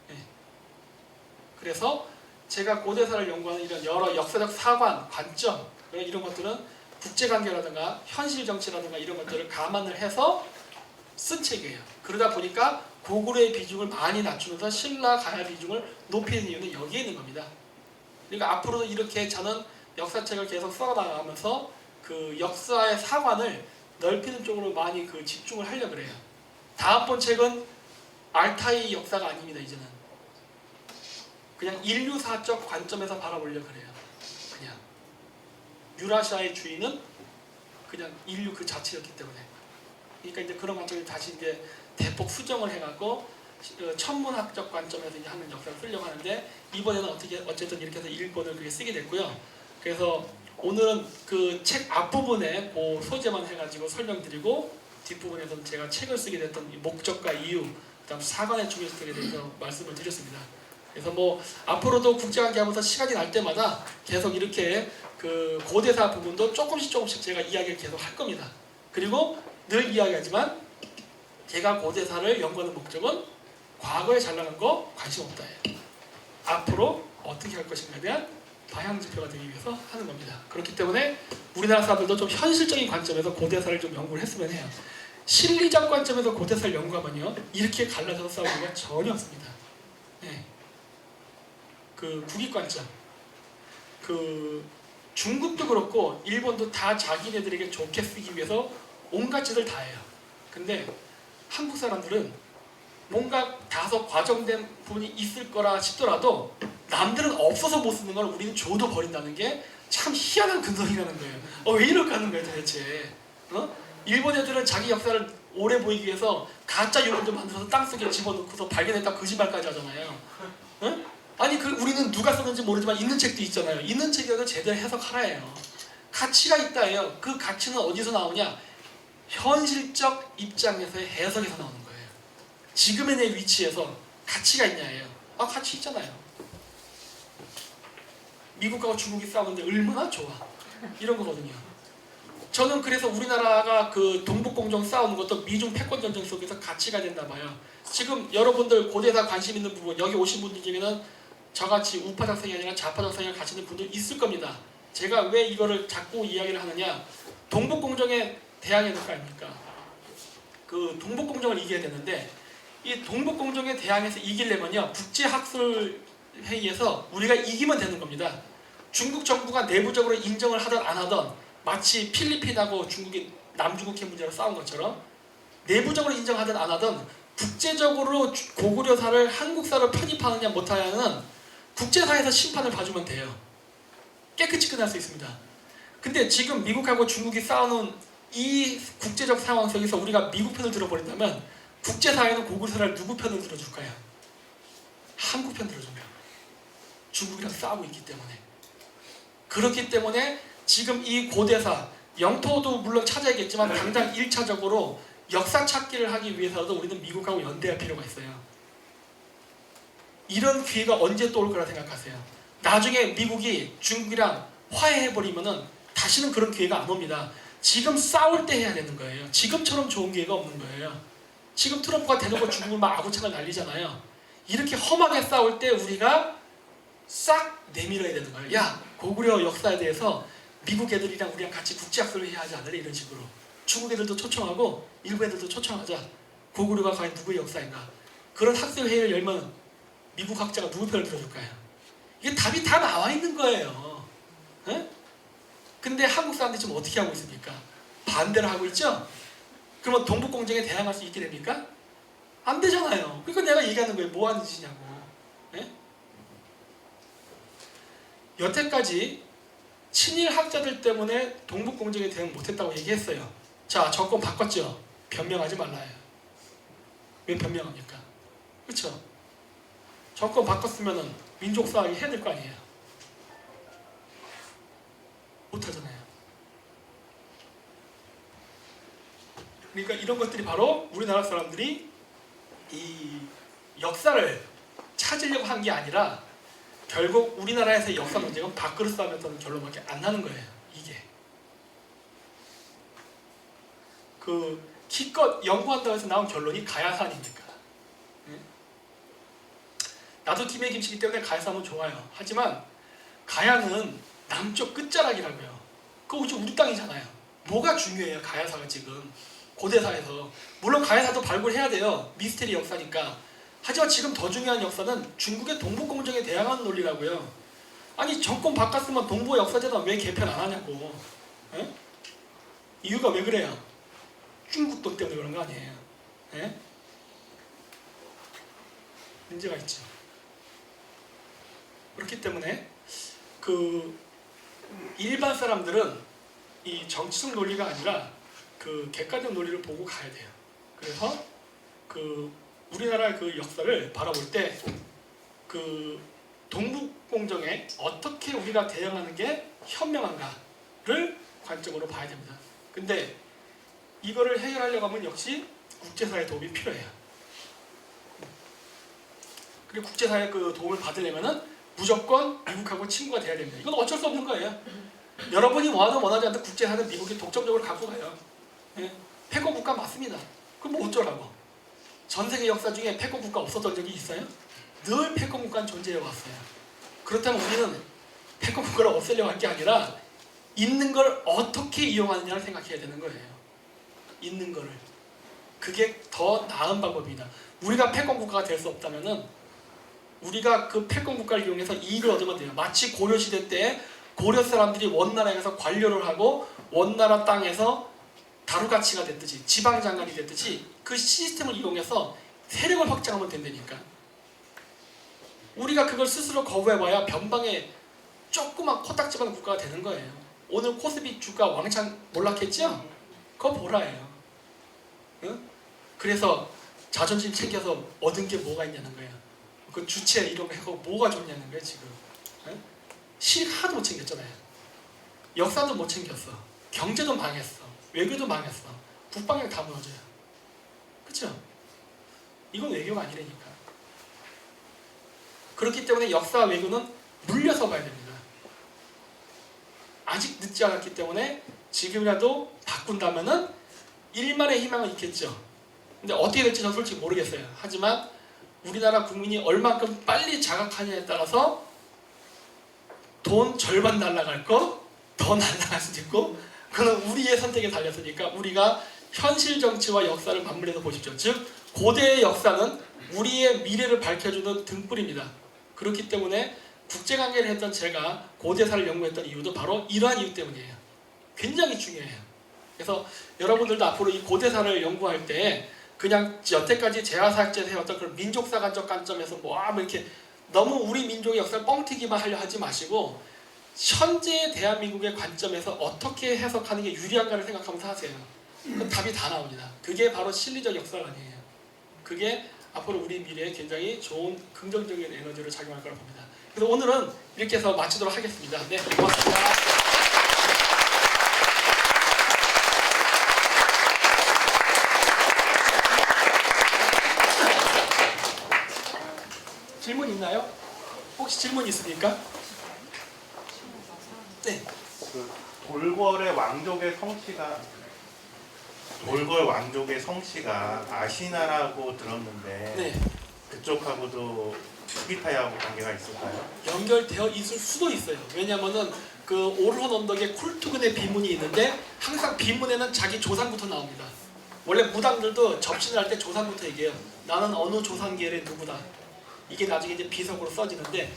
네. 그래서 제가 고대사를 연구하는 이런 여러 역사적 사관, 관점 이런 것들은 국제관계라든가 현실 정치라든가 이런 것들을 감안을 해서 쓴 책이에요. 그러다 보니까 고구려의 비중을 많이 낮추면서 신라, 가야 비중을 높이는 이유는 여기에 있는 겁니다. 그러니까 앞으로도 이렇게 저는 역사책을 계속 써나가면서 역사의 사관을 넓히는 쪽으로 많이 집중을 하려고 그래요. 다음번 책은 알타이 역사가 아닙니다. 이제는 그냥 인류사적 관점에서 바라보려고 그래요. 그냥 유라시아의 주인은 그냥 인류 그 자체였기 때문에. 그러니까 이제 그런 관점을 다시 이제 대폭 수정을 해갖고 천문학적 관점에서 이제 하는 역사를 쓰려고 하는데 이번에는 어쨌든 이렇게 해서 1권을 그게 쓰게 됐고요. 그래서 오늘은 그 책 앞부분에 그 소재만 해가지고 설명드리고 뒷부분에서는 제가 책을 쓰게 됐던 목적과 이유, 그다음 사관의 중요성에 대해서 말씀을 드렸습니다. 그래서 뭐 앞으로도 국제관계하면서 시간이 날 때마다 계속 이렇게 그 고대사 부분도 조금씩 제가 이야기를 계속 할 겁니다. 그리고 늘 이야기하지만 제가 고대사를 연구하는 목적은 과거에 잘 나간 거 관심 없다예요. 앞으로 어떻게 할 것인가에 대한 방향지표가 되기 위해서 하는 겁니다. 그렇기 때문에 우리나라 사람들도 좀 현실적인 관점에서 고대사를 좀 연구를 했으면 해요. 실리적 관점에서 고대사를 연구하면요 이렇게 갈라져서 싸우는 게 전혀 없습니다. 네. 국익 관점, 중국도 그렇고 일본도 다 자기네들에게 좋게 쓰기 위해서 온갖 짓을 다 해요. 근데 한국 사람들은 뭔가 다소 과정된 부분이 있을 거라 싶더라도 남들은 없어서 못 쓰는 걸 우리는 줘도 버린다는 게 참 희한한 근성이라는 거예요. 왜 이럴까 하는 거예요 도대체. 일본 애들은 자기 역사를 오래 보이기 위해서 가짜 유물도 만들어서 땅속에 집어넣고서 발견했다 거짓말까지 하잖아요. 아니 우리는 누가 썼는지 모르지만 있는 책도 있잖아요. 있는 책이라도 제대로 해석하라예요. 가치가 있다예요. 그 가치는 어디서 나오냐? 현실적 입장에서의 해석에서 나오는 거예요. 지금의 내 위치에서 가치가 있냐예요. 가치 있잖아요. 미국하고 중국이 싸우는데 얼마나 좋아. 이런 거거든요. 저는 그래서 우리나라가 동북공정 싸우는 것도 미중 패권 전쟁 속에서 가치가 됐나 봐요. 지금 여러분들 고대사 관심 있는 부분 여기 오신 분들 중에는 저같이 우파적 성향이 아니라 좌파적 성향을 가지는 분들 있을 겁니다. 제가 왜 이거를 자꾸 이야기를 하느냐? 동북공정에 대항해야 될 거 아닙니까? 동북공정을 이겨야 되는데 이 동북공정에 대항해서 이기려면요 국제학술회의에서 우리가 이기면 되는 겁니다. 중국 정부가 내부적으로 인정을 하든 안 하든 마치 필리핀하고 중국이 남중국해 문제로 싸운 것처럼 내부적으로 인정하든 안 하든 국제적으로 고구려사를 한국사로 편입하느냐 못하느냐는 국제사에서 심판을 봐주면 돼요. 깨끗이 끝날 수 있습니다. 근데 지금 미국하고 중국이 싸우는 이 국제적 상황 속에서 우리가 미국 편을 들어버린다면 국제사회는 고구려사를 누구 편을 들어줄까요? 한국 편 들어줍니다. 중국이랑 싸우고 있기 때문에. 그렇기 때문에 지금 이 고대사 영토도 물론 찾아야겠지만 당장 1차적으로 역사 찾기를 하기 위해서도 우리는 미국하고 연대할 필요가 있어요. 이런 기회가 언제 또 올 거라 생각하세요? 나중에 미국이 중국이랑 화해해버리면은 다시는 그런 기회가 안 옵니다. 지금 싸울 때 해야 되는 거예요. 지금처럼 좋은 기회가 없는 거예요. 지금 트럼프가 대놓고 중국을 막 아구창을 날리잖아요. 이렇게 험하게 싸울 때 우리가 싹 내밀어야 되는 거예요. 야, 고구려 역사에 대해서 미국 애들이랑 우리랑 같이 국제학술을 해야 하지 않을래? 이런 식으로. 중국 애들도 초청하고 일본 애들도 초청하자. 고구려가 과연 누구의 역사인가? 그런 학술회의를 열면 미국 학자가 누구 편을 들어줄까요? 이게 답이 다 나와 있는 거예요. 에? 근데 한국 사람들이 지금 어떻게 하고 있습니까? 반대를 하고 있죠? 그러면 동북공정에 대항할 수 있게 됩니까? 안 되잖아요. 그러니까 내가 얘기하는 거예요. 뭐 하는 짓이냐고. 에? 여태까지 친일 학자들 때문에 동북공정에 대응 못했다고 얘기했어요. 자, 정권 바꿨죠. 변명하지 말라요. 왜 변명합니까? 그렇죠? 정권 바꿨으면은 민족사하게 해야 될 거 아니에요. 못하잖아요. 그러니까 이런 것들이 바로 우리나라 사람들이 이 역사를 찾으려고 한 게 아니라 결국 우리나라에서의 역사 문제는 밥그릇 싸움이었다는 결론밖에 안 나는 거예요. 이게 그 기껏 연구한다고 해서 나온 결론이 가야사 아닙니까? 나도 김해 김씨이기 때문에 가야사는 좋아요. 하지만 가야는 남쪽 끝자락이라고요. 그거 우리 땅이잖아요. 뭐가 중요해요? 가야사가 지금 고대사에서. 물론 가야사도 발굴해야 돼요. 미스테리 역사니까. 하지만 지금 더 중요한 역사는 중국의 동북공정에 대항하는 논리라고요. 아니 정권 바꿨으면 동북 역사재단 왜 개편 안 하냐고. 에? 이유가 왜 그래요? 중국 돈 때문에 그런 거 아니에요. 에? 문제가 있죠. 그렇기 때문에 그 일반 사람들은 이 정치적 논리가 아니라 그 객관적 논리를 보고 가야 돼요. 그래서 그 우리나라 그 역사를 바라볼 때 그 동북공정에 어떻게 우리가 대응하는 게 현명한가를 관점으로 봐야 됩니다. 근데 이거를 해결하려고 하면 역시 국제사회의 도움이 필요해요. 그리고 국제사회의 그 도움을 받으려면은 무조건 미국하고 친구가 돼야 됩니다. 이건 어쩔 수 없는 거예요. 여러분이 원하든 원하지 않든 국제사회는 미국이 독점적으로 갖고 가요. 예? 패권 국가 맞습니다. 그럼 뭐 어쩌라고? 전 세계 역사 중에 패권 국가 없었던 적이 있어요? 늘 패권 국가는 존재해 왔어요. 그렇다면 우리는 패권 국가를 없애려고 할 게 아니라 있는 걸 어떻게 이용하느냐를 생각해야 되는 거예요. 있는 거를. 그게 더 나은 방법입니다. 우리가 패권 국가가 될 수 없다면은 우리가 그 패권 국가를 이용해서 이익을 얻으면 돼요. 마치 고려시대 때 고려 사람들이 원나라에 가서 관료를 하고 원나라 땅에서 다루가치가 됐듯이 지방장관이 됐듯이 그 시스템을 이용해서 세력을 확장하면 된다니까. 우리가 그걸 스스로 거부해봐야 변방에 조그만 코딱지만 국가가 되는 거예요. 오늘 코스피 주가 왕창 몰락했죠? 그거 보라예요. 응? 그래서 자존심 챙겨서 얻은 게 뭐가 있냐는 거예요. 그 주체 이런 거 하고 뭐가 좋냐는 거예요 지금. 응? 실 하나도 못 챙겼잖아요. 역사도 못 챙겼어. 경제도 망했어. 외교도 망했어. 국방력 다 무너져요. 그렇죠? 이건 외교가 아니라니까. 그렇기 때문에 역사와 외교는 물려서 봐야 됩니다. 아직 늦지 않았기 때문에 지금이라도 바꾼다면은 일만의 희망은 있겠죠. 근데 어떻게 될지 저는 솔직히 모르겠어요. 하지만 우리나라 국민이 얼만큼 빨리 자각하냐에 따라서 돈 절반 날라갈 거 더 날라갈 수도 있고, 그건 우리의 선택에 달렸으니까 우리가 현실 정치와 역사를 맞물려서 보십시오. 즉 고대의 역사는 우리의 미래를 밝혀주는 등불입니다. 그렇기 때문에 국제관계를 했던 제가 고대사를 연구했던 이유도 바로 이러한 이유 때문이에요. 굉장히 중요해요. 그래서 여러분들도 앞으로 이 고대사를 연구할 때 그냥 여태까지 재화사학자에서 해왔던 그런 민족사관적 관점에서 뭐 이렇게 너무 우리 민족의 역사를 뻥튀기만 하려 하지 마시고 현재 대한민국의 관점에서 어떻게 해석하는 게 유리한가를 생각하면서 하세요. 그럼 답이 다 나옵니다. 그게 바로 실리적 역사관이에요. 그게 앞으로 우리 미래에 굉장히 좋은 긍정적인 에너지를 작용할 거라고 봅니다. 그래서 오늘은 이렇게 해서 마치도록 하겠습니다. 네, 고맙습니다. 질문 있나요? 혹시 질문 있습니까? 네. 그 돌궐의 왕족의 성씨가 아시나라고 들었는데 네. 그쪽하고도 히비타야하고 관계가 있을까요? 연결되어 있을 수도 있어요. 왜냐하면은 그 오르혼 언덕에 쿨투근의 비문이 있는데 항상 비문에는 자기 조상부터 나옵니다. 원래 무당들도 접신을 할 때 조상부터 얘기해요. 나는 어느 조상계의 누구다. 이게 나중에 이제 비석으로 써지는데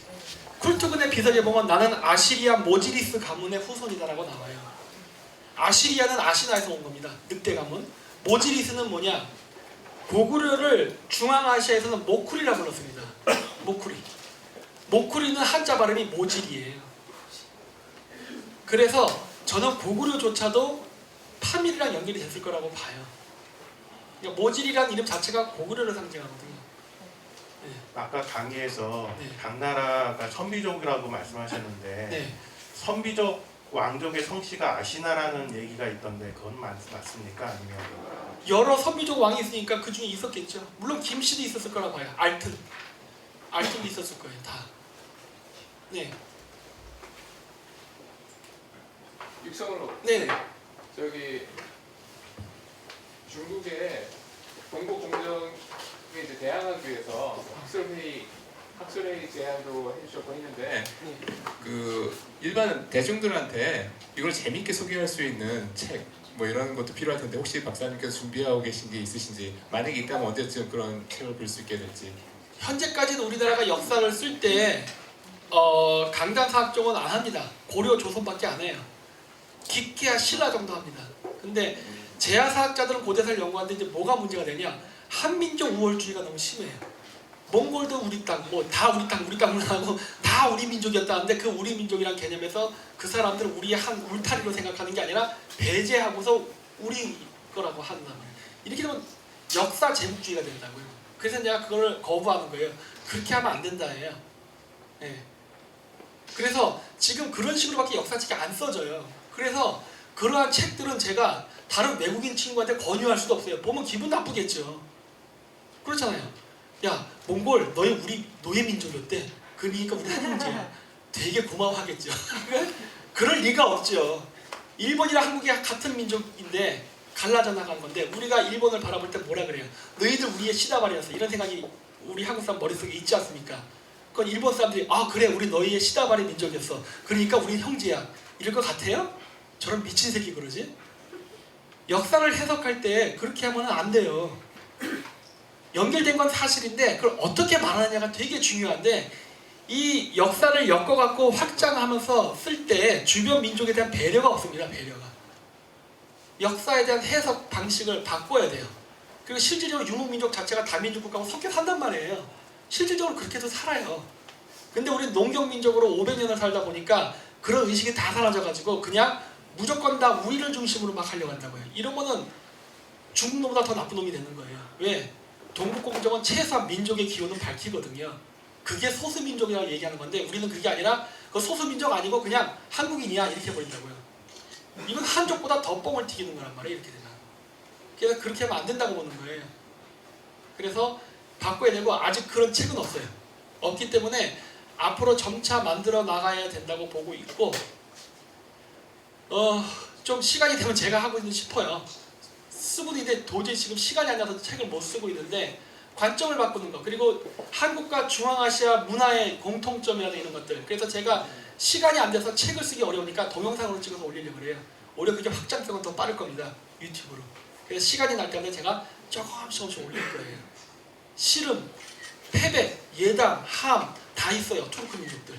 쿨투근의 비석에 보면 나는 아시리아 모지리스 가문의 후손이다라고 나와요. 아시리아는 아시나에서 온 겁니다. 늑대 가문. 모지리스는 뭐냐? 고구려를 중앙아시아에서는 모쿠리라 불렀습니다. 모쿠리. 모쿠리는 한자 발음이 모질이에요. 그래서 저는 고구려조차도 파밀이랑 연결이 됐을 거라고 봐요. 그러니까 모질이라는 이름 자체가 고구려를 상징하거든요. 아까 강의에서 네. 당나라가 선비족이라고 말씀하셨는데 네. 선비족 왕족의 성씨가 아시나라는 얘기가 있던데 그건 맞습니까? 아니면 여러 선비족 왕이 있으니까 그 중에 있었겠죠. 물론 김씨도 있었을 거라고 봐요. 알튼도 있었을 거예요. 다. 네. 육성으로 네. 저기 중국의 동국공정에 이제 대항하기 위해서 학술회의 제안도 해주셨고 했는데 그 일반 대중들한테 이걸 재밌게 소개할 수 있는 책 뭐 이런 것도 필요할 텐데 혹시 박사님께서 준비하고 계신 게 있으신지, 만약에 있다면 언제쯤 그런 책을 볼 수 있게 될지. 현재까지는 우리나라가 역사를 쓸 때 강단사학 쪽은 안 합니다. 고려 조선밖에 안 해요. 깊게야 신라 정도 합니다. 근데 제야사학자들은 고대사를 연구하는데 이제 뭐가 문제가 되냐? 한민족 우월주의가 너무 심해요. 몽골도 우리 땅, 뭐 다 우리 땅 하고 다 우리 민족이었다는데 그 우리 민족이란 개념에서 그 사람들은 우리의 한 울타리로 생각하는 게 아니라 배제하고서 우리 거라고 한단 말이에요. 이렇게 되면 역사 제국주의가 된다고요. 그래서 내가 그걸 거부하는 거예요. 그렇게 하면 안 된다예요. 네. 그래서 지금 그런 식으로밖에 역사책이 안 써져요. 그래서 그러한 책들은 제가 다른 외국인 친구한테 권유할 수도 없어요. 보면 기분 나쁘겠죠. 그렇잖아요. 야, 몽골 너희 우리 노예 민족이었대. 그러니까 우리 한 형제야. 되게 고마워하겠죠. 그럴 리가 없죠. 일본이랑 한국이 같은 민족인데 갈라져 나간 건데 우리가 일본을 바라볼 때 뭐라 그래요? 너희들 우리의 시다발이었어. 이런 생각이 우리 한국 사람 머릿속에 있지 않습니까? 그건 일본 사람들이 아 그래 우리 너희의 시다발의 민족이었어. 그러니까 우리 형제야. 이럴 것 같아요? 저런 미친 새끼 그러지? 역사를 해석할 때 그렇게 하면 안 돼요. 연결된 건 사실인데 그걸 어떻게 말하느냐가 되게 중요한데 이 역사를 엮어갖고 확장하면서 쓸 때 주변 민족에 대한 배려가 없습니다. 배려가. 역사에 대한 해석 방식을 바꿔야 돼요. 그리고 실질적으로 유목민족 자체가 다민족 국가하고 섞여 산단 말이에요. 실질적으로 그렇게도 살아요. 근데 우리 농경민족으로 500년을 살다 보니까 그런 의식이 다 사라져가지고 그냥 무조건 다 우리를 중심으로 막 하려고 한다고요. 이러면은 중국 놈보다 더 나쁜 놈이 되는 거예요. 왜? 동북공정은 최소한 민족의 기호는 밝히거든요. 그게 소수민족이라고 얘기하는 건데 우리는 그게 아니라 그 소수민족 아니고 그냥 한국인이야 이렇게 해버린다고요. 이건 한족보다 더 뻥을 튀기는 거란 말이에요. 이렇게 되면. 그래서 그렇게 하면 안 된다고 보는 거예요. 그래서 바꿔야 되고 아직 그런 책은 없어요. 없기 때문에 앞으로 점차 만들어 나가야 된다고 보고 있고 좀 시간이 되면 제가 하고 있는 싶어요. 쓰고 있는데 도저히 지금 시간이 안 나서 책을 못 쓰고 있는데 관점을 바꾸는 거 그리고 한국과 중앙아시아 문화의 공통점이라는 이런 것들 그래서 제가 시간이 안 돼서 책을 쓰기 어려우니까 동영상으로 찍어서 올리려고 그래요. 오히려 그게 확장성은 더 빠를 겁니다. 유튜브로. 그래서 시간이 날 때마다 제가 조금씩 올릴 거예요. 씨름, 패백, 예당, 함 다 있어요. 투르크 민족들.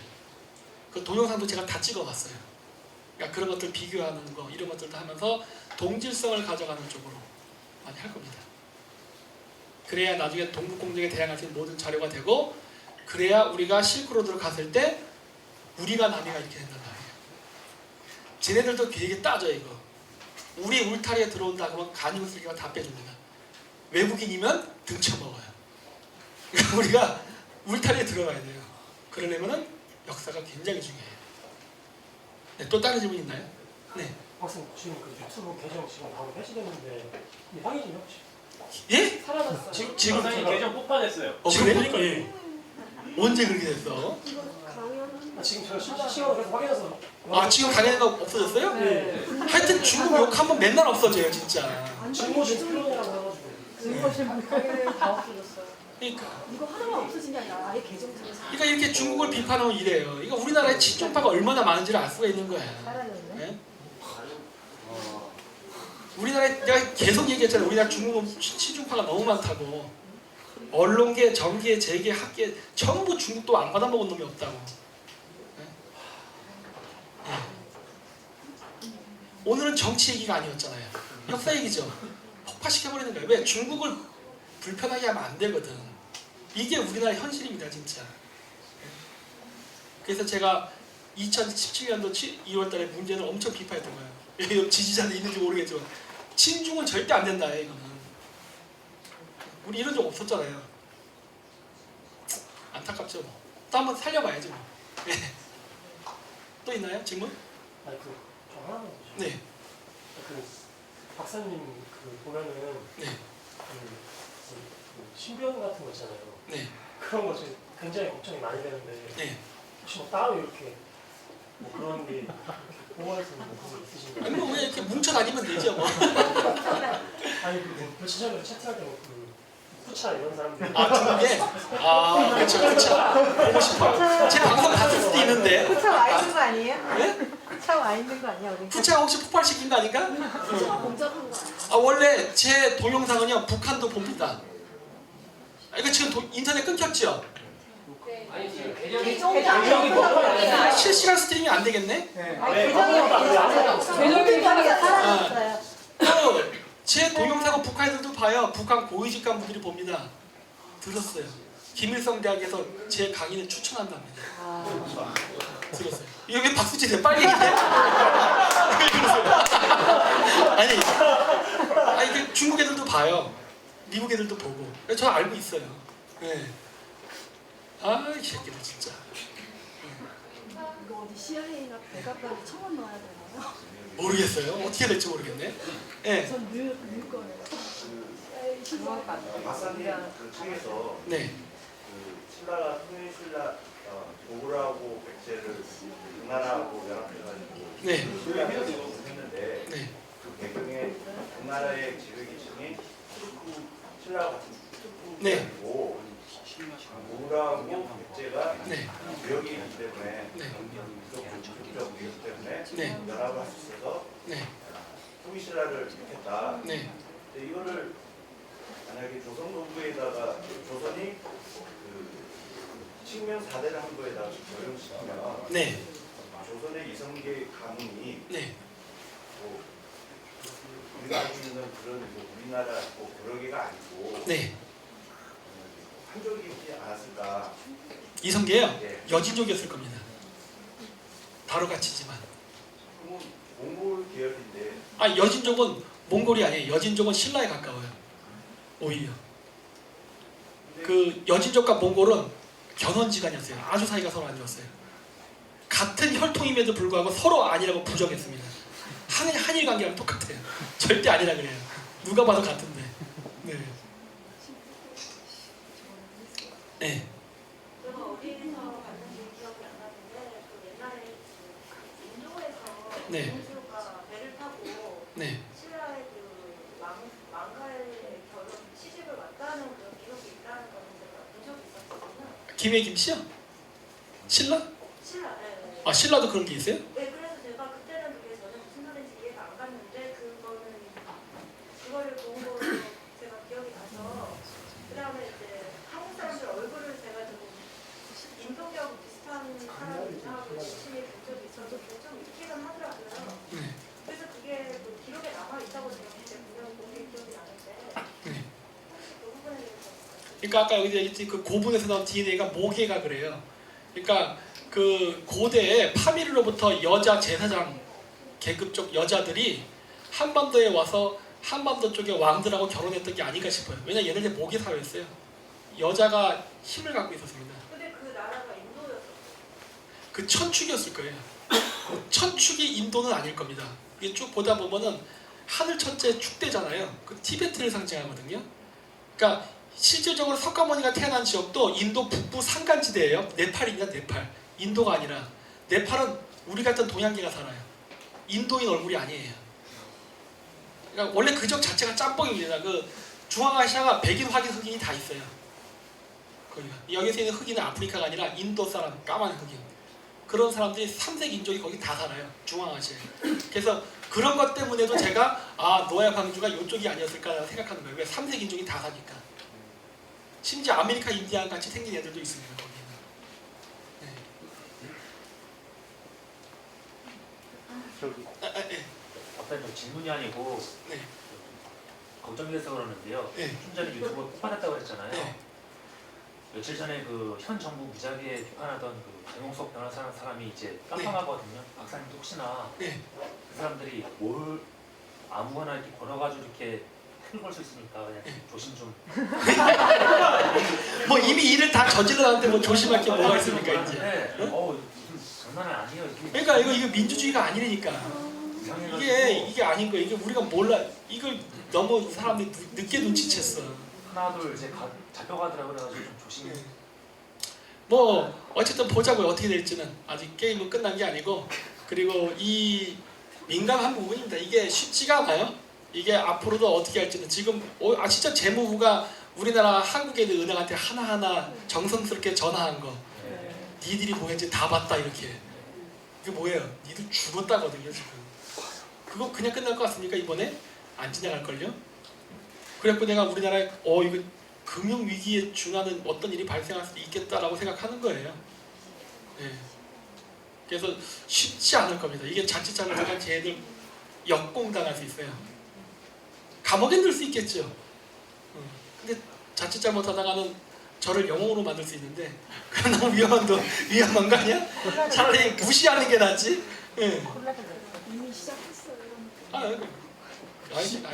그 동영상도 제가 다 찍어봤어요. 그러니까 그런 것들 비교하는 거 이런 것들도 하면서 동질성을 가져가는 쪽으로 많이 할 겁니다. 그래야 나중에 동북공정에 대항할 수 있는 모든 자료가 되고 그래야 우리가 실크로드로 갔을 때 우리가 남이가 이렇게 된단 말이에요. 쟤네들도 되게 따져 이거. 우리 울타리에 들어온다 그러면 간이고 쓸개가 다 빼줍니다. 외국인이면 등쳐먹어요. 그러니까 우리가 울타리에 들어가야 돼요. 그러려면 역사가 굉장히 중요해요. 네, 또 다른 질문 있나요? 네. 박사님 지금 그 유튜브 계정 지금 바로 해지됐는데 확인 좀 해보시죠. 예? 사라졌어요. 지금 박사님 계정 폭파됐어요. 그래? 보니까 예. 언제 그렇게 됐어? 지금 저 실시간으로 계속 확인해서. 아 지금 강연가 없어졌어요? 네. 하여튼 중국 욕 한번 맨날 없어져요 진짜. 질문 좀 필요하다고 해가지고. 이거 다 없어졌어요. 그러니까 이거 하나만 없어진 게 아니라 아예 계정 들어서 그러니까 이렇게 중국을 비판하면 이래요. 이거 우리나라에 친중파가 얼마나 많은지를 알 수가 있는 거야. 사라졌네. 네? 우리나라에 내가 계속 얘기했잖아요. 우리나라 중국은 친중파가 너무 많다고. 언론계, 정계, 재계, 학계 전부 중국도 안 받아먹은 놈이 없다고. 네? 네. 오늘은 정치 얘기가 아니었잖아요. 역사 얘기죠. 폭파시켜버리는 거예요. 왜? 중국을 불편하게 하면 안 되거든. 이게 우리나라 현실입니다 진짜. 그래서 제가 2017년도 2월달에 문제는 엄청 비판했던 거예요. 지지자는 있는지 모르겠지만 친중은 절대 안 된다 이거는. 우리 이런 적 없었잖아요. 안타깝죠 뭐. 또 한번 살려봐야지 뭐. 네. 또 있나요 질문? 아니 저 하나만 보죠. 네. 그 박사님 보면은 네. 신변 같은 거 있잖아요. 네. 그런 거 지금 굉장히 걱정이 많이 되는데 네. 혹시 뭐 따로 이렇게 뭐 그런 게 보호할 수 있는 부분이 있으신가요? 아니 뭐 그냥 이렇게 뭉쳐 다니면 되죠 뭐. 아니 그 며칠 전에 채팅할 때그 후차 이런 사람들 아 중국에? 아 그렇죠 그렇죠. 보고 싶어요. 제 방송 봤을 수도 있는데. 후차 와 있는 거 아니에요? 네? 후차 와 있는 거 아니야 우리? 후차가 혹시 폭발시킨 거 아닌가? 공작한 거 아니야? 아 원래 제 동영상은요 북한도 봅니다. 아, 이거 지금 인터넷 끊겼죠? 아니 지금 실시간 스트리밍이 안 되겠네? 아니 계정이 없어요. 계정이 사라졌어요. 또 제 동영상은 북한 애들도 봐요. 북한 고위직관 분들이 봅니다. 들었어요. 김일성 대학에서 제 강의를 추천한답니다. 아, 들었어요. 이거 왜 박수 치세요? 빨리 얘기해. 왜 그러세요? 아니 이게 중국 애들도 봐요. 미국 애들도 보고. 저 알고 있어요. 네. 아, 이 새끼들 진짜. 이거 어디 CIA나 백악관에 청원 넣어야 되나요? 모르겠어요. 어떻게 될지 모르겠네. 네. 전 넣을 거예요. CIA 신청. 박사님 그 책에서 네. 그 신라가 통일신라 고구려하고 백제를 금나라하고 연합해가지고 네. 신라를 했는데 네. 그 배경에 금나라의 지배계층이 투르크 신라와 같은 네. 투르크고 고구려하고 백제가 네. 무역이기 때문에 네. 국적이기 때문에 네. 연합을 할 수 있어서 네. 통일신라를 택했다. 네. 근데 이거를 만약에 조선노부에다가 조선이 그 칙명 4대를 한 거에다가 적용시키면 네. 조선의 이성계 가문이 네. 뭐 우리가 알고 있는 그런 뭐 우리나라 뭐 여러 개가 아니고 네. 한족이지 않았을까? 이성계요? 예. 여진족이었을 겁니다. 바로 같이지만. 그러면 몽골 계열인데 아, 여진족은 몽골이 아니에요. 여진족은 신라에 가까워요. 오히려. 근데 그 여진족과 몽골은 견원지간이었어요. 아주 사이가 서로 안 좋았어요. 같은 혈통임에도 불구하고 서로 아니라고 부정했습니다. 한일 관계랑 똑같아요. 절대 아니라 그래요. 누가 봐도 같은데. 네. 네. 제가 어디에서 봤는지 기억이 안 나는데 그 옛날에 그 인도에서 네. 공주가 배를 타고 네. 신라의 그 왕가의 결혼 시집을 왔다는 그런 기록이 있다는 거는 제가 본 적이 있었거든요. 김혜김 씨요? 신라? 신라, 네. 아, 신라도 그런 게 있어요? 네, 그래서 제가 그때는 그게 전혀 무슨 말인지 이해가 안 갔는데 그거를 본 거로 제가 기억이 나서 그 다음에 이제 한국 사람들 얼굴을 제가 좀 인동하고 비슷한 사람들하고 열심히 본 적이 있어서 좀 있기는 하더라고요. 네. 그래서 그게 그 기록에 남아 있다고 제가 그때 분명히 본 게 기억이 나는데 네. 혹시 그 부분에 대해서 그러니까 아까 여기 얘기했지 그 고분에서 나온 DNA가 모계가 그래요. 그러니까 그 고대에 파밀로부터 여자 제사장 계급적 여자들이 한반도에 와서 한반도 쪽의 왕들하고 결혼했던 게 아닌가 싶어요. 왜냐 얘네들 모계 사회였어요. 여자가 힘을 갖고 있었습니다. 근데 그 나라가 인도였었어요. 그 천축이었을 거예요. 천축이 인도는 아닐 겁니다. 이게 쭉 보다 보면은 하늘 천재 축대잖아요. 그 티베트를 상징하거든요. 그러니까 실질적으로 석가모니가 태어난 지역도 인도 북부 산간지대예요. 네팔입니다. 네팔. 인도가 아니라 네팔은 우리 같은 동양계가 살아요. 인도인 얼굴이 아니에요. 그러니까 원래 그 지역 자체가 짬뽕입니다. 그 중앙아시아가 백인, 확인, 흑인이 다 있어요. 거기가. 여기서 있는 흑인은 아프리카가 아니라 인도 사람, 까만 흑인. 그런 사람들이 3색 인종이 거기 다 살아요. 중앙아시아에. 그래서 그런 것 때문에도 제가 노아 방주가 이쪽이 아니었을까 생각하는 거예요. 왜 3색 인종이 다 사니까. 심지어 아메리카 인디안 같이 생긴 애들도 있습니다. 거기는. 네. 저기 네. 박사님 질문이 아니고 네. 걱정이 돼서 그러는데요. 네. 좀 전에 유튜브 폭발했다고 그랬잖아요. 네. 며칠 전에 그 현 정부 무작위에 비판하던 그 정용석 변호사라는 사람이 이제 깜깜하거든요. 박사님도 혹시나 네. 그 사람들이 뭘 아무거나 이렇게 걸어가지고 이렇게 큰 걸 수 있으니까 그냥 조심 좀. 뭐 이미 일을 다 저질러놨는데 뭐 조심할 게 뭐가 있습니까 이제? 네. 무슨 장난은 아니에요. 이게 그러니까 이거 민주주의가 아니라니까. 이게 아닌 거예요. 이게 우리가 몰라. 이걸 너무 사람들이 늦게 눈치챘어. 하나 둘 이제 잡혀가더라고 그래가지고 좀 조심해. 뭐 어쨌든 보자고요. 어떻게 될지는 아직 게임은 끝난 게 아니고, 그리고 이 민감한 부분입니다. 이게 쉽지가 않아요. 이게 앞으로도 어떻게 할지는 지금 진짜 재무부가 우리나라 한국에 있는 은행한테 하나하나 정성스럽게 전화한 거, 니들이 뭐 했지 다 봤다 이렇게. 이게 뭐예요? 니들 죽었다거든요 지금. 그거 그냥 끝날 것 같습니까 이번에? 안 지나갈걸요? 그래갖고 내가 우리나라에 이거 금융위기에 준하는 어떤 일이 발생할 수도 있겠다라고 생각하는 거예요. 네. 그래서 쉽지 않을 겁니다. 이게 자칫 잘못하면 쟤들 역공당할 수 있어요. 감옥에 넣을 수 있겠죠. 근데 자칫 잘못하다가는 저를 영웅으로 만들 수 있는데 그건 너무 위험한 거 아니야? 차라리 무시하는 게 낫지. 네. 이미 시작했어요.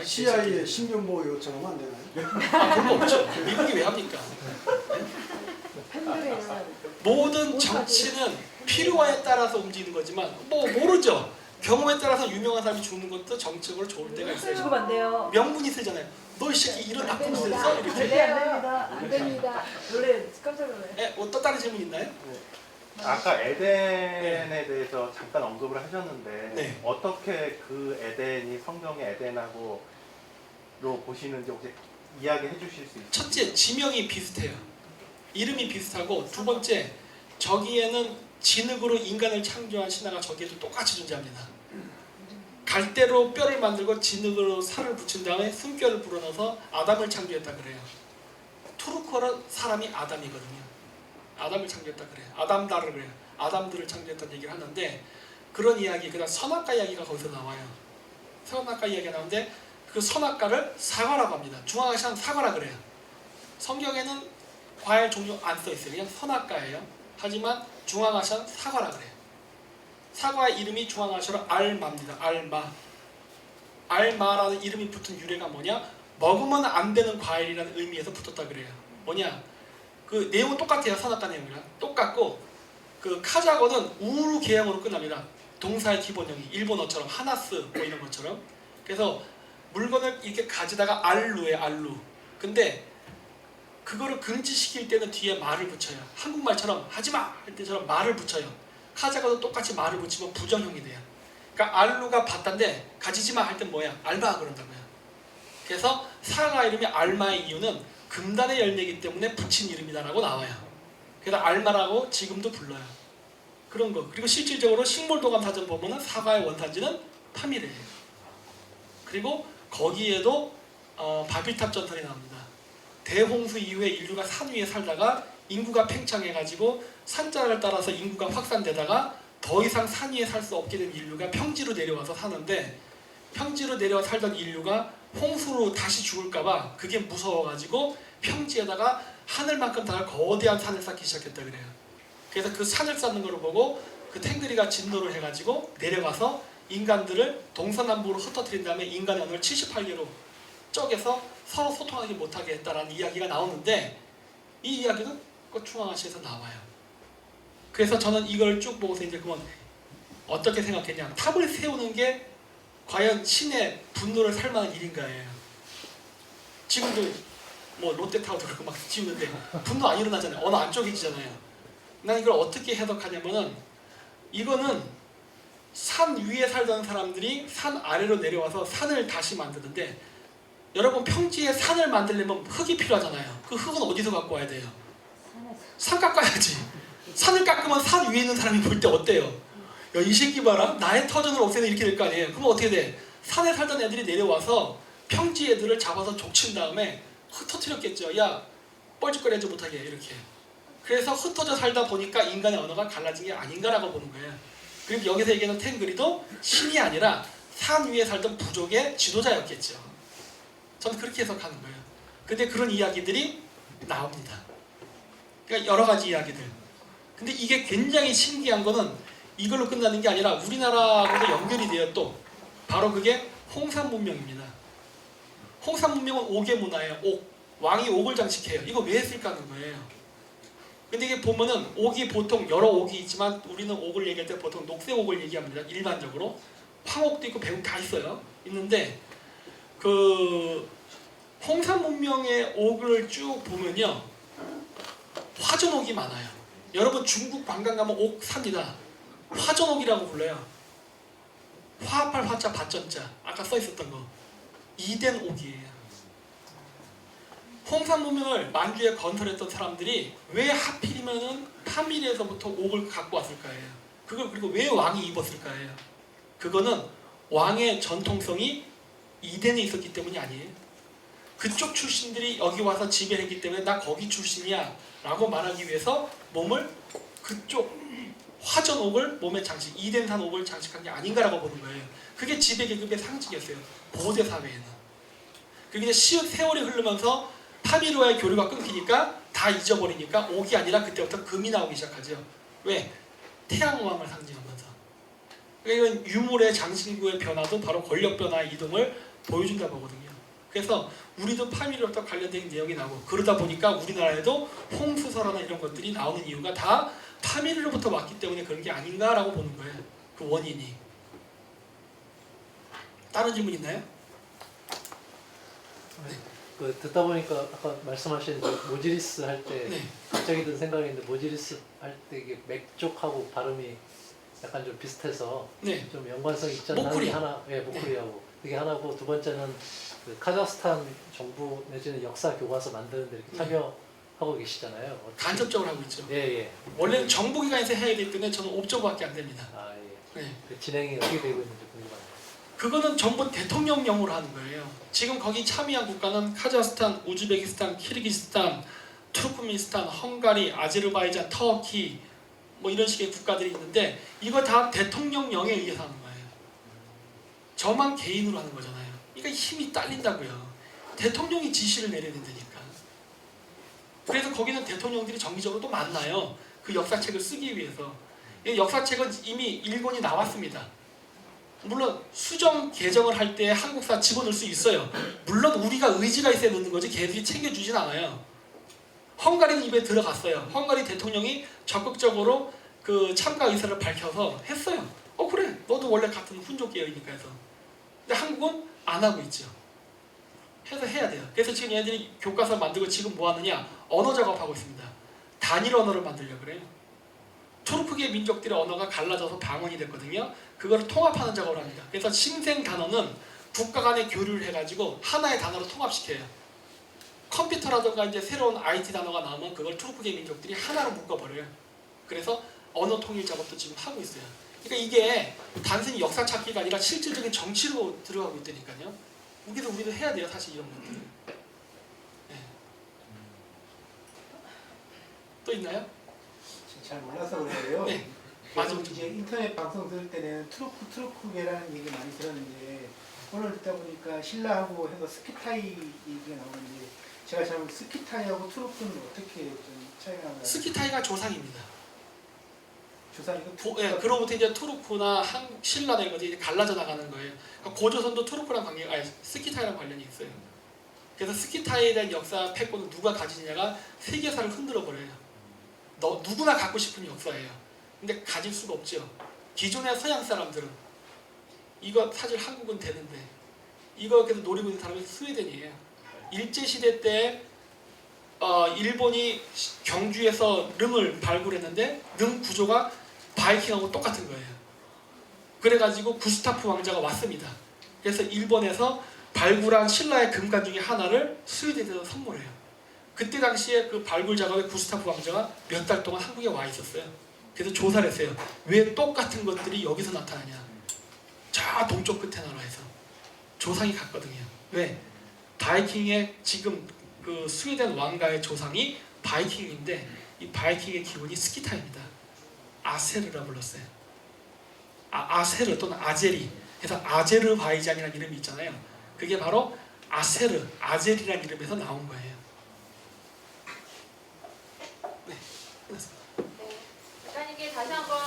CIA에 신변보호 요청하면 안 되나요? 그런 거 없죠. 미국이 왜 합니까? 팬들이에요. 모든 정치는 필요에 따라서 움직이는 거지만 뭐 모르죠. 경험에 따라서 유명한 사람이 죽는 것도 정책으로 좋을 때가 있어요. 죽으면 안 돼요. 명분이 쓰잖아요. 너 이 새끼 이런 나쁜 짓을 했어? 안 이렇게. 됩니다. 안 됩니다. 놀래 깜짝 놀래. 또 다른 질문 있나요? 아까 에덴에 대해서 잠깐 언급을 하셨는데 네. 어떻게 그 에덴이 성경의 에덴하고로 보시는지 혹시 이야기해 주실 수 있어요? 첫째, 지명이 비슷해요. 이름이 비슷하고, 두 번째, 저기에는 진흙으로 인간을 창조한 신화가 저기에도 똑같이 존재합니다. 갈대로 뼈를 만들고 진흙으로 살을 붙인 다음에 숨결을 불어넣어서 아담을 창조했다 그래요. 투르크어로 사람이 아담이거든요. 아담을 창조했다 그래요. 아담다를 그래요. 아담들을 창조했다는 얘기를 하는데, 그런 이야기, 그다음 선악과 이야기가 거기서 나와요. 선악과 이야기가 나오는데 그 선악과를 사과라고 합니다. 중앙아시아는 사과라 그래요. 성경에는 과일 종류 안 써 있어요. 그냥 선악과예요. 하지만 중앙아시아는 사과라 그래요. 사과의 이름이 중앙아시아로 알마입니다. 알마. 알마라는 이름이 붙은 유래가 뭐냐? 먹으면 안 되는 과일이라는 의미에서 붙었다 그래요. 뭐냐? 그 내용은 똑같아요. 선악과 내용이랑 똑같고, 그 카자고는 우루 계형으로 끝납니다. 동사의 기본형이 일본어처럼 하나스 뭐 이런 것처럼. 그래서 물건을 이렇게 가지다가 알루예요. 알루. 근데 그거를 금지시킬 때는 뒤에 말을 붙여요. 한국말처럼 하지마 할 때처럼 말을 붙여요. 카자고도 똑같이 말을 붙이면 부정형이 돼요. 그러니까 알루가 봤단데 가지지마 할 땐 뭐야? 알마 그런다고요. 그래서 사과 이름이 알마의 이유는 금단의 열매이기 때문에 붙인 이름이다라고 나와요. 그래서 알마라고 지금도 불러요. 그런 거. 그리고 실질적으로 식물도감 사전 보면은 사과의 원산지는 파미르예요. 그리고 거기에도 바빌탑 전설이 나옵니다. 대홍수 이후에 인류가 산 위에 살다가 인구가 팽창해가지고 산자를 따라서 인구가 확산되다가 더 이상 산 위에 살 수 없게 된 인류가 평지로 내려와서 사는데, 평지로 내려와 살던 인류가 홍수로 다시 죽을까봐 그게 무서워가지고 평지에다가 하늘만큼 다 거대한 산을 쌓기 시작했다 그래요. 그래서 그 산을 쌓는 걸 보고 그 탱그리가 진노를 해가지고 내려가서 인간들을 동서남북으로 흩어뜨린 다음에 인간의 언어를 78개로 쪼개서 서로 소통하지 못하게 했다라는 이야기가 나오는데, 이 이야기는 그 중앙아시아에서 나와요. 그래서 저는 이걸 쭉 보고서 이제 그러면 어떻게 생각했냐, 탑을 세우는 게 과연 신의 분노를 살 만한 일인가예요. 지금도 뭐 롯데타워도 그렇고 막 지우는데 분노 안 일어나잖아요. 어느 안쪽이잖아요. 난 이걸 어떻게 해석하냐면은, 이거는 산 위에 살던 사람들이 산 아래로 내려와서 산을 다시 만드는데, 여러분 평지에 산을 만들려면 흙이 필요하잖아요. 그 흙은 어디서 갖고 와야 돼요? 산 깎아야지. 산을 깎으면 산 위에 있는 사람이 볼 때 어때요? 야, 이 새끼 봐라. 나의 터전을 없애는 이렇게 될 거 아니에요. 그럼 어떻게 돼? 산에 살던 애들이 내려와서 평지 애들을 잡아서 족친 다음에 흩어뜨렸겠죠. 야, 뻘짓거리하지 못하게 이렇게. 그래서 흩어져 살다 보니까 인간의 언어가 갈라진 게 아닌가라고 보는 거예요. 그리고 여기서 얘기하는 탱그리도 신이 아니라 산 위에 살던 부족의 지도자였겠죠. 저는 그렇게 해석하는 거예요. 근데 그런 이야기들이 나옵니다. 그러니까 여러 가지 이야기들. 근데 이게 굉장히 신기한 거는 이걸로 끝나는 게 아니라 우리나라하고도 연결이 돼요. 또 바로 그게 홍산 문명입니다. 홍산 문명은 옥의 문화예요. 옥. 왕이 옥을 장식해요. 이거 왜 했을까 하는 거예요. 근데 이게 보면은 옥이 보통 여러 옥이 있지만 우리는 옥을 얘기할 때 보통 녹색 옥을 얘기합니다. 일반적으로. 황옥도 있고 백옥 다 있어요. 있는데 그 홍산 문명의 옥을 쭉 보면요. 화전옥이 많아요. 여러분 중국 관광 가면 옥 삽니다. 화전옥이라고 불러요. 화합할 화자 밭전자. 아까 써 있었던 거. 이덴 옥이에요. 홍산 문명을 만주에 건설했던 사람들이 왜 하필이면은 파밀에서부터 옥을 갖고 왔을까요? 그걸 그리고 왜 왕이 입었을까요? 그거는 왕의 전통성이 이덴에 있었기 때문이 아니에요. 그쪽 출신들이 여기 와서 지배했기 때문에 나 거기 출신이야 라고 말하기 위해서 몸을 그쪽 화전옥을 몸에 장식, 이덴산 옥을 장식한 게 아닌가라고 보는 거예요. 그게 지배계급의 상징이었어요. 고대 사회에는. 그게 세월이 흐르면서 파미르와의 교류가 끊기니까 다 잊어버리니까 옥이 아니라 그때부터 금이 나오기 시작하죠. 왜? 태양왕을 상징하면서. 그러니까 유물의 장신구의 변화도 바로 권력 변화의 이동을 보여준다 보거든요. 그래서 우리도 파미르부터 관련된 내용이 나오고 그러다 보니까 우리나라에도 홍수설화나 이런 것들이 나오는 이유가 다 파미르로부터 왔기 때문에 그런 게 아닌가라고 보는 거예요. 그 원인이. 다른 질문 있나요? 네. 그 듣다 보니까 아까 말씀하신 그 모지리스 할 때 네. 갑자기 든 생각인데 모지리스 할 때 이게 맥쪽하고 발음이 약간 좀 비슷해서 네. 좀 연관성이 있지 않나 모쿠리. 하나, 예, 모쿠리하고 그게 하나고 두 번째는 그 카자흐스탄 정부 내지는 역사 교과서 만드는데 이렇게 참여하고 계시잖아요. 어떻게- 간접적으로 하고 있죠. 예, 예. 원래는 정부기관에서 해야 되기 때문에 저는 옵저버밖에 안 됩니다. 아, 예. 네. 그 진행이 어떻게 되고 있는지 궁금하네요. 그거는 전부 대통령령으로 하는 거예요. 지금 거기 참여한 국가는 카자흐스탄, 우즈베키스탄, 키르기스탄, 투르크메니스탄, 헝가리, 아제르바이잔, 터키 뭐 이런 식의 국가들이 있는데 이거 다 대통령령에 의해서 하는 거예요. 저만 개인으로 하는 거잖아요. 그러니까 힘이 딸린다고요. 대통령이 지시를 내려야 된다니까. 그래서 거기는 대통령들이 정기적으로 또 만나요. 그 역사책을 쓰기 위해서. 이 역사책은 이미 일본이 나왔습니다. 물론 수정 개정을 할 때 한국사 집어넣을 수 있어요. 물론 우리가 의지가 있어야 넣는 거지 걔들이 챙겨주진 않아요. 헝가리는 입에 들어갔어요. 헝가리 대통령이 적극적으로 그 참가 의사를 밝혀서 했어요. 그래 너도 원래 같은 훈족 계열이니까 해서. 근데 한국은 안 하고 있죠. 해서 해야 돼요. 그래서 지금 얘들이 교과서 만들고 지금 뭐 하느냐 언어 작업하고 있습니다. 단일 언어를 만들려고 그래요. 투르크계 민족들의 언어가 갈라져서 방언이 됐거든요. 그거를 통합하는 작업을 합니다. 그래서 신생 단어는 국가 간의 교류를 해가지고 하나의 단어로 통합시켜요. 컴퓨터라든가 이제 새로운 IT 단어가 나오면 그걸 투르크계 민족들이 하나로 묶어버려요. 그래서 언어 통일 작업도 지금 하고 있어요. 그러니까 이게 단순히 역사 찾기가 아니라 실질적인 정치로 들어가고 있다니까요. 우리도 해야 돼요. 사실 이런 것들. 네. 또 있나요? 잘 몰라서 그래요. 네. 계속 이제 인터넷 방송 들을 때는 트루크계라는 얘기 많이 들었는데 오늘 듣다 보니까 신라하고 해서 스키타이 얘기가 나오는데 제가 잘 스키타이하고 트루크는 어떻게 좀 차이가 나나요? 스키타이가 조상입니다. 조상이고 예, 그로부터 이제 투르크나 신라나 이런 것들이 갈라져 나가는 거예요. 그러니까 고조선도 투르크랑 스키타이랑 관련이 있어요. 그래서 스키타이에 대한 역사 패권을 누가 가지느냐가 세계사를 흔들어 버려요. 누구나 갖고 싶은 역사예요. 근데 가질 수가 없죠. 기존의 서양 사람들은 이거 사실 한국은 되는데 이거 계속 노리고 있는 사람이 스웨덴이에요. 일제시대 때 일본이 경주에서 릉을 발굴했는데 릉 구조가 바이킹하고 똑같은 거예요. 그래가지고 구스타프 왕자가 왔습니다. 그래서 일본에서 발굴한 신라의 금관 중에 하나를 스웨덴에서 선물해요. 그때 당시에 그 발굴 작업에 구스타프 왕자가 몇 달 동안 한국에 와 있었어요. 그래서 조사를 했어요. 왜 똑같은 것들이 여기서 나타나냐. 저 동쪽 끝에 나라에서 조상이 같거든요. 왜? 바이킹의 지금 그 스웨덴 왕가의 조상이 바이킹인데 이 바이킹의 기원이 스키타입니다. 아세르라 불렀어요. 아세르 또는 아제리. 그래서 아제르바이잔이라는 이름이 있잖아요. 그게 바로 아세르, 아제리라는 이름에서 나온 거예요. 네. 작가님께 다시 한번